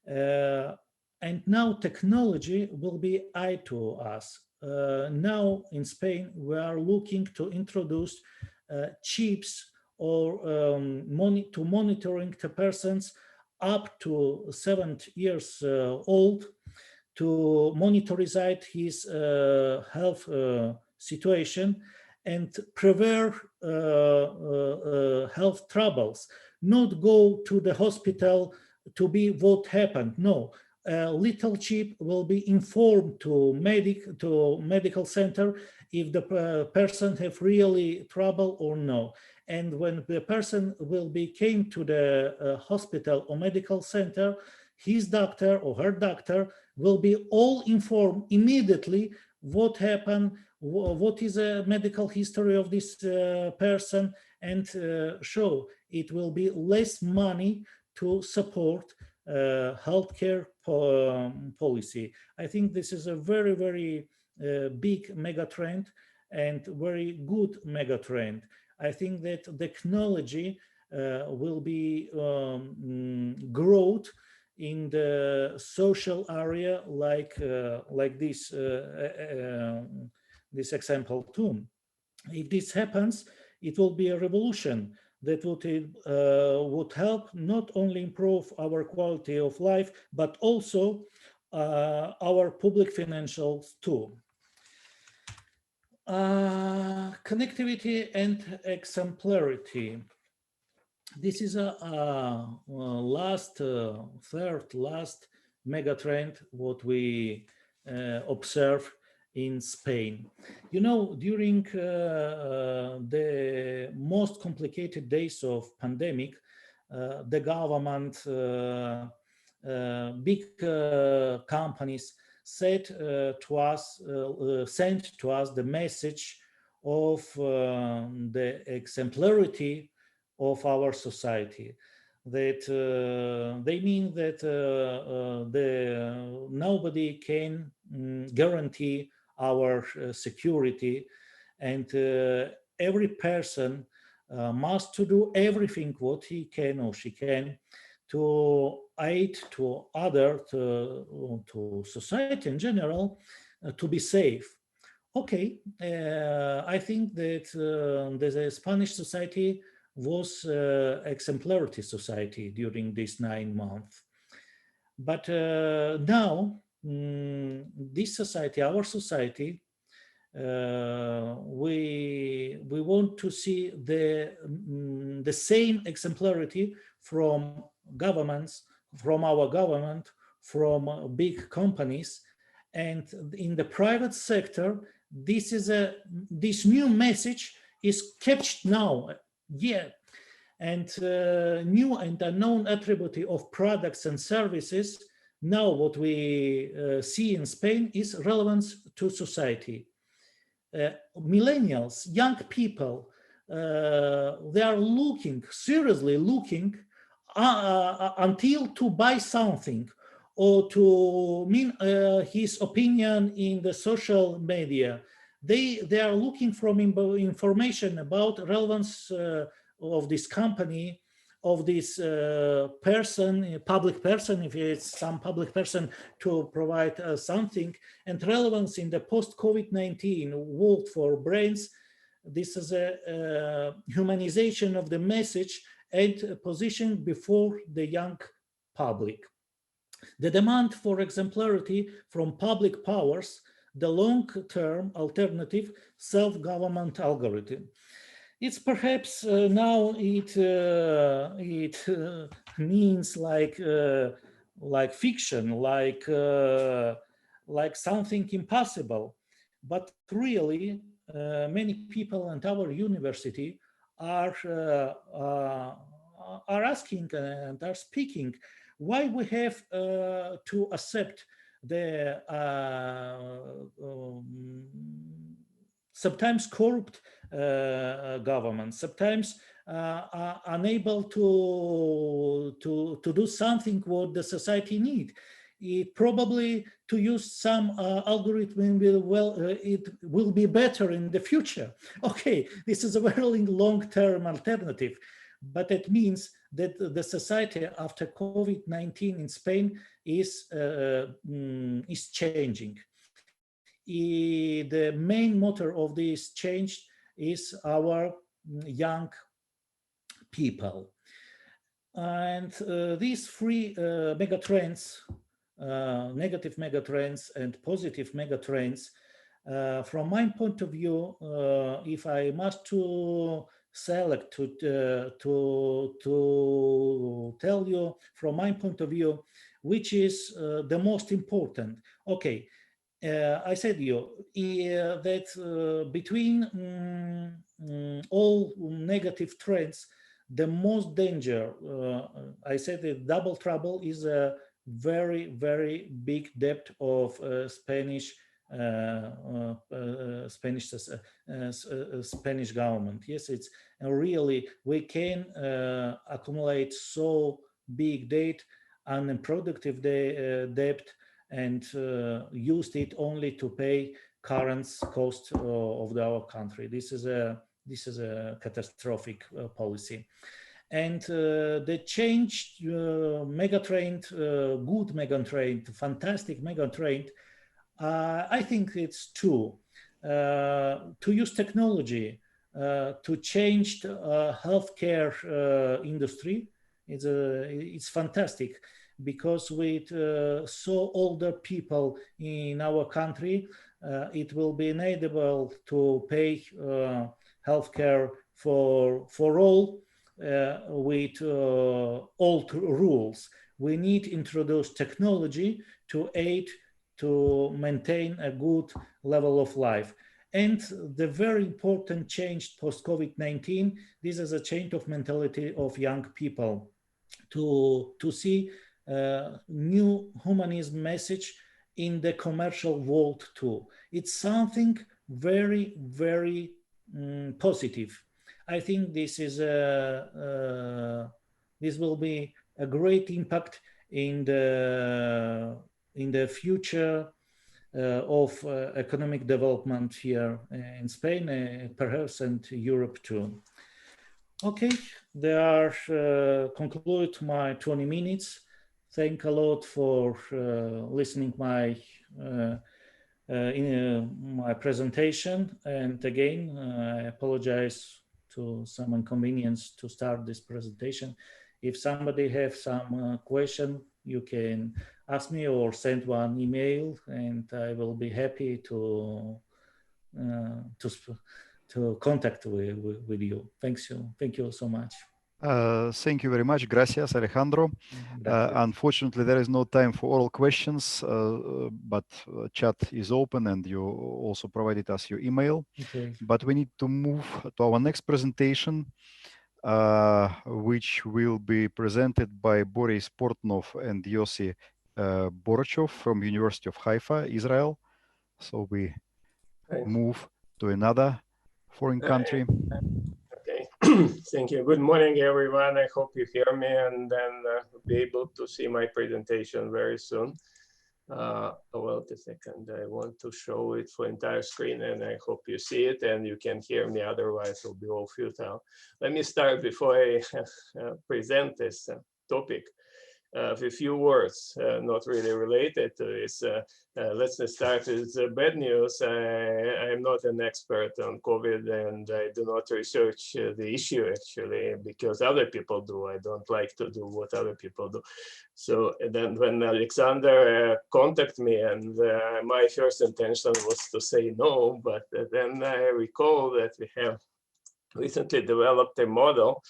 And now technology will be eye to us. Now in Spain, we are looking to introduce chips or to monitoring the persons up to 7 years old to monitorize his health situation and prevent health troubles. Not go to the hospital to be what happened. No, a little chip will be informed to medical center if the person have really trouble or no. And when the person came to the hospital or medical center, his doctor or her doctor will be all informed immediately what happened, what is a medical history of this person, and show it will be less money to support healthcare policy. I think this is a very big megatrend and very good megatrend. I think that technology will be growth in the social area like this this example too. If this happens, it will be a revolution that would help not only improve our quality of life, but also our public financials too. Connectivity and exemplarity. This is a last megatrend what we observe in Spain. You know, during the most complicated days of pandemic, the government, big companies sent to us the message of the exemplarity of our society. That they mean that nobody can guarantee our security, and every person must to do everything what he can or she can to aid to other, to society in general, to be safe. Okay, I think that the Spanish society was exemplarity society during these 9 months. But now, this society, our society, we want to see the same exemplarity from governments, from our government, from big companies, and in the private sector, this new message is captured now. Yeah, and new and unknown attribute of products and services. Now what we see in Spain is relevance to society. Millennials, young people, they are looking, seriously looking until to buy something or to mean his opinion in the social media. They are looking for information about relevance of this company, of this person, public person, if it's some public person, to provide something, and relevance in the post-COVID-19 world for brains. This is a humanization of the message and position before the young public. The demand for exemplarity from public powers, the long-term alternative self-government algorithm. It's perhaps now it means like fiction, like something impossible, but really many people at our university are asking and are speaking why we have to accept the sometimes corrupt government, sometimes unable to do something what the society need. It probably to use some algorithm it will be better in the future. Okay, this is a very long-term alternative, but it means that the society after COVID-19 in Spain is changing. The main motor of this change is our young people. And these three megatrends, negative megatrends and positive megatrends, from my point of view, if I must to select to tell you from my point of view, which is the most important. Okay, I said you that between all negative trends, the most danger, I said that double trouble is a very, very big debt of Spanish government. Yes, it's really, we can accumulate so big debt, unproductive debt, and used it only to pay current cost of our country. This is a catastrophic policy. And the changed megatrend, good megatrend, fantastic megatrend, I think it's two. To use technology to change healthcare industry, it's fantastic, because with so older people in our country, it will be enabled to pay healthcare for all with old rules. we need to introduce technology to aid to maintain a good level of life. And the very important change post-COVID-19, this is a change of mentality of young people to see new humanism message in the commercial world too. It's something very, very positive. I think this is this will be a great impact in the future of economic development here in Spain, perhaps, and Europe too. Okay, there are conclude my 20 minutes. Thank a lot for listening my my presentation. And again, I apologize to some inconvenience to start this presentation. If somebody have some question, you can ask me or send one email, and I will be happy to contact with you. Thank you so much. Thank you very much. Gracias, Alejandro. Unfortunately, there is no time for oral questions, but chat is open and you also provided us your email. Okay. But we need to move to our next presentation, which will be presented by Boris Portnov and Yosi Borochov from University of Haifa, Israel. So we move to another foreign country. Okay, thank you. Good morning, everyone. I hope you hear me and then be able to see my presentation very soon. Wait a second, I want to show it for entire screen and I hope you see it and you can hear me, otherwise it will be all futile. Let me start before I present this topic. With a few words, not really related to this. Let's start with bad news. I am not an expert on COVID and I do not research the issue actually because other people do. I don't like to do what other people do. So then when Alexander contacted me and my first intention was to say no, but then I recall that we have recently developed a model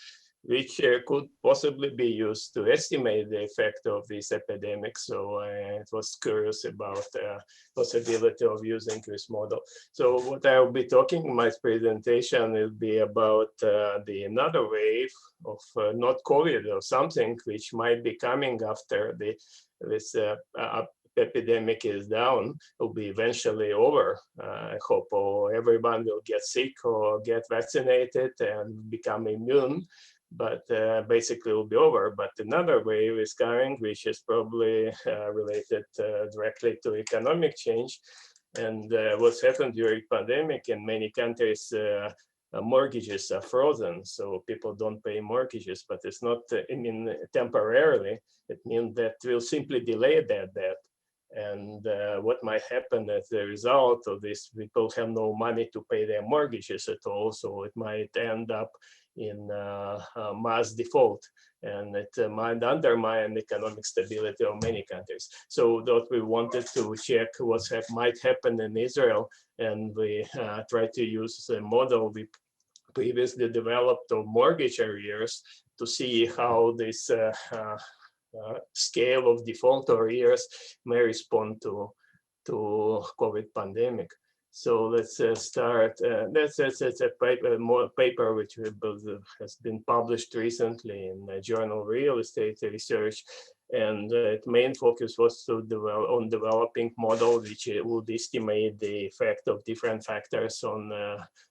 which could possibly be used to estimate the effect of this epidemic. So I was curious about the possibility of using this model. So what I will be talking in my presentation will be about another wave of not COVID or something which might be coming after this epidemic is down, will be eventually over, I hope, or everyone will get sick or get vaccinated and become immune. But basically it will be over. But another wave is coming, which is probably related directly to economic change. And what's happened during pandemic in many countries, mortgages are frozen. So people don't pay mortgages, but it's not, I mean, temporarily. It means that we'll simply delay that debt. And what might happen as a result of this, people have no money to pay their mortgages at all. So it might end up in mass default, and it might undermine economic stability of many countries. So that we wanted to check what might happen in Israel, and we tried to use a model we previously developed of mortgage arrears to see how this scale of default arrears may respond to COVID pandemic. So let's start. That's a paper which has been published recently in the journal Real Estate Research, and its main focus was to developing model which would estimate the effect of different factors on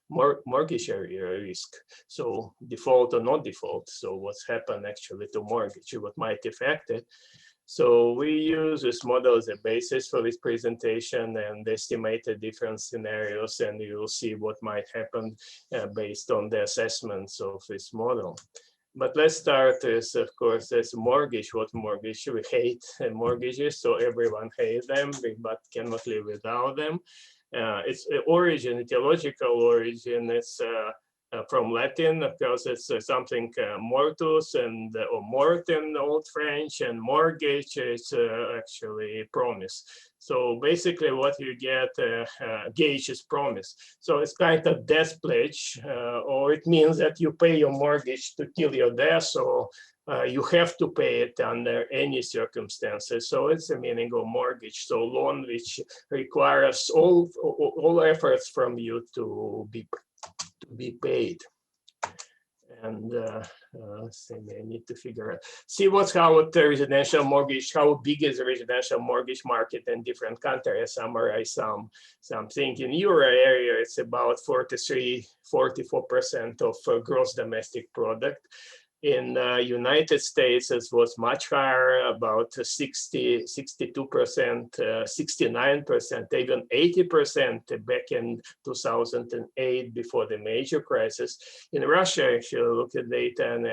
mortgage area risk. So default or not default. So what's happened actually to mortgage, what might affect it. So we use this model as a basis for this presentation and estimated different scenarios, and you will see what might happen based on the assessments of this model. But let's start with, of course, as mortgage. What mortgage? We hate mortgages, so everyone hates them, but cannot live without them. Its origin, etiological origin, it's from Latin, because it's something mortus and or mort in Old French, and mortgage is actually promise. So basically what you get, gage is promise. So it's kind of death pledge, or it means that you pay your mortgage to till your death, or you have to pay it under any circumstances. So it's the meaning of mortgage. So loan which requires all efforts from you to be paid. And let's see, I need to figure out. See how the residential mortgage, how big is the residential mortgage market in different countries. I summarize something. In Euro area, it's about 44% of gross domestic product. In United States, it was much higher, about 60, 62%, 69%, even 80% back in 2008 before the major crisis. In Russia, if you look at data, and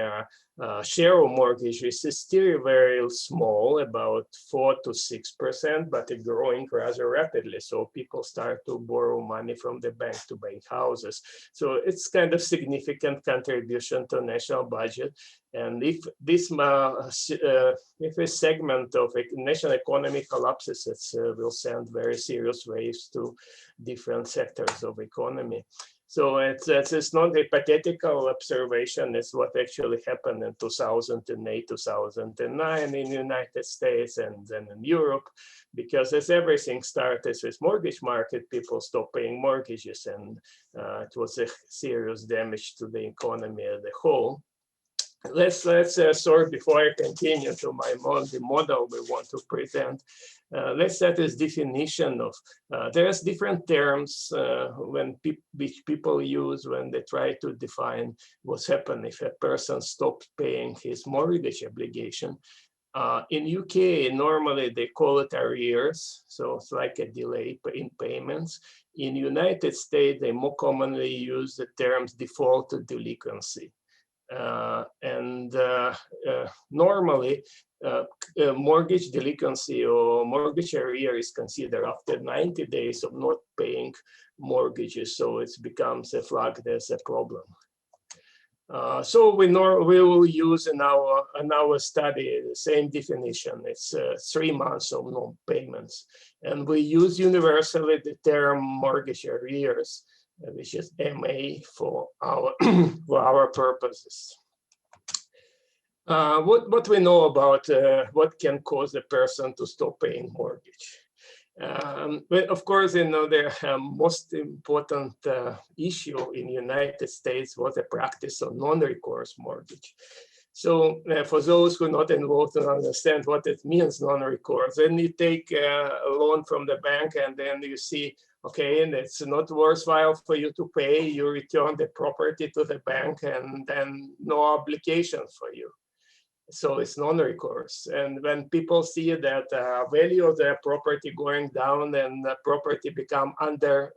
share of mortgages is still very small, about 4 to 6%, but it's growing rather rapidly. So people start to borrow money from the bank to buy houses. So it's kind of significant contribution to national budget. And if this if a segment of a national economy collapses, it will send very serious waves to different sectors of economy. So it's not a hypothetical observation, it's what actually happened in 2008, 2009 in the United States and then in Europe, because as everything started with mortgage market, people stopped paying mortgages, and it was a serious damage to the economy as a whole. Let's sort, before I continue to the model we want to present, let's set this definition of, there's different terms which people use when they try to define what's happened if a person stops paying his mortgage obligation. In UK, normally they call it arrears, so it's like a delay in payments. In United States, they more commonly use the terms default or delinquency. Normally, mortgage delinquency or mortgage arrear is considered after 90 days of not paying mortgages, so it becomes flagged as a problem. So we will use in our study the same definition. It's 3 months of non-payments, and we use universally the term mortgage arrears, which is MA for our for our purposes. What we know about what can cause a person to stop paying mortgage? But of course, you know, the most important issue in the United States was the practice of non-recourse mortgage. So for those who are not involved to understand what it means, non-recourse, then you take a loan from the bank and then you see, okay, and it's not worthwhile for you to pay, you return the property to the bank and then no obligations for you. So it's non-recourse. And when people see that value of their property going down and the property become under,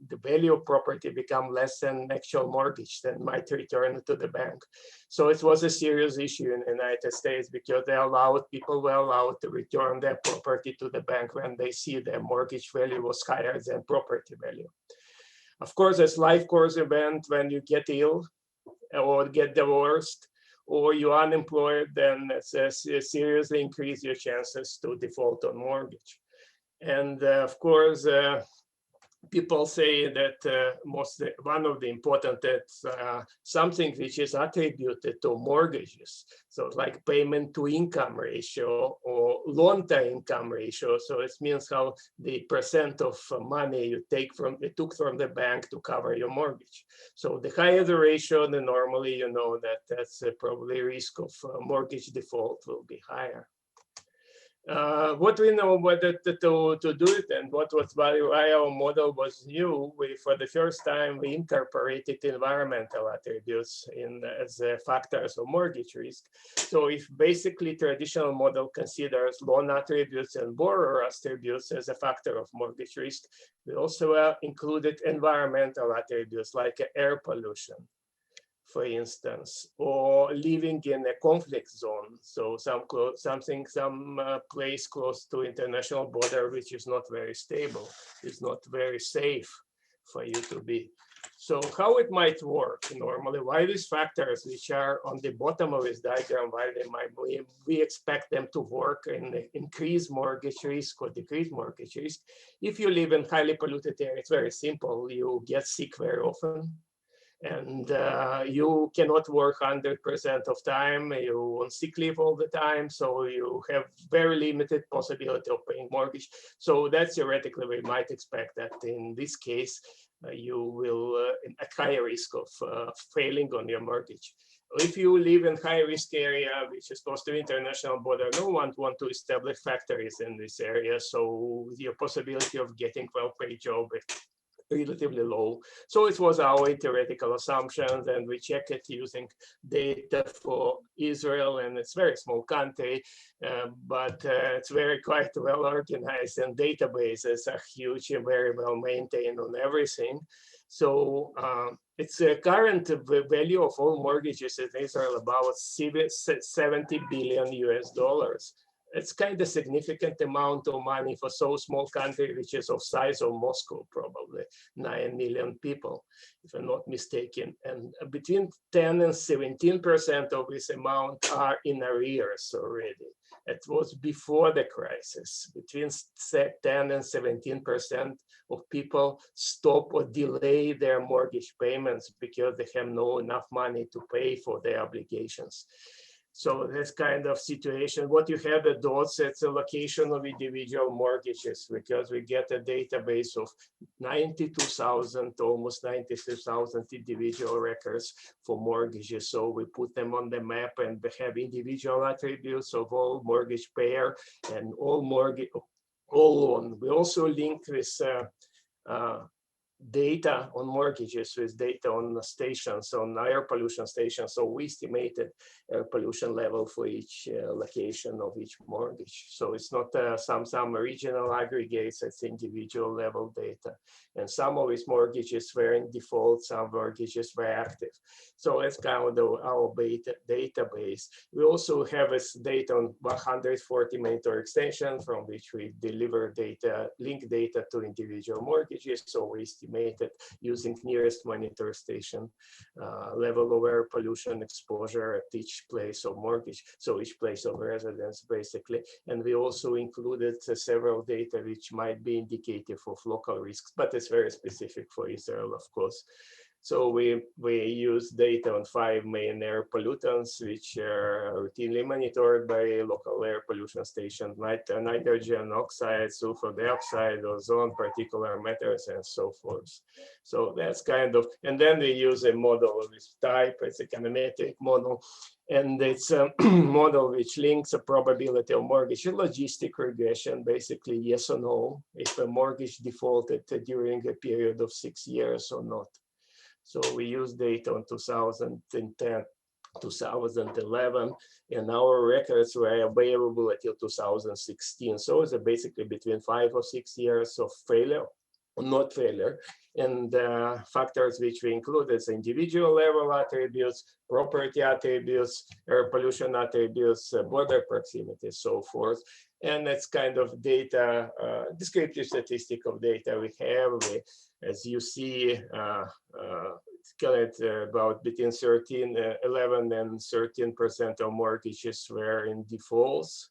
the value of property become less than actual mortgage, then might return it to the bank. So it was a serious issue in the United States because people were allowed to return their property to the bank when they see their mortgage value was higher than property value. Of course, as life course event, when you get ill or get divorced, or you're unemployed, then it seriously increase your chances to default on mortgage. And of course, people say that one of the important something which is attributed to mortgages, so like payment to income ratio or loan to income ratio. So it means how the percent of money you took from the bank to cover your mortgage. So the higher the ratio, then normally you know that that's probably risk of mortgage default will be higher. What we know to do it and what was why our model was new, for the first time we incorporated environmental attributes as factors of mortgage risk. So if basically traditional model considers loan attributes and borrower attributes as a factor of mortgage risk, we also included environmental attributes like air pollution, for instance, or living in a conflict zone. So some place close to international border, which is not very stable, is not very safe for you to be. So how it might work normally, why these factors which are on the bottom of this diagram, why they might, we expect them to work and increase mortgage risk or decrease mortgage risk. If you live in highly polluted area, it's very simple. You get sick very often. And you cannot work 100% of time, you on sick leave all the time, so you have very limited possibility of paying mortgage. So that's theoretically, we might expect that in this case, you will at higher risk of failing on your mortgage. If you live in high risk area, which is close to international border, no one want to establish factories in this area. So your possibility of getting well-paid job is relatively low. So it was our theoretical assumptions, and we check it using data for Israel, and it's a very small country, but it's very quite well organized, and databases are huge and very well maintained on everything. So it's a current value of all mortgages in Israel about 70 billion US dollars. It's kind of significant amount of money for so small country, which is of size of Moscow, probably 9 million people, if I'm not mistaken. And between 10 and 17% of this amount are in arrears already. It was before the crisis. Between 10 and 17% of people stop or delay their mortgage payments because they have no enough money to pay for their obligations. So this kind of situation, what you have the dots, it's a location of individual mortgages, because we get a database of 92,000, almost 93,000 individual records for mortgages. So we put them on the map, and we have individual attributes of all mortgage payer and all mortgage, all loan. We also link this data on mortgages with data on stations, on air pollution stations. So we estimated air pollution level for each location of each mortgage. So it's not some regional aggregates, it's individual level data. And some of these mortgages were in default, some mortgages were active. So that's kind of our database. We also have this data on 140 monitor extensions from which we deliver data, link data to individual mortgages. So we estimated using nearest monitor station level of air pollution exposure at each place of mortgage. So each place of residence basically. And we also included several data which might be indicative of local risks, but it's very specific for Israel, of course. So we use data on 5 main air pollutants, which are routinely monitored by local air pollution stations: nitrogen oxide, sulfur dioxide, ozone, particulate matters, and so forth. So that's kind of, and then we use a model of this type. It's a chemometric model, and it's a model which links a probability of mortgage, a logistic regression, basically yes or no, if a mortgage defaulted during a period of 6 years or not. So we use data on 2010, 2011, and our records were available until 2016. So it's basically between 5 or 6 years of failure, or not failure. And factors which we include as individual level attributes, property attributes, air pollution attributes, border proximity, so forth. And it's kind of data, descriptive statistic of data we have. As you see, it's about between 11 and 13% of mortgages were in defaults.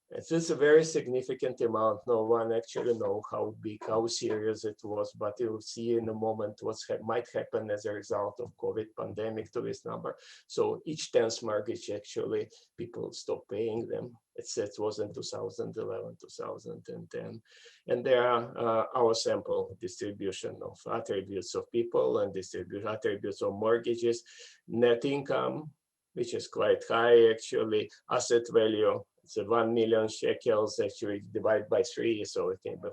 It's just a very significant amount. No one actually knows how big, how serious it was, but you'll see in a moment what might happen as a result of COVID pandemic to this number. So each 10th mortgage, actually, people stop paying them. It was in 2011, 2010. And there are our sample distribution of attributes of people and attributes of mortgages, net income, which is quite high, actually, asset value. It's 1 million shekels, actually divided by 3, so it can be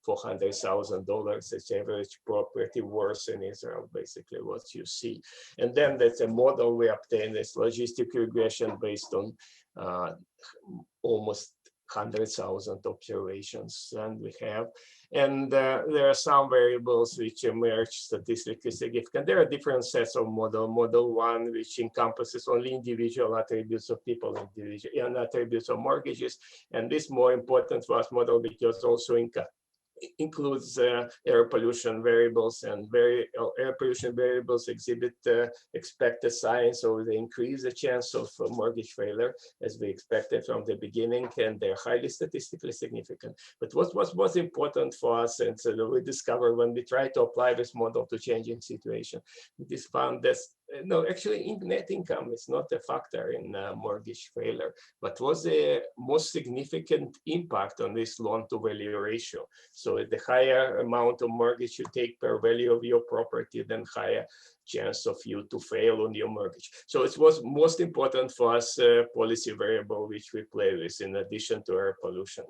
$400,000. It's average property worth in Israel, basically what you see. And then there's a model we obtained, this logistic regression based on almost 100,000 observations, and we have. And there are some variables which emerge statistically significant. There are different sets of model. Model 1, which encompasses only individual attributes of people, and attributes of mortgages. And this more important for us model because also includes air pollution variables, and air pollution variables exhibit expected signs, so they increase the chance of mortgage failure as we expected from the beginning, and they're highly statistically significant. But what was important for us, and so we discovered when we tried to apply this model to changing situation, we found that no, actually net income is not a factor in mortgage failure, but was the most significant impact on this loan to value ratio. So the higher amount of mortgage you take per value of your property, then higher chance of you to fail on your mortgage. So it was most important for us policy variable which we play with in addition to air pollution.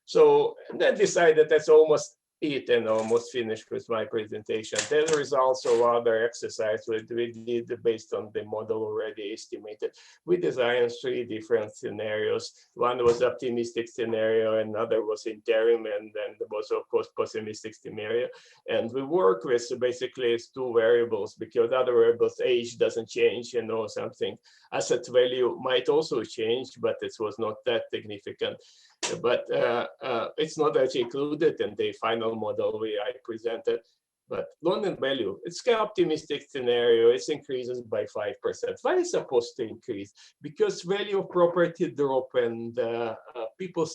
So then decided that's almost it, and almost finished with my presentation. Then the results of other exercise we did based on the model already estimated. We designed 3 different scenarios. One was optimistic scenario, another was interim, and then there was of course pessimistic scenario. And we work with basically 2 variables, because other variables, age doesn't change, something. Asset value might also change, but it was not that significant. But it's not actually included in the final model I presented. But loan and value, it's kind of optimistic scenario. It increases by 5%. Why is it supposed to increase? Because value of property drop and people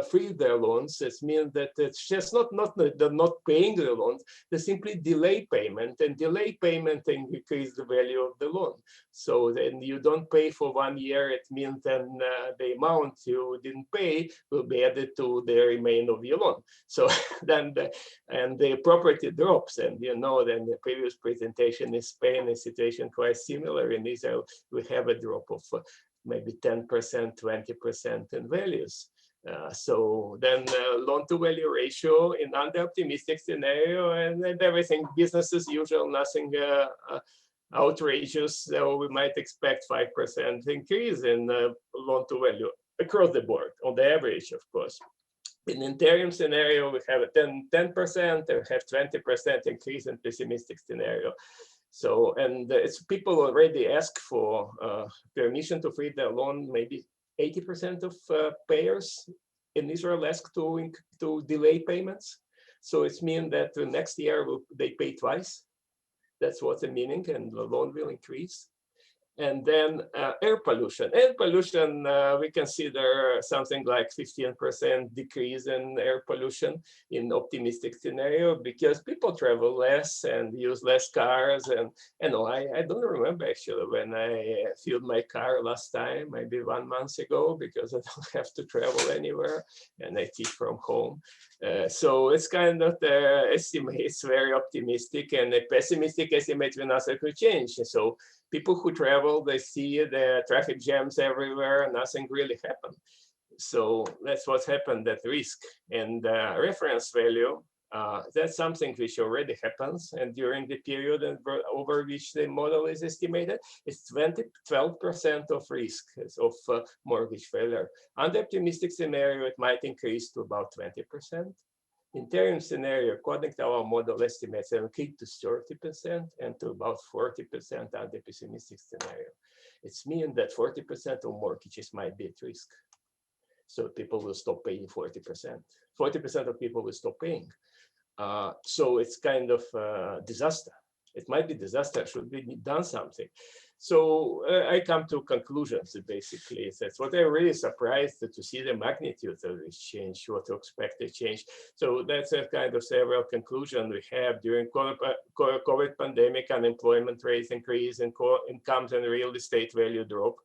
free their loans. It means that it's just they're not paying the loans. They simply delay payment, and delay payment increase the value of the loan. So then you don't pay for 1 year. It means then the amount you didn't pay will be added to the remainder of your loan. So then the property drops. And then the previous presentation in Spain, a situation quite similar. In Israel, we have a drop of maybe 10%, 20% in values. So then loan to value ratio in under optimistic scenario, and everything business as usual, nothing outrageous. So we might expect 5% increase in loan to value across the board on the average, of course. In interim scenario, we have a 10%, we have 20% increase in pessimistic scenario. So, and it's people already ask for permission to free their loan. Maybe 80% of payers in Israel ask to delay payments. So it means that the next year they pay twice. That's what's the meaning, and the loan will increase. And then air pollution. Air pollution, we consider something like 15% decrease in air pollution in optimistic scenario, because people travel less and use less cars. And I don't remember actually when I filled my car last time, maybe 1 month ago, because I don't have to travel anywhere and I teach from home. So it's kind of the estimate, it's very optimistic, and a pessimistic estimate will not could change. So people who travel, they see the traffic jams everywhere, nothing really happened. So that's what's happened at risk. And reference value, that's something which already happens. And during the period over which the model is estimated, it's 12% of risk of mortgage failure. Under optimistic scenario, it might increase to about 20%. Interim scenario, according to our model estimates, it will keep to 30% and to about 40% under pessimistic scenario. It means that 40% of mortgages might be at risk. So people will stop paying 40%. 40% of people will stop paying. So it's kind of a disaster. It might be disaster, should be done something. So I come to conclusions, basically. That's what I'm really surprised to see the magnitude of this change, what to expect to change. So that's a kind of several conclusions we have during COVID pandemic. Unemployment rates increase, and incomes and real estate value drop.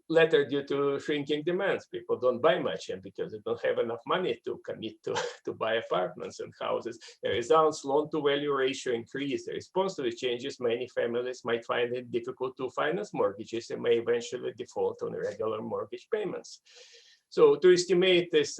Later, due to shrinking demands, people don't buy much, and because they don't have enough money to commit to buy apartments and houses. The results, loan to value ratio increase. The response to the changes, many families might find it difficult to finance mortgages and may eventually default on regular mortgage payments. So to estimate this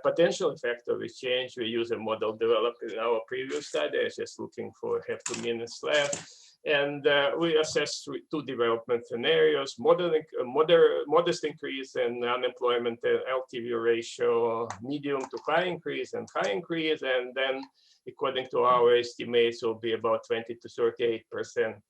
potential effect of this change, we use a model developed in our previous study. I was just looking for, have 2 minutes left. And we assessed 2 development scenarios: modest increase in unemployment and LTV ratio, medium to high increase, and high increase, and then according to our estimates, will be about 20 to 38%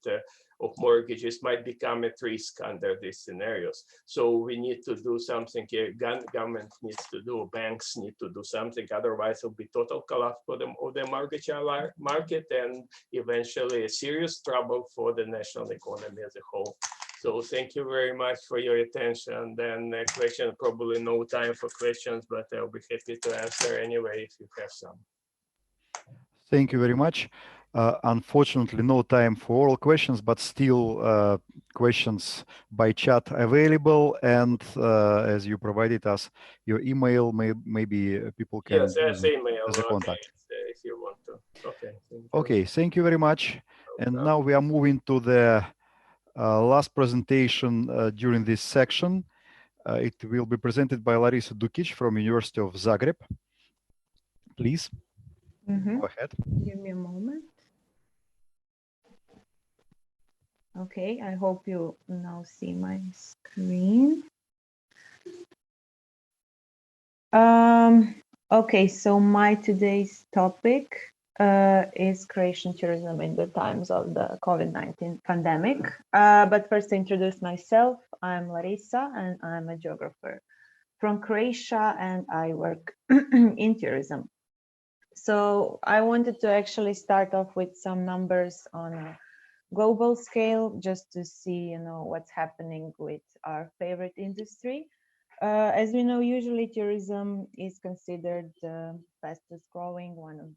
of mortgages might become at risk under these scenarios. So we need to do something here. Government needs to do, banks need to do something. Otherwise, it'll be total collapse for the mortgage market and eventually a serious trouble for the national economy as a whole. So thank you very much for your attention. Then question, probably no time for questions, but I'll be happy to answer anyway if you have some. Thank you very much. Unfortunately, no time for oral questions, but still questions by chat available. And as you provided us your email, maybe people can yes, use it email, as a contact. if you want to. Okay. Okay, thank you very much. And now we are moving to the last presentation during this section. It will be presented by Larisa Dukić from University of Zagreb. Please, go ahead. Give me a moment. Okay, I hope you now see my screen. Okay, so my today's topic is Croatian tourism in the times of the COVID-19 pandemic. But first to introduce myself, I'm Larisa and I'm a geographer from Croatia and I work in tourism. So I wanted to actually start off with some numbers on a global scale, just to see, what's happening with our favorite industry. As we know, usually tourism is considered the fastest growing, one of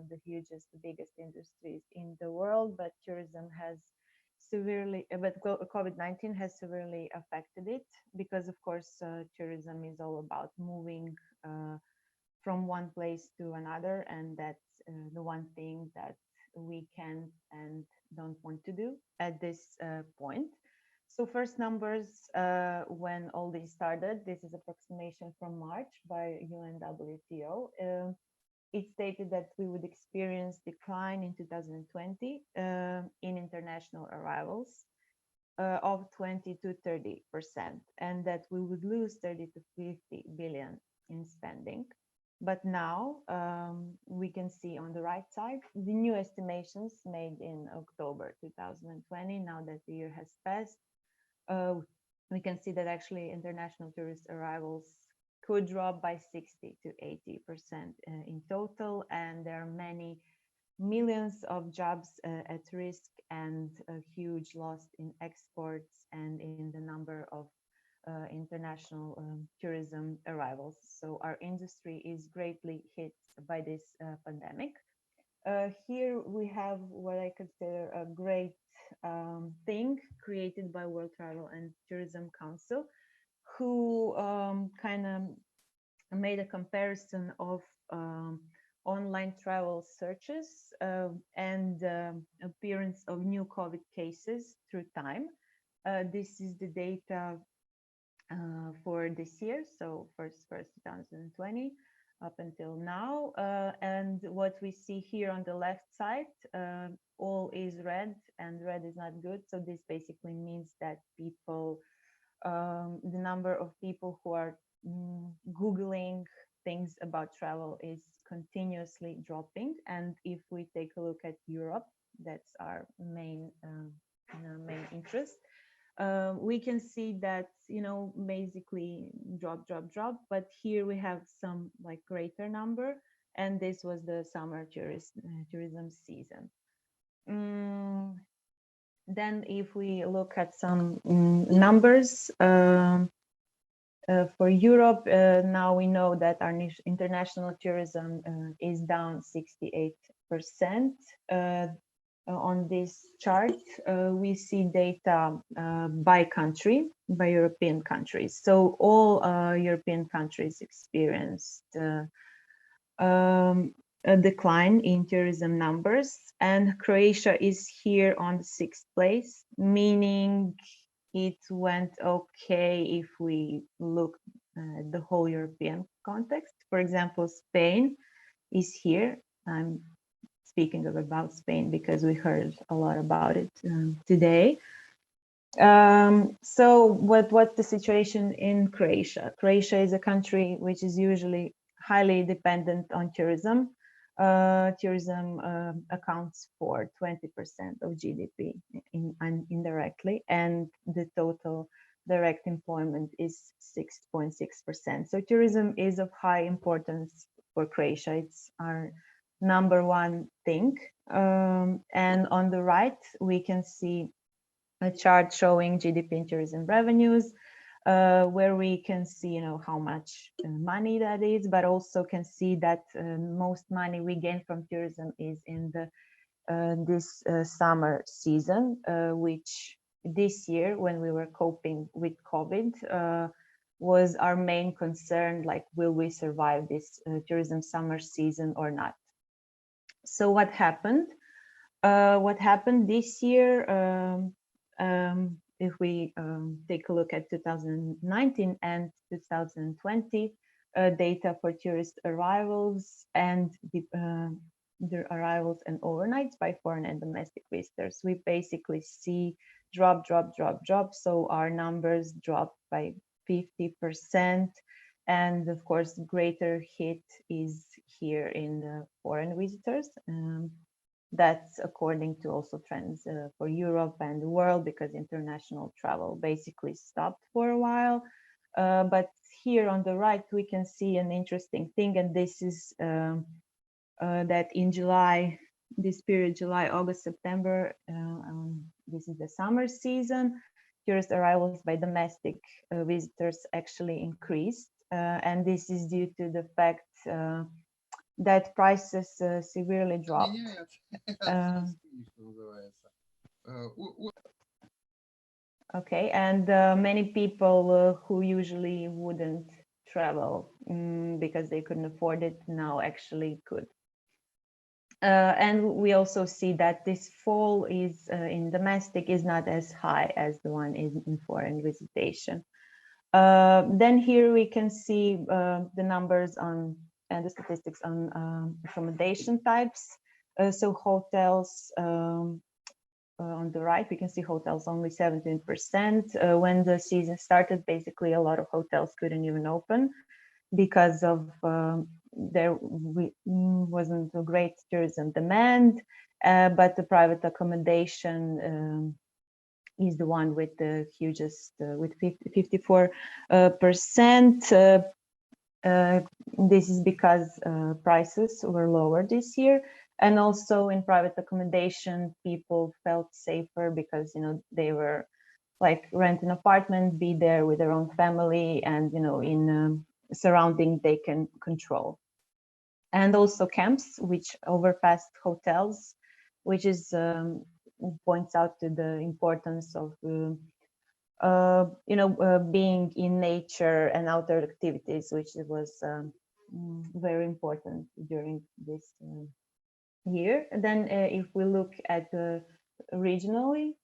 the hugest, the biggest industries in the world. But tourism has COVID-19 has severely affected it because, of course, tourism is all about moving from one place to another, and that's the one thing that we can and don't want to do at this point. So first numbers, when all this started, this is approximation from March by UNWTO. It stated that we would experience decline in 2020 in international arrivals of 20 to 30%, and that we would lose 30 to 50 billion in spending. But now we can see on the right side the new estimations made in October 2020. Now that the year has passed, we can see that actually international tourist arrivals could drop by 60 to 80% in total, and there are many millions of jobs at risk and a huge loss in exports and in the number of international tourism arrivals. So our industry is greatly hit by this pandemic. Here we have what I consider a great thing created by World Travel and Tourism Council, who kind of made a comparison of online travel searches and appearance of new COVID cases through time. This is the data for this year, so first 2020 up until now, and what we see here on the left side, all is red, and red is not good. So this basically means that people, the number of people who are Googling things about travel is continuously dropping. And if we take a look at Europe, that's our main interest. We can see that, basically drop, but here we have some like greater number, and this was the summer tourism season. Then if we look at some numbers for Europe, now we know that our international tourism is down 68%. On this chart, we see data by country, by European countries. So all European countries experienced a decline in tourism numbers, and Croatia is here on the 6th place, meaning it went okay if we look at the whole European context. For example, Spain is here. I'm speaking about Spain because we heard a lot about it today. So what's the situation in Croatia? Croatia is a country which is usually highly dependent on tourism. tourism accounts for 20% of GDP indirectly, and the total direct employment is 6.6%. So tourism is of high importance for Croatia. It's our #1 thing. And on the right, we can see a chart showing GDP and tourism revenues, where we can see, how much money that is, but also can see that most money we gain from tourism is in the this summer season, which this year, when we were coping with COVID, was our main concern, like, will we survive this tourism summer season or not? So what happened? What happened this year, if we take a look at 2019 and 2020 data for tourist arrivals and the arrivals and overnights by foreign and domestic visitors, we basically see drop. So our numbers dropped by 50%. And of course, greater hit is here in the foreign visitors. That's according to also trends for Europe and the world, because international travel basically stopped for a while. But here on the right, we can see an interesting thing, and this is that in July, this period, July, August, September, this is the summer season, tourist arrivals by domestic visitors actually increased. And this is due to the fact that prices severely dropped. Okay, and many people who usually wouldn't travel because they couldn't afford it, now actually could. And we also see that this fall is in domestic is not as high as the one in foreign visitation. Then here we can see the numbers on and the statistics on accommodation types. So hotels, on the right, we can see hotels only 17%. When the season started, basically a lot of hotels couldn't even open because of there wasn't a great tourism demand, but the private accommodation is the one with the hugest, with 54%. This is because prices were lower this year, and also in private accommodation, people felt safer because they were like rent an apartment, be there with their own family, and in surrounding they can control. And also camps, which overpassed hotels, which is points out to the importance of being in nature and outdoor activities, which was very important during this year. And then if we look at regionally,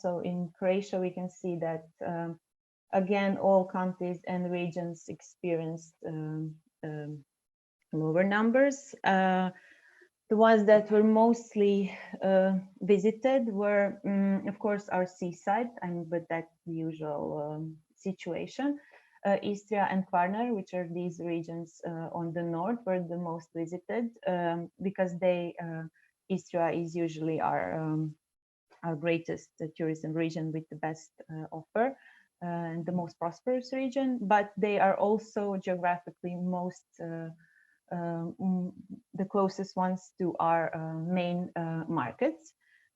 so in Croatia, we can see that again, all counties and regions experienced lower numbers. The ones that were mostly visited were, of course, our seaside, but that's the usual situation. Istria and Kvarner, which are these regions on the north, were the most visited because Istria is usually our greatest tourism region with the best offer and the most prosperous region, but they are also geographically most the closest ones to our main markets.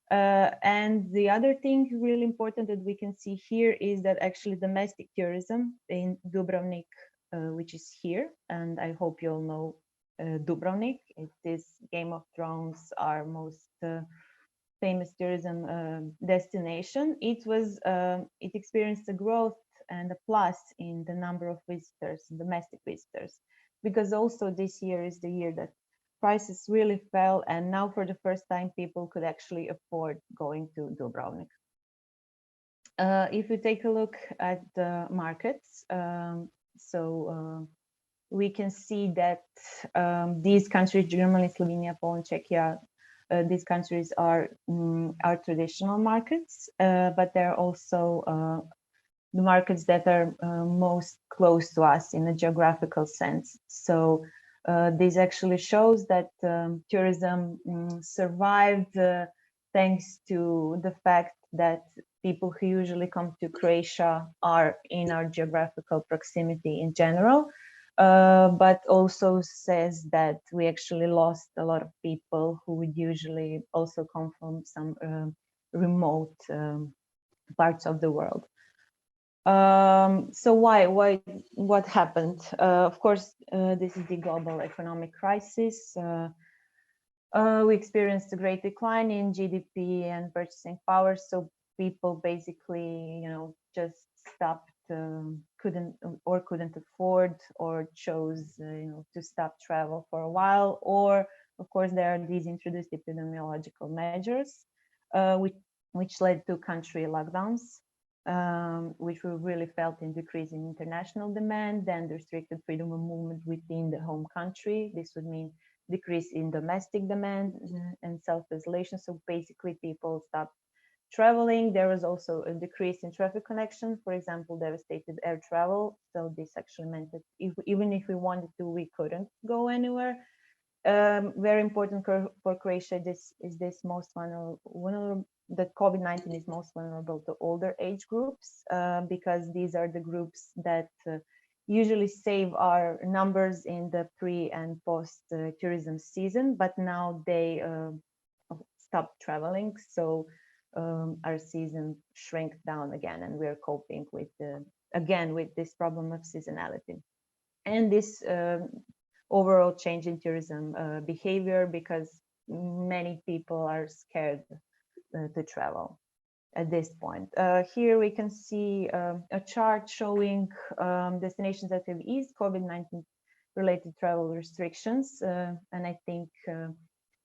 And the other thing really important that we can see here is that actually domestic tourism in Dubrovnik, which is here, and I hope you all know Dubrovnik. It is Game of Thrones, our most famous tourism destination. It experienced a growth and a plus in the number of visitors, domestic visitors, because also this year is the year that prices really fell, and now for the first time people could actually afford going to Dubrovnik. If you take a look at the markets, we can see that these countries, Germany, Slovenia, Poland, Czechia, these countries are traditional markets, but they're also the markets that are most close to us in a geographical sense. So This actually shows that tourism survived thanks to the fact that people who usually come to Croatia are in our geographical proximity in general, but also says that we actually lost a lot of people who would usually also come from some remote parts of the world. So what happened? Of course, this is the global economic crisis. We experienced a great decline in GDP and purchasing power. So people basically, just stopped, couldn't afford, or chose, to stop travel for a while. Or, of course, there are these introduced epidemiological measures, which led to country lockdowns, which were really felt in decreasing international demand and restricted freedom of movement within the home country. This would mean decrease in domestic demand and self-isolation. So basically people stopped traveling. There was also a decrease in traffic connection, for example, devastated air travel. So this actually meant that even if we wanted to, we couldn't go anywhere. Very important for Croatia, this most vulnerable, that COVID-19 is most vulnerable to older age groups, because these are the groups that usually save our numbers in the pre and post tourism season, but now they stopped traveling. So our season shrank down again, and we're coping with again with this problem of seasonality and this overall change in tourism behavior, because many people are scared to travel at this point. Here we can see a chart showing destinations that have eased COVID-19 related travel restrictions. And I think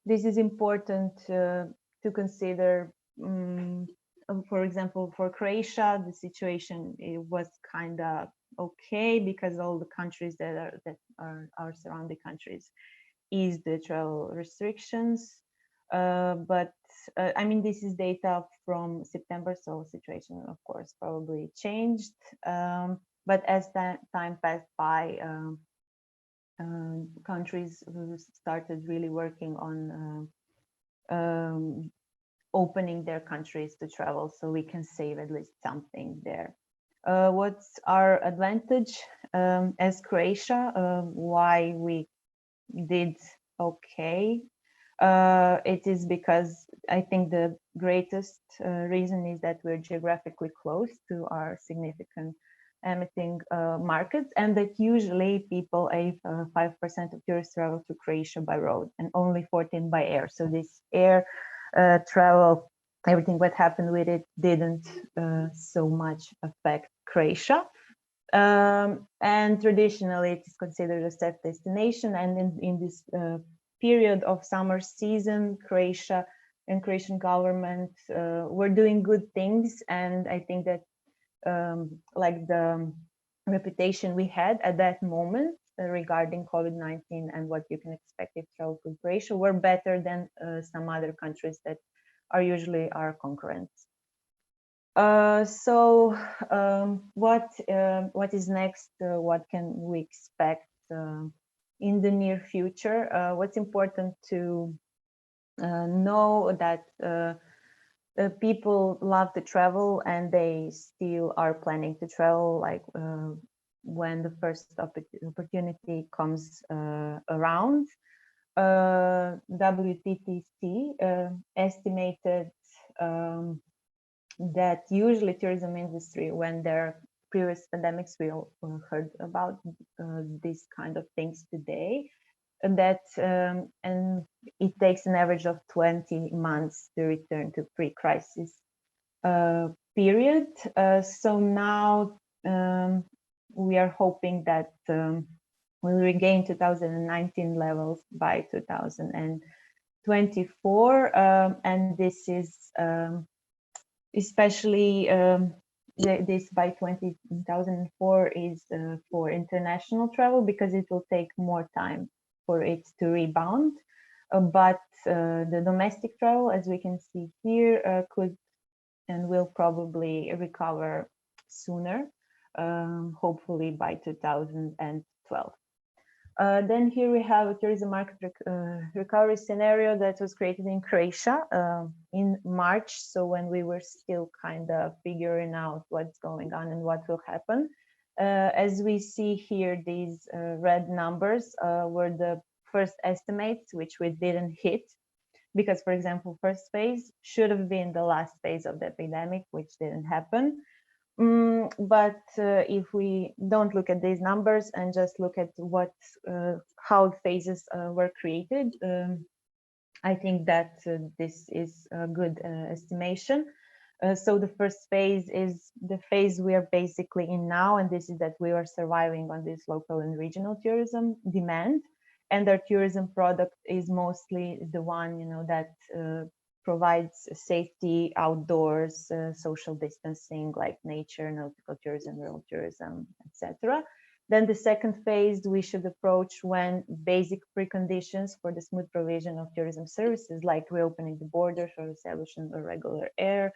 this is important to consider. For example, for Croatia, the situation was kind of okay because all the countries that are our surrounding countries eased the travel restrictions. But I mean, this is data from September, so situation, of course, probably changed. But as time passed by, countries started really working on opening their countries to travel, so we can save at least something there. What's our advantage as Croatia? Why we did okay? It is because I think the greatest reason is that we're geographically close to our significant emitting markets, and that usually people 5% of tourists travel to Croatia by road and only 14% by air. So this air travel, everything what happened with it didn't so much affect Croatia. And traditionally it is considered a safe destination, and in this period of summer season, Croatia and Croatian government were doing good things. And I think that like the reputation we had at that moment regarding COVID-19 and what you can expect if travel to Croatia were better than some other countries that are usually our concurrents. So what is next? What can we expect in the near future? What's important to know that people love to travel, and they still are planning to travel, like when the first opportunity comes around. WTTC estimated that usually tourism industry, when there are previous pandemics, we all heard about these kind of things today, and that and it takes an average of 20 months to return to pre-crisis period. So now we are hoping that we'll regain 2019 levels by 2024, and this is especially this by 2004 is for international travel, because it will take more time for it to rebound. But the domestic travel, as we can see here, could and will probably recover sooner, hopefully by 2012. Then here we have a tourism market recovery scenario that was created in Croatia in March. So when we were still kind of figuring out what's going on and what will happen. As we see here, these red numbers were the first estimates, which we didn't hit. Because, for example, first phase should have been the last phase of the epidemic, which didn't happen. But if we don't look at these numbers and just look at what how phases were created, I think that this is a good estimation. So the first phase is the phase we are basically in now, and this is that we are surviving on this local and regional tourism demand. And our tourism product is mostly the one, you know, that provides safety outdoors, social distancing, like nature, nautical tourism, rural tourism, etc. Then the second phase we should approach when basic preconditions for the smooth provision of tourism services, like reopening the borders or establishing a regular air,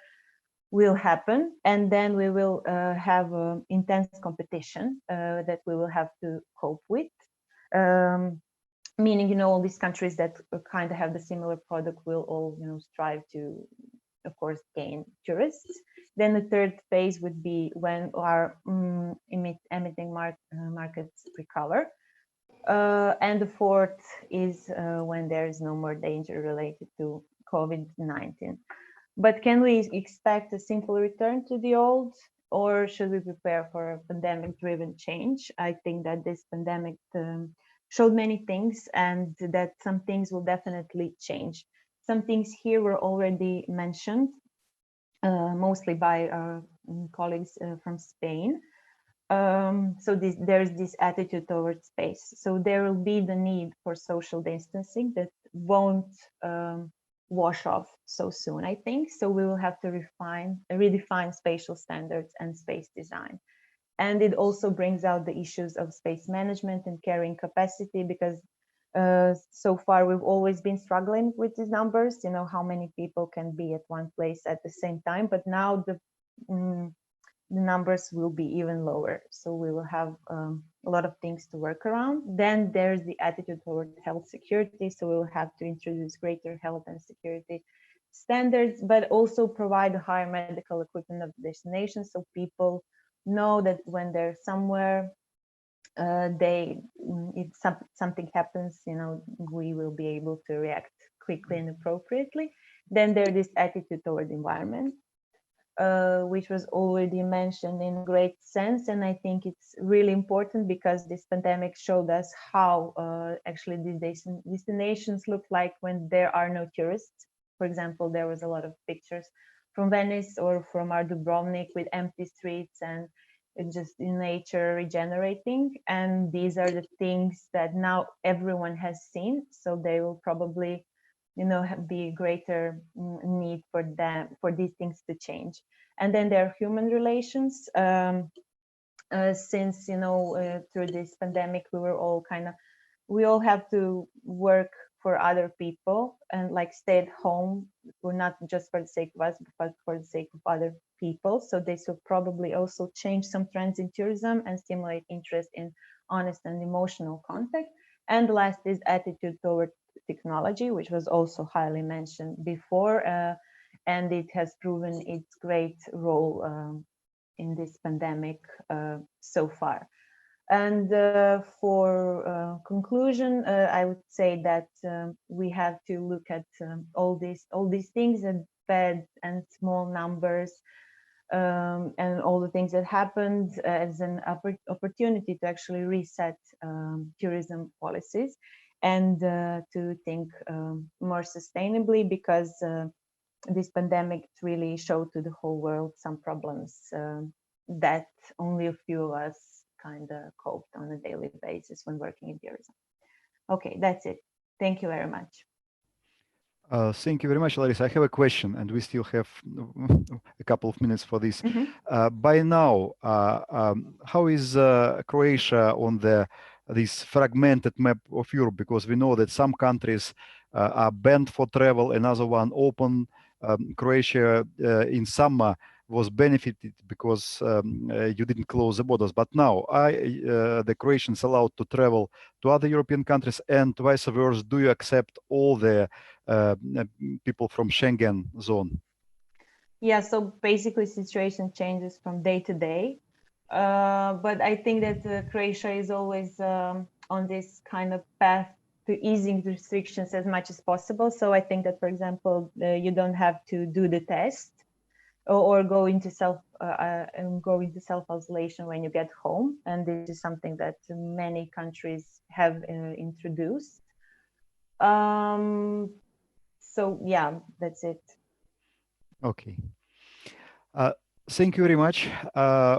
will happen. And then we will have intense competition that we will have to cope with. Meaning, you know, all these countries that kind of have the similar product will all, you know, strive to, of course, gain tourists. Then the third phase would be when our emitting markets recover. And the fourth is when there is no more danger related to COVID-19. But can we expect a simple return to the old, or should we prepare for a pandemic-driven change? I think that this pandemic showed many things, and that some things will definitely change. Some things here were already mentioned, mostly by our colleagues from Spain. So there's this attitude towards space. So there will be the need for social distancing that won't wash off so soon, I think. So we will have to redefine spatial standards and space design. And it also brings out the issues of space management and carrying capacity, because so far we've always been struggling with these numbers, you know, how many people can be at one place at the same time. But now the numbers will be even lower. So we will have a lot of things to work around. Then there's the attitude toward health security. So we will have to introduce greater health and security standards, but also provide a higher medical equipment of the destination, so people know that when they're somewhere, if something happens, you know, we will be able to react quickly and appropriately. Then there's this attitude toward the environment, which was already mentioned in great sense. And I think it's really important because this pandemic showed us how actually these destinations look like when there are no tourists. For example, there was a lot of pictures from Venice or from our Dubrovnik with empty streets and just in nature regenerating. And these are the things that now everyone has seen. So they will probably, you know, be greater need for them, for these things to change. And then there are human relations. Since, you know, through this pandemic, we all have to work for other people and like stay at home. We're not just for the sake of us, but for the sake of other people. So this will probably also change some trends in tourism and stimulate interest in honest and emotional contact. And the last is attitude toward technology, which was also highly mentioned before, and it has proven its great role in this pandemic so far. And for conclusion, I would say that we have to look at all these things and bad and small numbers and all the things that happened as an opportunity to actually reset tourism policies and to think more sustainably, because this pandemic really showed to the whole world some problems that only a few of us kind of coped on a daily basis when working in tourism. Okay, that's it. Thank you very much. Thank you very much, Larisa. I have a question, and we still have a couple of minutes for this. By now, how is Croatia on this fragmented map of Europe? Because we know that some countries are banned for travel, another one open. Croatia in summer was benefited because you didn't close the borders. But now the Croatians allowed to travel to other European countries, and vice versa. Do you accept all the people from Schengen zone? Yeah, so basically situation changes from day to day. But I think that Croatia is always on this kind of path to easing restrictions as much as possible. So I think that, for example, you don't have to do the test or go into self-isolation when you get home, and this is something that many countries have introduced. So yeah, that's it. Okay. Thank you very much.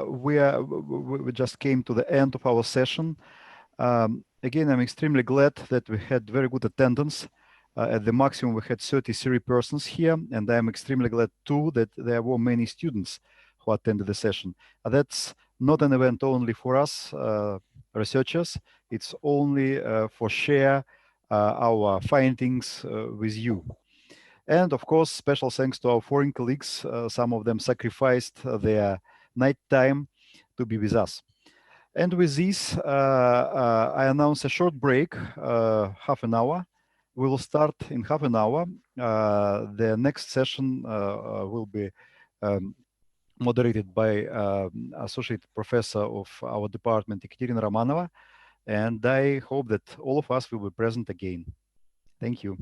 We just came to the end of our session. Again, I'm extremely glad that we had very good attendance. At the maximum, we had 33 persons here, and I'm extremely glad too that there were many students who attended the session. That's not an event only for us researchers. It's only for share our findings with you. And of course, special thanks to our foreign colleagues. Some of them sacrificed their night time to be with us. And with this, I announce a short break, half an hour. We will start in half an hour. The next session will be moderated by Associate Professor of our department, Ekaterina Romanova. And I hope that all of us will be present again. Thank you.